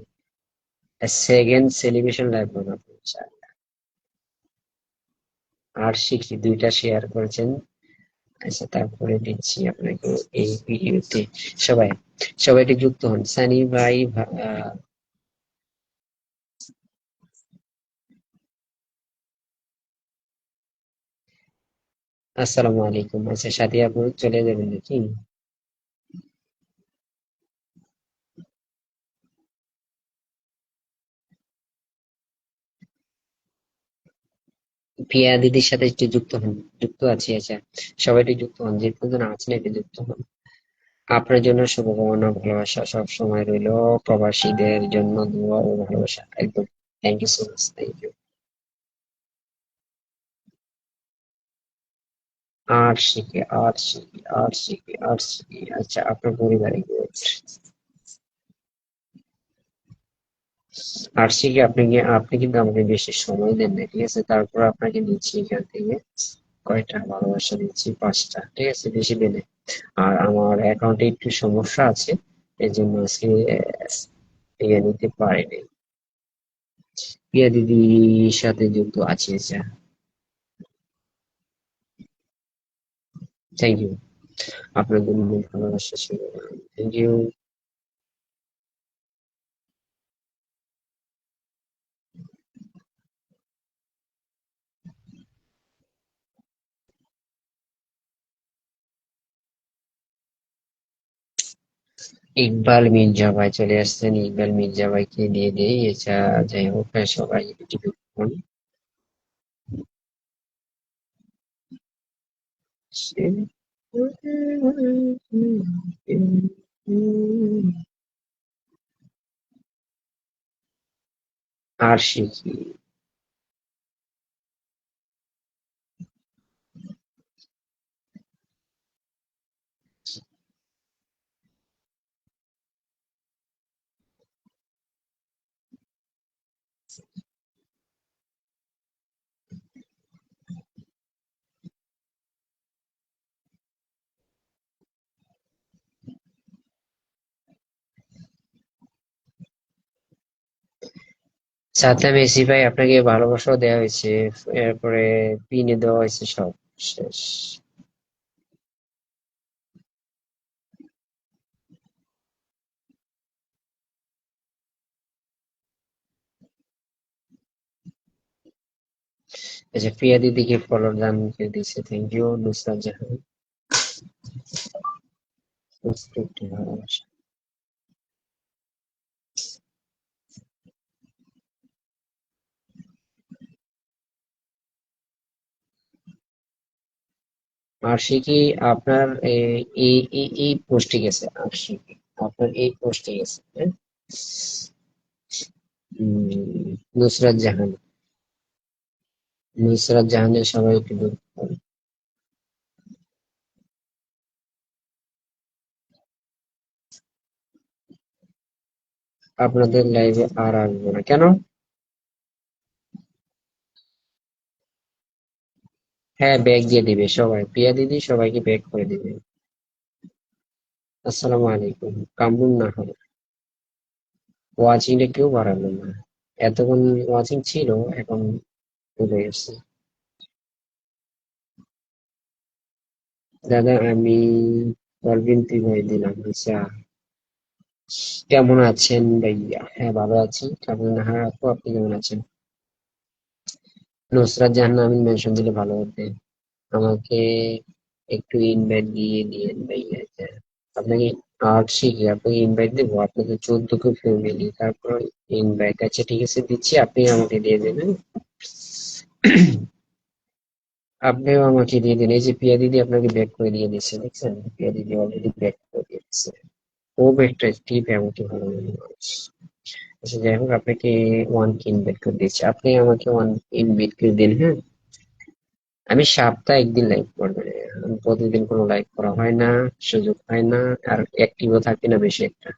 [SPEAKER 1] সেকেন্ড সেলিব্রেশন লাইভ বানাবো ইনশাআল্লাহ। আর শিখি দুইটা শেয়ার করেছেন। আচ্ছা, তারপরে দিচ্ছি আপনাকে এই ভিডিওতে। সবাই সবাই একটু যুক্ত হন, সানি ভাই আসসালামু আলাইকুম। আচ্ছা, সাথী আপু চলে যাবেন নাকি? প্রিয়া দিদির সাথে একটু যুক্ত হন। যুক্ত আছি, আচ্ছা। সবাই একটু যুক্ত হন, যে পর্যন্ত আছেন একটু যুক্ত হন। আপনার জন্য শুভকামনা, ভালোবাসা সব সময় রইলো। প্রবাসীদের জন্য দোয়া ও ভালোবাসা, একদম। Thank you so much, thank you. আর শিখি। আচ্ছা, আপনার পরিবারে good। আর শিখে আপনি কিন্তু আমাকে বেশি সময় দেন না, ঠিক আছে? তারপর আপনাকে দিচ্ছি এখান থেকে কয়টা ভালোবাসা দিচ্ছি, 5টা, ঠিক আছে? বেশি দেন। আর আমার অ্যাকাউন্টে একটু সমস্যা আছে, এই জন্য আজকে ইয়ে নিতে পারিনি। প্রিয়া দিদির সাথে যুক্ত আছি, আচ্ছা। Thank you. আপনার জন্য ভালোবাসা ছিল। Thank you. ইকবাল মির্জা ভাই চলে আসছেন, ইকবাল মির্জা ভাইকে দিয়ে দেই, আচ্ছা। যাই হোক, সবাই একটু যুক্ত হন। আর শিখি। সাদ্দাম মেসি ভাই, আপনাকে ভালোবাসাও দেওয়া হয়েছে, এরপরে পিনে দেওয়া হয়েছে, সব শেষ। আচ্ছা, প্রিয়া দিদিকে ফলোর দান করে দিচ্ছে, থ্যাংক ইউ। নুসরাত জাহান, একটু ভালোবাসা। আর সে কি আপনার এই এই পোস্টে গেছে? আর সে কি আপনার এই পোস্টে গেছে, হ্যাঁ? নুসরাত জাহান, নুসরাত জাহানের সবাই একটু আপনাদের লাইভে আর আসবো না কেন? হ্যাঁ, ব্যাগ দিয়ে দিবে সবাই, প্রিয়া দিদি সবাইকে ব্যাগ করে দিবে। আসসালামু আলাইকুম। কামরুন নাহার, ওয়াচিংটা কেউ বাড়ালো না, এতক্ষণ ওয়াচিং ছিল, এখন ভুলে গেছে। দাদা আমি পারভিন ভাই দিলাম। আচ্ছা, কেমন আছেন ভাইয়া? হ্যাঁ, ভালো আছি। কামরুন নাহার আপু, আপনি কেমন আছেন? নুসরাত জাহান আমি মেনশন দিলে ভালো হতে। আমাকে একটু ইনভাইট দিয়ে দিয়েন ভাইয়া। হ্যাঁ, আপনাকে আর্ট শিখে আপনাকে ইনভাইট দেবো, আপনাকে 14 কে ফ্যামিলি, তারপর ইনভাইট। আচ্ছা ঠিক আছে, দিচ্ছি, আপনি আমাকে দিয়ে দেবেন। আপনিও আমাকে দিয়ে দিন। এই যে প্রিয়া দিদি আপনাকে ব্যাক করে দিয়ে দিচ্ছে, দেখছেন? প্রিয়া দিদি অলরেডি ব্যাক করে দিচ্ছে। ও একটা টিপ এমনকি ভালো মনে মানুষ। আচ্ছা যাই হোক, আপনাকে ওয়ান কে ইনভাইট করে দিচ্ছি, আপনি আমাকে ওয়ান ইনভাইট করে দিন, হ্যাঁ? আমি সপ্তাহে একদিন লাইভ করবো, আমি প্রতিদিন কোনো লাইভ করা হয় না, সুযোগ হয় না, আর অ্যাক্টিভও থাকি না বেশি একটা।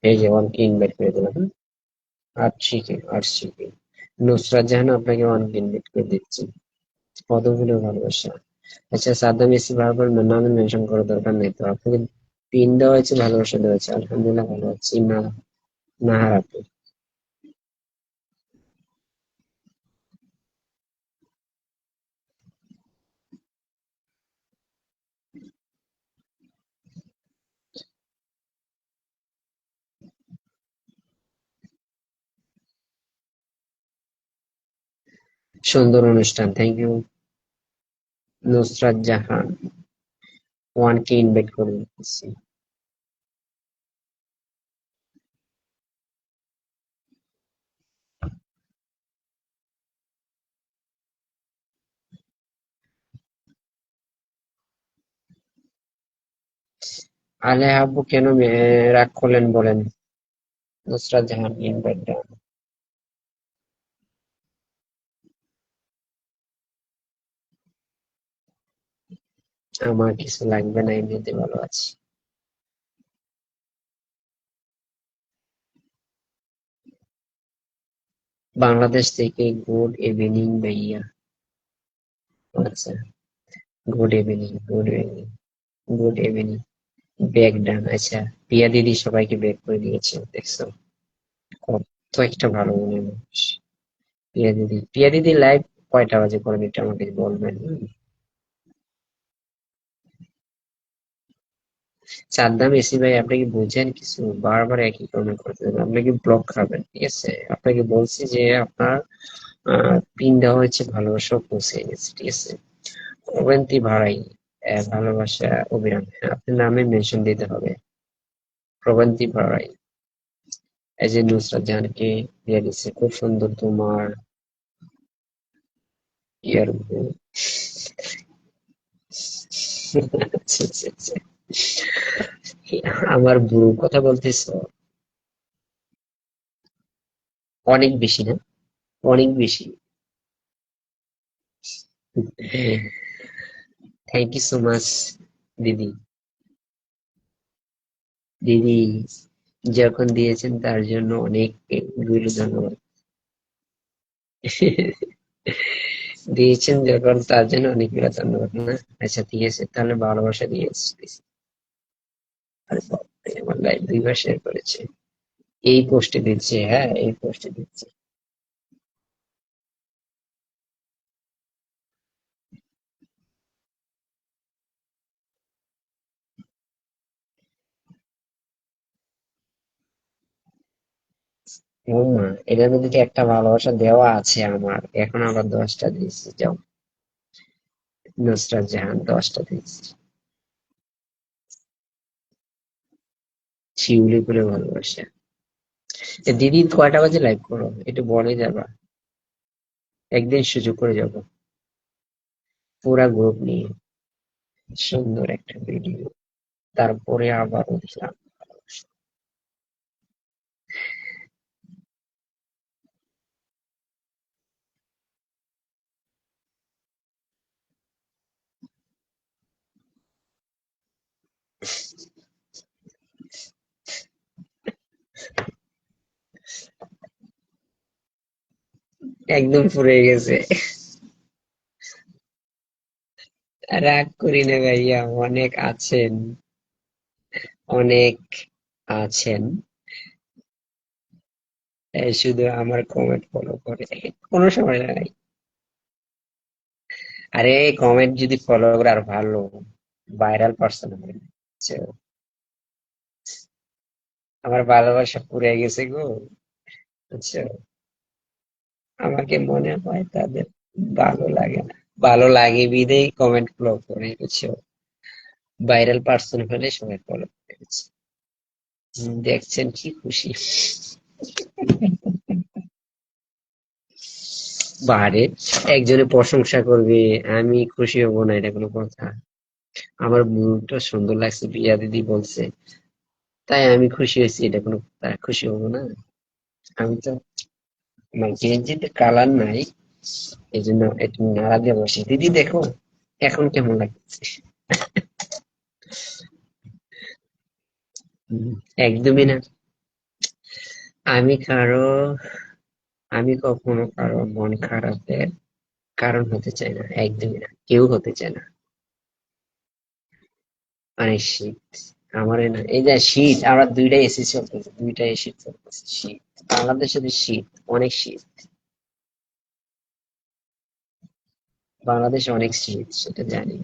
[SPEAKER 1] এই যে ওয়ান কে ইনভাইট করে দিলাম, হ্যাঁ? আর শিখে নুসরাত জাহান আপনাকে ওয়ান কে ইনভাইট করে দিচ্ছি। কতগুলো ভালোবাসা। আচ্ছা, সাদ্দাম এসি বারবার নামে মেনশন করার দরকার নেই তো, আপনাকে পিন দেওয়া হয়েছে, ভালোবাসা দেওয়া হয়েছে, আলহামদুলিল্লাহ ভালো আছি না। নাহার আপু, সুন্দর অনুষ্ঠান, থ্যাংক ইউ। নুসরাত জাহান ওয়ান কে ইনভাইট করে দিচ্ছি। আলে আব্বু কেন রাগ করলেন বলেন? Nusrat Jahan invite done. আমার কিছু লাগবে না, এমনিতে ভালো আছি। বাংলাদেশ থেকে গুড ইভিনিং ভাইয়া। আচ্ছা, good evening, good evening, good evening. ব্যাগ ডান। আচ্ছা, প্রিয়া দিদি সবাইকে ব্যাগ করে দিয়েছে, দেখছো? কত একটা ভালো মনের মানুষ। প্রিয়া দিদি লাইভ কয়টা বাজে করেন এটা আমাকে বলবেন, হুম? সাদ্দাম এসি ভাই, আপনি কি বুঝেন কিছু? বারবার একই কমেন্ট করতেছেন, আপনাকে ব্লক খাবেন, ঠিক আছে? আপনাকে বলছি যে আপনার পিন দেওয়া হয়েছে, ভালোবাসা পৌঁছে গেছে, ঠিক আছে? অবন্তি ভাড়াই, ভালোবাসা অবিরাম, হ্যাঁ, আপনার নামে মেনশন দিতে হবে। প্রবন্তি ভাড়াই। এই যে নুসরাত জাহানকে দিয়ে দিচ্ছে, খুব সুন্দর তোমার ইয়ার। আচ্ছা, আচ্ছা, আচ্ছা। আমার বুড়ো কথা বলতেছো? অনেক বেশি না? অনেক বেশি। থ্যাংক ইউ সো মাচ দিদি। দিদি যখন দিয়েছেন তার জন্য অনেক গুলো ধন্যবাদ। দিয়েছেন যখন তার জন্য অনেকগুলো ধন্যবাদ না। আচ্ছা ঠিক আছে, তাহলে ভালোবাসা দিয়েছি। আরে বাপরে, আমার লাইফ 2 বার শেয়ার করেছে। এই পোস্টে দিচ্ছে, হ্যাঁ এই পোস্টে দিচ্ছে। ও মা, এটার মধ্যে কি একটা ভালোবাসা দেওয়া আছে আমার, এখন আবার 10টা দিয়েছি, যাও। নুসরাত জাহান 10টা দিয়েছি। শিউলি করে ভালোবাসা। দিদি কয়টা বাজে লাইভ করো একটু বলে যাবা? একদিন সুযোগ করে যাব, পুরা গ্রুপ নিয়ে, সুন্দর একটা ভিডিও, তারপরে আবারও দিলাম। একদম ফুরিয়ে গেছে। রাগ করি না ভাইয়া, অনেক আছেন, অনেক আছেন, শুধু আমার কমেন্ট ফলো করে, কোনো সমস্যা নাই। আরে কমেন্ট যদি ফলো করে আর ভালো, ভাইরাল পার্সন হবে। বুঝছো? আমার ভালোবাসা পুড়ে গেছে গো। বুঝছো? আমাকে মনে হয় তাদের ভালো লাগে না, ভালো লাগে বিধেই কমেন্ট ফলো করে। বুঝছো? ভাইরাল পার্সন হলে সবাই ফলো করে। বুঝছো? দেখছেন কি খুশি। বারে, একজনে প্রশংসা করবে, আমি খুশি হব না, এটা কোনো কথা? আমার মুখটা সুন্দর লাগছে, প্রিয়া দিদি বলছে, তাই আমি খুশি হয়েছি, এটা কোনো কথা? খুশি হব না? আমি তো, আমার গেঞ্জিতে কালার নাই, এই জন্য একটু নাড়া দিয়ে বসে, দিদি দেখো এখন কেমন লাগছে। হুম, একদমই না। আমি কারো, আমি কখনো কারো মন খারাপের কারণ হতে চাই না, একদমই না, কেউ হতে চায় না। অনেক শীত। আমার না, এই যে শীত, আমরা দুইটাই এসি চলতেছে, দুইটাই এসি চলতেছে, শীত। বাংলাদেশে যে শীত, অনেক শীত। বাংলাদেশে অনেক শীত, সেটা জানি।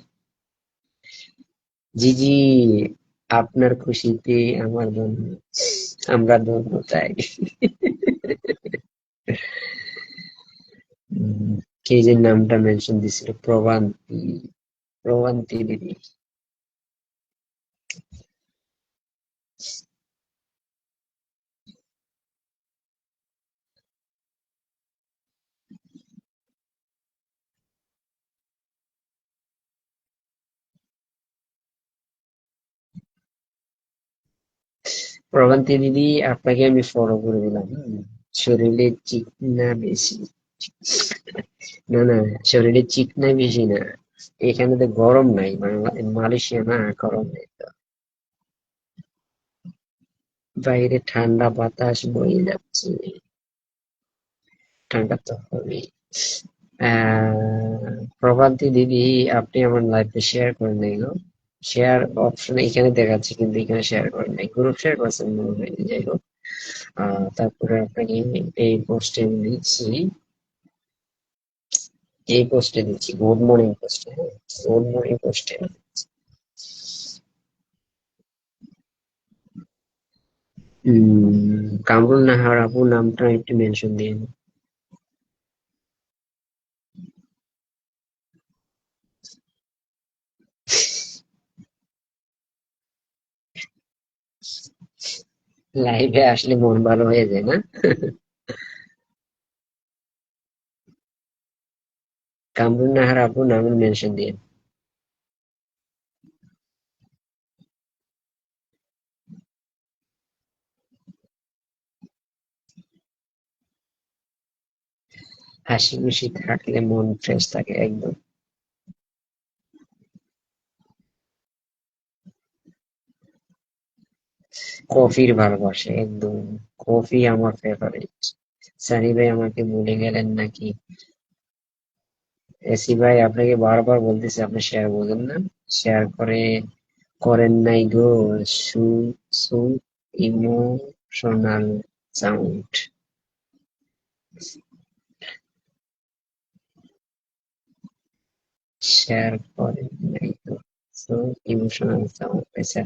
[SPEAKER 1] জি জি, আপনার খুশিতে আমার ধন্য, আমরা ধন্য, তাই। কে যে নামটা মেনশন দিছিল, প্রবান্তি, প্রবান্তি দিদি। প্রবান্তি দিদি, আপনাকে আমি ফলো করে দিলাম। শরীরে চিকনা বেশি, না না, শরীরে চিকনা বেশি না, এখানে তো গরম নাই, মালয়েশিয়া না, গরম নেই তো। বাইরে ঠান্ডা বাতাস বয়ে যাচ্ছে, ঠান্ডা তো হবেই। প্রভাতী দিদি, আপনি আমার লাইফে শেয়ার করেন নাই গো। শেয়ার অপশন এখানে দেখাচ্ছে, কিন্তু এখানে শেয়ার করেন নাই, গ্রুপ শেয়ার করছেন মনে হয়, যাই হোক। তারপরে আপনাকে এই পোস্টে দিচ্ছি, এই পোস্টে দিচ্ছি, গুড মর্নিং পোস্টে, হ্যাঁ, গুড মর্নিং পোস্টে। কামরুন নাহার আপু নামটা একটু মেনশন দিন। লাইভে আসলে মন ভালো হয়ে যায় না? কামরুন নাহার আপু নাম মেনশন দিন। হাসি খুশি থাকলে মন ফ্রেশ থাকে একদম। কফির ভালোবাসে একদম, কফি আমার ফেভারিট। সানি ভাই আমাকে ভুলে গেলেন নাকি? এসি ভাই আপনাকে বারবার বলতেছি, আপনি শেয়ার বলেন না, শেয়ার করে, করেন নাই গো। সু সু ইমোশনাল সাউন্ড, শেয়ার করেন নাই গো। সো ইমোশনাল সাউন্ড, আচ্ছা।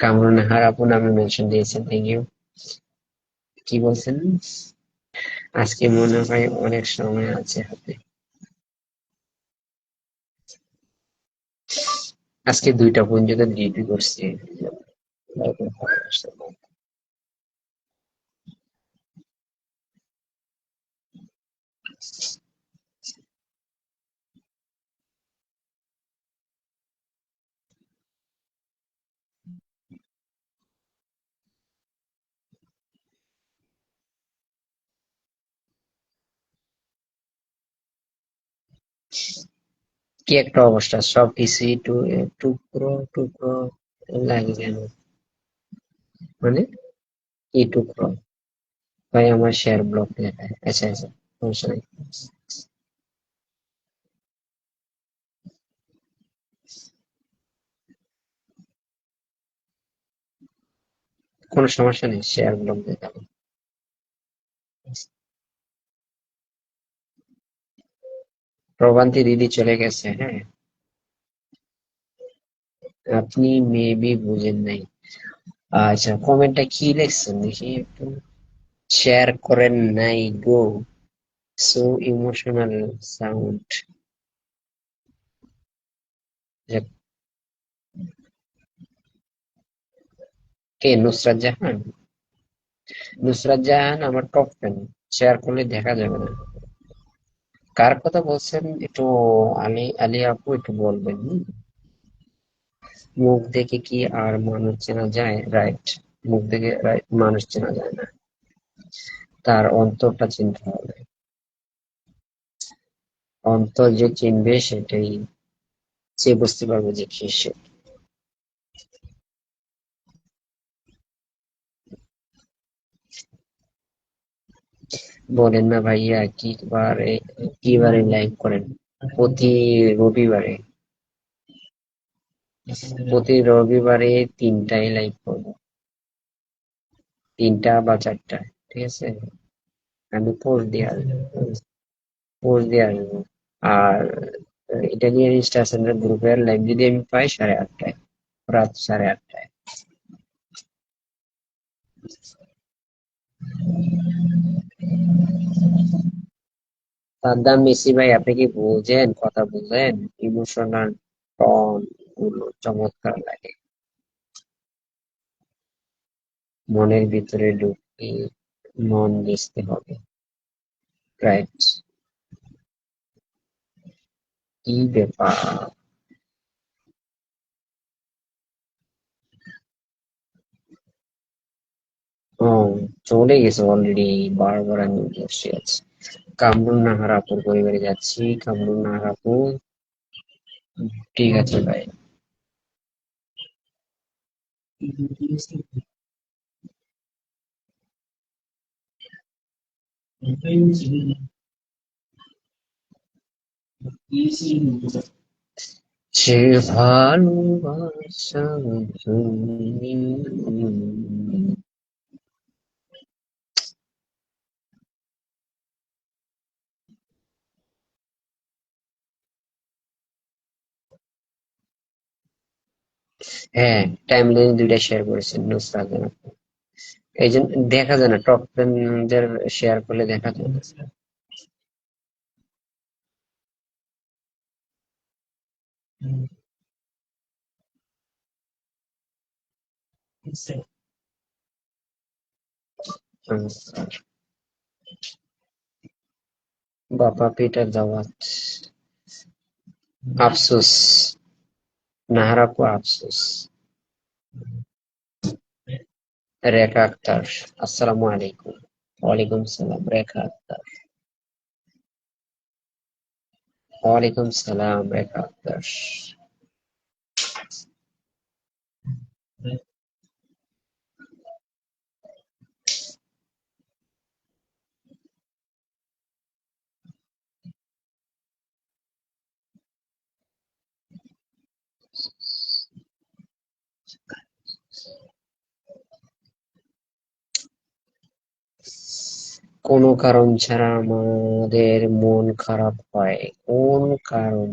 [SPEAKER 1] কামরুন নাহার আপু নামে মেনশন দিয়েছেন, থ্যাংক ইউ। কি বলছেন? আজকে মনে হয় অনেক সময় আছে হাতে। আজকে 2টা পর্যন্ত ডিউটি করছি। কি একটা অবস্থা, সব কিছুই টুকরো টুকরো লাগে যেন। মানে কি টুকরো? ভাই আমার শেয়ার ব্লক দেখায়। আচ্ছা আচ্ছা, সমস্যা নেই। কোনো সমস্যা নেই, শেয়ার ব্লক দেখাবে। প্রবান্তি দিদি চলে গেছে, হ্যাঁ। আপনি মেবি বুঝেন নাই। আচ্ছা, কমেন্টটা কি লিখছেন দেখি একটু। শেয়ার করেন নাই গো, সো ইমোশনাল সাউন্ড। কে, নুসরাত জাহান? নুসরাত জাহান আমার টপ ফ্যান। শেয়ার করলে দেখা যাবে না। কার কথা বলছেন একটু? আলী আপু একটু বলবেন? মুখ দেখে কি আর মানুষ চেনা যায়? রাইট। মুখ দেখে রাইট মানুষ চেনা যায় না, তার অন্তরটা চিনতে হবে। অন্তর যে চিনবে সেটাই, সে বুঝতে পারবে যে কি সে। বলেন না ভাইয়া, কি বারে লাইভ করেন? প্রতি রবিবারে। প্রতি রবিবারে 3টায় লাইভ করবো। 3টা বা 4টায়, ঠিক আছে। আমি পোস্ট দিয়ে আসবো। আর ইটালিয়ান স্টার সেন্টার গ্রুপের লাইভ যদি আমি পাই 8:30, রাত 8:30। সাদ্দাম মেসি ভাই, আপনি কি বুঝেন, কথা বুঝেন? ইমোশনাল টন গুলো চমৎকার লাগে। মনের ভিতরে ঢুকে মন বুঝতে হবে। রাইট। কি ব্যাপার? ও, চলে গেছে অলরেডি। বারবার আমি বসে আছি। কামরুন নাহার আপুর পরিবারে যাচ্ছি। কামরুন নাহার আপু, ঠিক আছে ভাই। সে ভালোবাসা তুমি। হ্যাঁ, টাইমলাইনে 2টা শেয়ার করেছেন নুসরাত জাহান। এই জন্য দেখা যায় না, টপ টেনদের শেয়ার করলে দেখা যায় না। হুম, বাবা পিটার দাওয়াত। আফসোস, নাহার আপু আফসোস। রেখা আক্তার, আসসালামু আলাইকুম। ওয়ালাইকুম সালাম রেখা আক্তার। ওয়ালাইকুম সালাম রেখা আক্তার। কোনো কারণ ছাড়া আমাদের মন খারাপ হয়? কোন কারণ?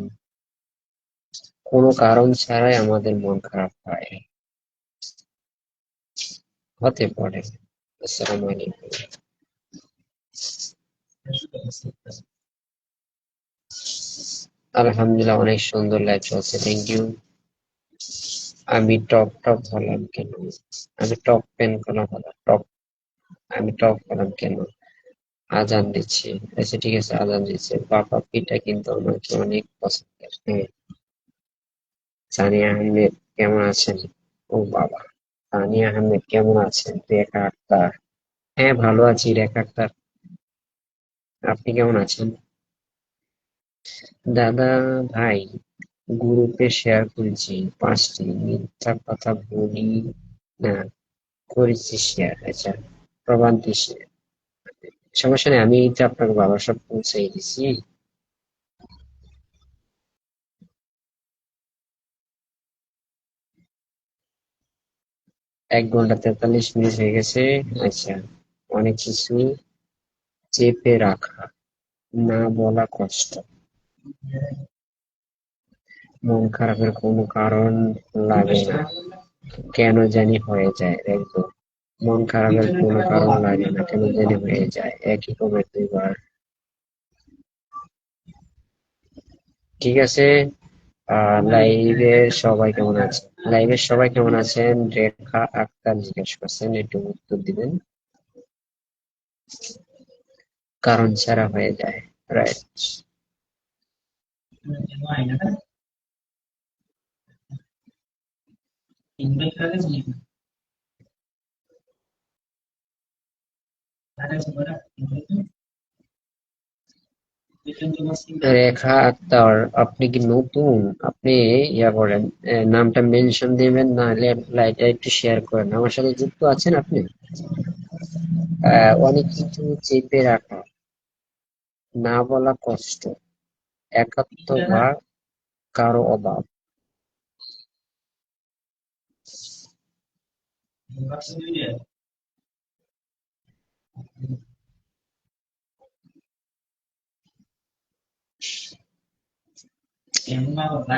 [SPEAKER 1] কোনো কারণ ছাড়াই আমাদের মন খারাপ হয়? হতে পারে। আসসালামু আলাইকুম। আলহামদুলিল্লাহ, অনেক সুন্দর লাইভ চলছে, থ্যাংক ইউ। আমি টপ টপ হলাম কেন? আমি টপ পেন কেন হলাম টপ? আমি টপ হলাম কেন? আজান দিচ্ছে। আচ্ছা ঠিক আছে, আজান দিচ্ছে। বাবা পিটা কিন্তু আমাকে অনেক পছন্দের, হ্যাঁ। সানিয়া আহমেদ কেমন আছেন? ও বাবা, সানিয়া আহমেদ কেমন আছেন? রেখা আক্তার, হ্যাঁ ভালো আছি রেখা আক্তার। আপনি কেমন আছেন? দাদা ভাই, গ্রুপে শেয়ার করেছি 5টি, মিথ্যা কথা বলি না, করেছি শেয়ার। আচ্ছা, প্রমাণটি শেয়ার। সমস্যা নেই, আমি তো আপনাকে বাবার সব পৌঁছাই দিছি। 1 ঘন্টা 43 মিনিট হয়ে গেছে। আচ্ছা, অনেক কিছু চেপে রাখা, না বলা কষ্ট, মন খারাপের কোনো কারণ লাগে না, কেন জানি হয়ে যায়। একদম মন খারাপের কোনো কারণ লাগে না, কেন জানি হয়ে যায়, একই কমেন্ট 2 বার। ঠিক আছে। লাইভে সবাই কেমন আছেন? রেখা আক্তার জিজ্ঞেস করছেন, একটু উত্তর দিবেন। কারণ ছাড়া হয়ে যায়, রাইট। রেখা আক্তার, আপনি কি নতুন? আপনি ইয়া করেন, নামটা মেনশন দিবেন, না হলে লাইভটা একটু শেয়ার করেন। আমার সাথে যুক্ত আছেন আপনি? অনেক কিছু চেপে রাখা, না বলা কষ্ট, একাত্ম বা কারো অভাব।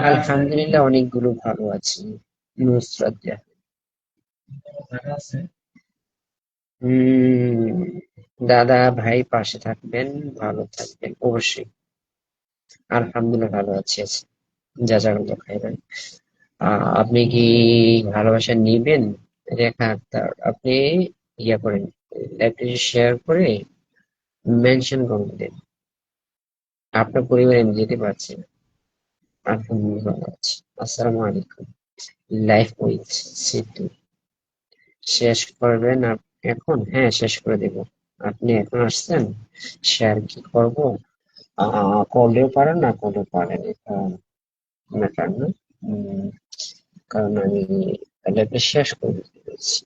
[SPEAKER 1] আলহামদুলিল্লাহ, অনেকগুলো ভালো আছি। নুসরাত জাহান। হম। দাদা ভাই পাশে থাকবেন, ভালো থাকবেন অবশ্যই। আলহামদুলিল্লাহ ভালো আছি। জাজাকাল্লাহ খাইরান। আপনি কি ভালোবাসা নিবেন? রেখা আক্তার, আপনি ইয়া করেন, লাইভটা শেয়ার করে মেনশন করে দেন। আপনার পরিবারে আমি যেতে পারছি না। আলহামদুলিল্লাহ ভালো আছি। আসসালামু আলাইকুম। লাইফ উইথ সিটু শেষ করবেন এখন? হ্যাঁ, শেষ করে দেব। আপনি এখন আসছেন, শেয়ার কি করব? করলেও পারেন, না করলেও পারেন, এটা ম্যাটার না। উম, কারণ আমি লাইফটা শেষ করে দিতে পেরেছি।